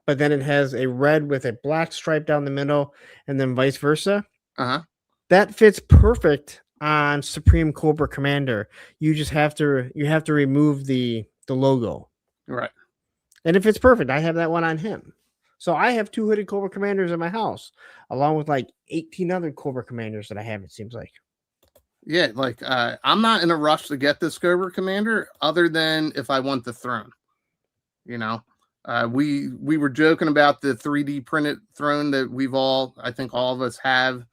but then it has a red with a black stripe down the middle, and then vice versa. That fits perfect on Supreme Cobra Commander. You just have to remove the logo, right? And it fits perfect. I have that one on him. So I have 2 hooded Cobra Commanders in my house, along with like 18 other Cobra Commanders that I have, it seems like. Yeah, like I'm not in a rush to get this Cobra Commander, other than if I want the throne. You know, we were joking about the 3D printed throne that I think all of us have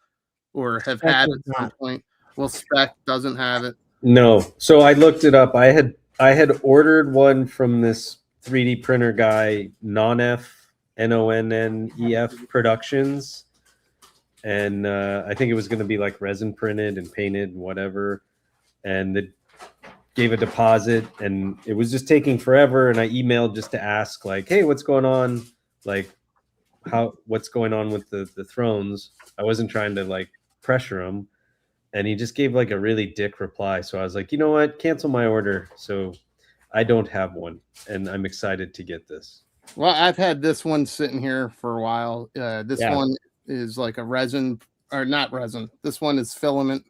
or have had at some point. Well, Spec doesn't have it. No. So I looked it up. I had ordered one from this 3D printer guy, Nonnef Productions, and I think it was going to be like resin printed and painted and whatever, and they gave a deposit, and it was just taking forever, and I emailed just to ask, like, hey, what's going on, like what's going on with the thrones. I wasn't trying to like pressure him, and he just gave like a really dick reply. So I was like, you know what, cancel my order. So I don't have one, and I'm excited to get this. Well, I've had this one sitting here for a while. This one is like a resin, or not resin. This one is filament.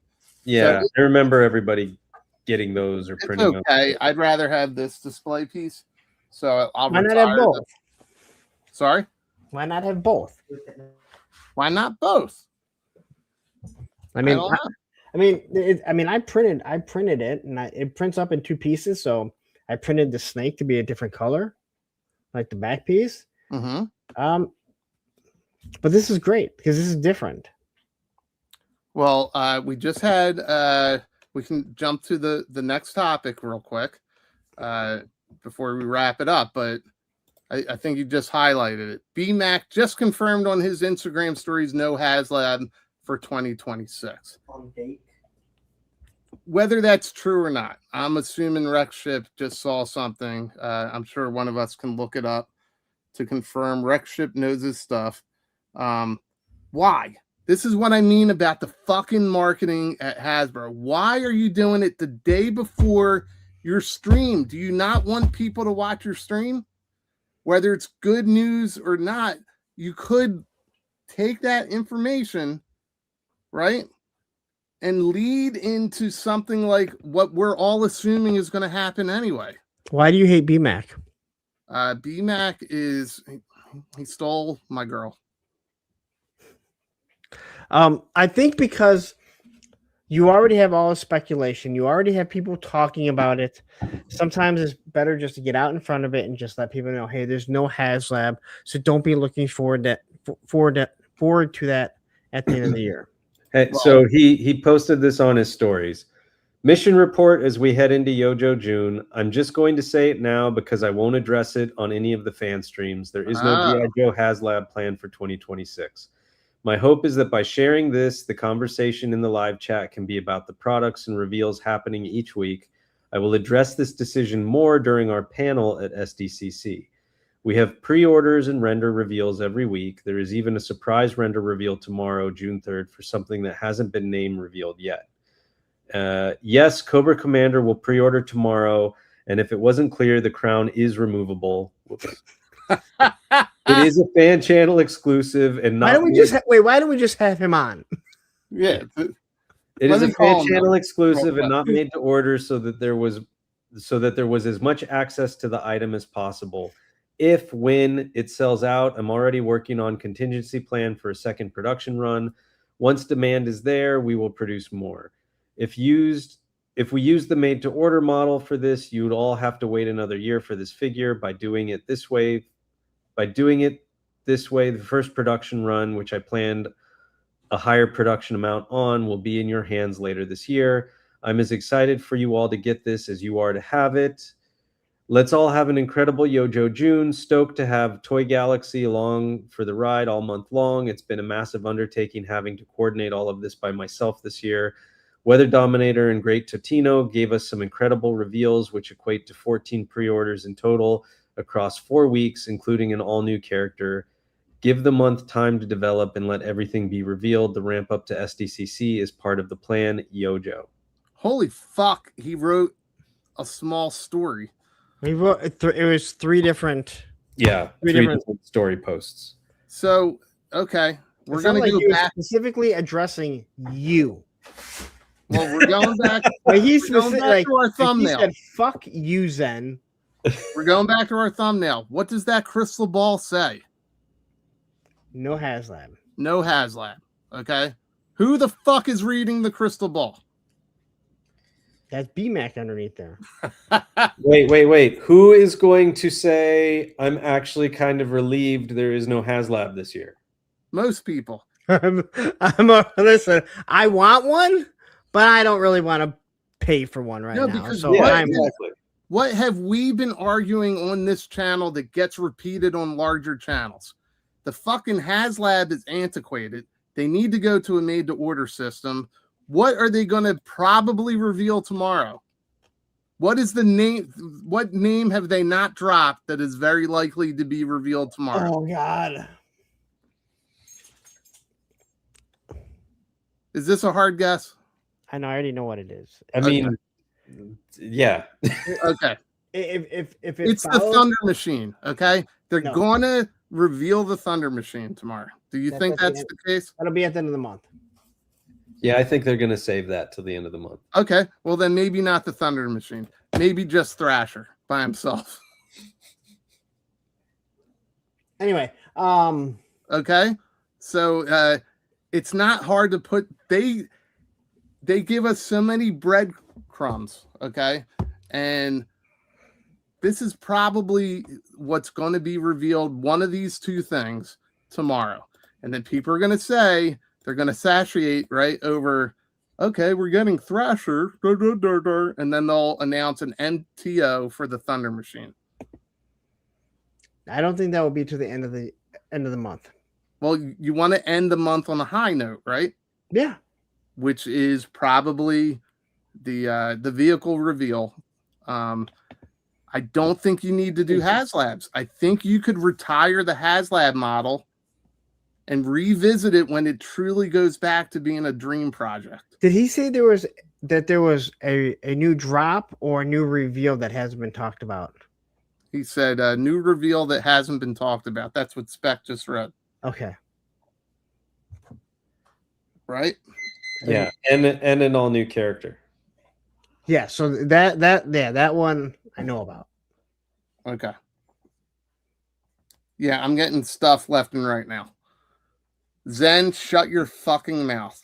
Yeah, so I remember everybody getting those or printing them. Okay, I'd rather have this display piece. So I'll Why not have both? Sorry? Why not have both? Why not both? I mean, I printed it, and it prints up in 2 pieces. So I printed the snake to be a different color, like the back piece. But this is great because this is different. Well, we just had we can jump to the next topic real quick before we wrap it up, but I think you just highlighted it. BMac just confirmed on his Instagram stories no HASLAB for 2026. On date. Whether that's true or not, I'm assuming Rexship just saw something. I'm sure one of us can look it up to confirm. Rexship knows his stuff. Why? This is what I mean about the fucking marketing at Hasbro. Why are you doing it the day before your stream? Do you not want people to watch your stream? Whether it's good news or not, you could take that information, right, and lead into something like what we're all assuming is going to happen anyway. Why do you hate BMac? BMac is, he stole my girl. I think because you already have all the speculation, you already have people talking about it. Sometimes it's better just to get out in front of it and just let people know, hey, there's no HASLAB, so don't be looking forward forward to that at the end of the year. Hey, so he posted this on his stories. Mission report as we head into Yojo June. I'm just going to say it now because I won't address it on any of the fan streams. There is no G.I. Joe HASLAB plan for 2026. My hope is that by sharing this, the conversation in the live chat can be about the products and reveals happening each week. I will address this decision more during our panel at SDCC. We have pre-orders and render reveals every week. There is even a surprise render reveal tomorrow, June 3rd, for something that hasn't been name revealed yet. Yes, Cobra Commander will pre-order tomorrow, and if it wasn't clear, the crown is removable. It is a fan channel exclusive, and not. Why don't we just why don't we just have him on? Yeah, it is a fan channel exclusive and not made to order, so that there was as much access to the item as possible. When it sells out, I'm already working on contingency plan for a second production run. Once demand is there, we will produce more. If we use the made to order model for this, you'd all have to wait another year for this figure. By doing it this way, the first production run, which I planned a higher production amount on, will be in your hands later this year. I'm as excited for you all to get this as you are to have it. Let's all have an incredible Yojo June. Stoked to have Toy Galaxy along for the ride all month long. It's been a massive undertaking having to coordinate all of this by myself this year. Weather Dominator and Great Totino gave us some incredible reveals, which equate to 14 pre-orders in total across 4 weeks, including an all-new character. Give the month time to develop and let everything be revealed. The ramp up to SDCC is part of the plan. Yojo. Holy fuck! He wrote a small story. He wrote it was three different. Yeah, three different story posts. So okay, we're gonna go back specifically addressing you. Well, we're going back. He's going back to our thumbnail. He said, "Fuck you, Zen." We're going back to our thumbnail. What does that crystal ball say? No HASLAB. No HASLAB. Okay. Who the fuck is reading the crystal ball? That's BMAC underneath there. Wait. Who is going to say, I'm actually kind of relieved there is no HASLAB this year? Most people. Listen, I want one, but I don't really want to pay for one right now. Because so what have we been arguing on this channel that gets repeated on larger channels? The fucking HASLAB is antiquated. They need to go to a made-to-order system. What are they going to probably reveal tomorrow? What is the name? What name have they not dropped that is very likely to be revealed tomorrow? Oh, God. Is this a hard guess? I already know what it is. I mean, yeah. Okay. If it's the Thunder Machine, okay? They're going to reveal the Thunder Machine tomorrow. Do you think that's the case? That'll be at the end of the month. Yeah, I think they're going to save that till the end of the month. Okay. Well, then maybe not the Thunder Machine. Maybe just Thrasher by himself. Anyway. Okay. So it's not hard to put. They give us so many breadcrumbs. Okay. And this is probably what's going to be revealed. One of these two things tomorrow. And then people are going to say, they're going to satiate right over, okay, we're getting Thrasher, and then they'll announce an MTO for the Thunder Machine. I don't think that will be to the end of the month. Well, you want to end the month on a high note, right? Yeah. Which is probably the vehicle reveal. I don't think you need to do HASLABs. I think you could retire the HASLAB model and revisit it when it truly goes back to being a dream project. Did he say there was a new drop or a new reveal that hasn't been talked about? He said a new reveal that hasn't been talked about. That's what Spec just read. Okay. Right? Yeah, and an all new character. Yeah, so that one I know about. Okay. Yeah, I'm getting stuff left and right now. Zen, shut your fucking mouth.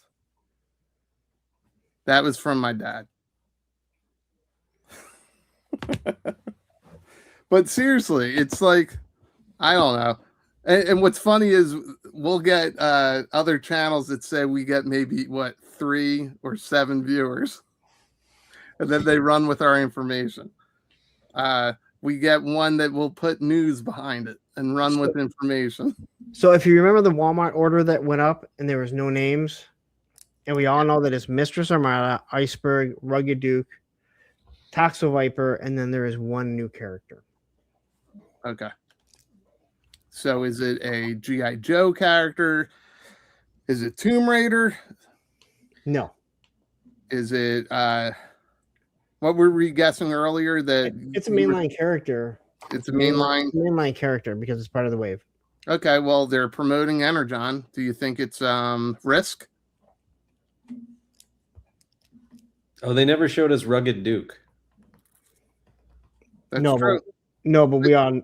That was from my dad. But seriously, it's like, I don't know. And what's funny is we'll get other channels that say we get maybe 3 or 7 viewers, and then they run with our information. We get one that will put news behind it and run with information. So if you remember the Walmart order that went up and there was no names, and we all know that it's Mistress Armada, Iceberg, Rugged Duke, Toxo Viper, and then there is one new character. Okay. So is it a G.I. Joe character? Is it Tomb Raider? No. Is it what were we guessing earlier? That it's a mainline character. It's a mainline character because it's part of the wave. Okay, well, they're promoting Energon. Do you think it's Risk? Oh, they never showed us Rugged Duke. That's no, true. But we on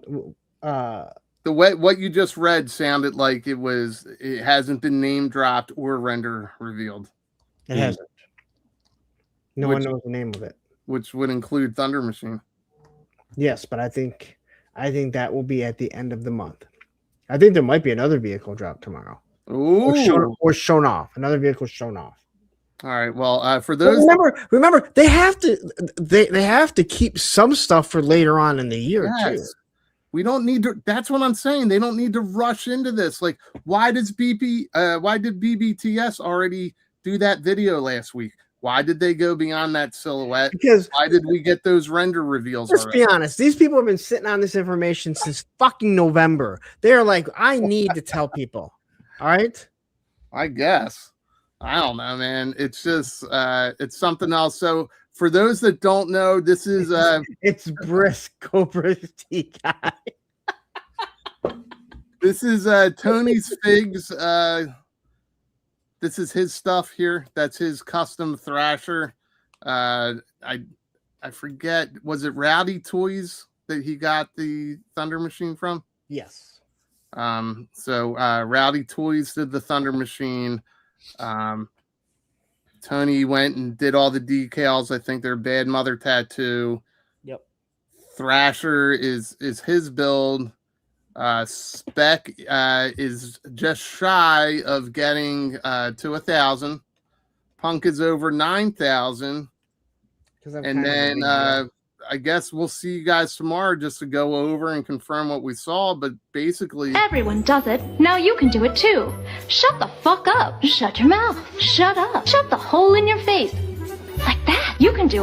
the way what you just read sounded like it hasn't been name dropped or render revealed. It hasn't. No one knows the name of it. Which would include Thunder Machine. Yes, but I think that will be at the end of the month. I think there might be another vehicle drop tomorrow. Ooh. Or shown off. Another vehicle shown off. All right. Well, for those remember they have to keep some stuff for later on in the year too. We don't need to. That's what I'm saying. They don't need to rush into this. Like, why did BBTS already do that video last week? Why did they go beyond that silhouette? Because why did we get those render reveals? Let's be honest. These people have been sitting on this information since fucking November. They're like, I need to tell people. All right. I guess. I don't know, man. It's just it's something else. So for those that don't know, this is it's Brisk Cobra's tea guy. This is Tony's Figs. This is his stuff here. That's his custom Thrasher. I forget. Was it Rowdy Toys that he got the Thunder Machine from? Yes. So Rowdy Toys did the Thunder Machine. Tony went and did all the decals. I think they're Bad Mother Tattoo. Yep. Thrasher is his build. Spec is just shy of getting to 1,000. Punk is over 9,000. And then I guess we'll see you guys tomorrow just to go over and confirm what we saw. But basically, everyone does it. Now you can do it too. Shut the fuck up. Shut your mouth. Shut up. Shut the hole in your face. Like that. You can do it.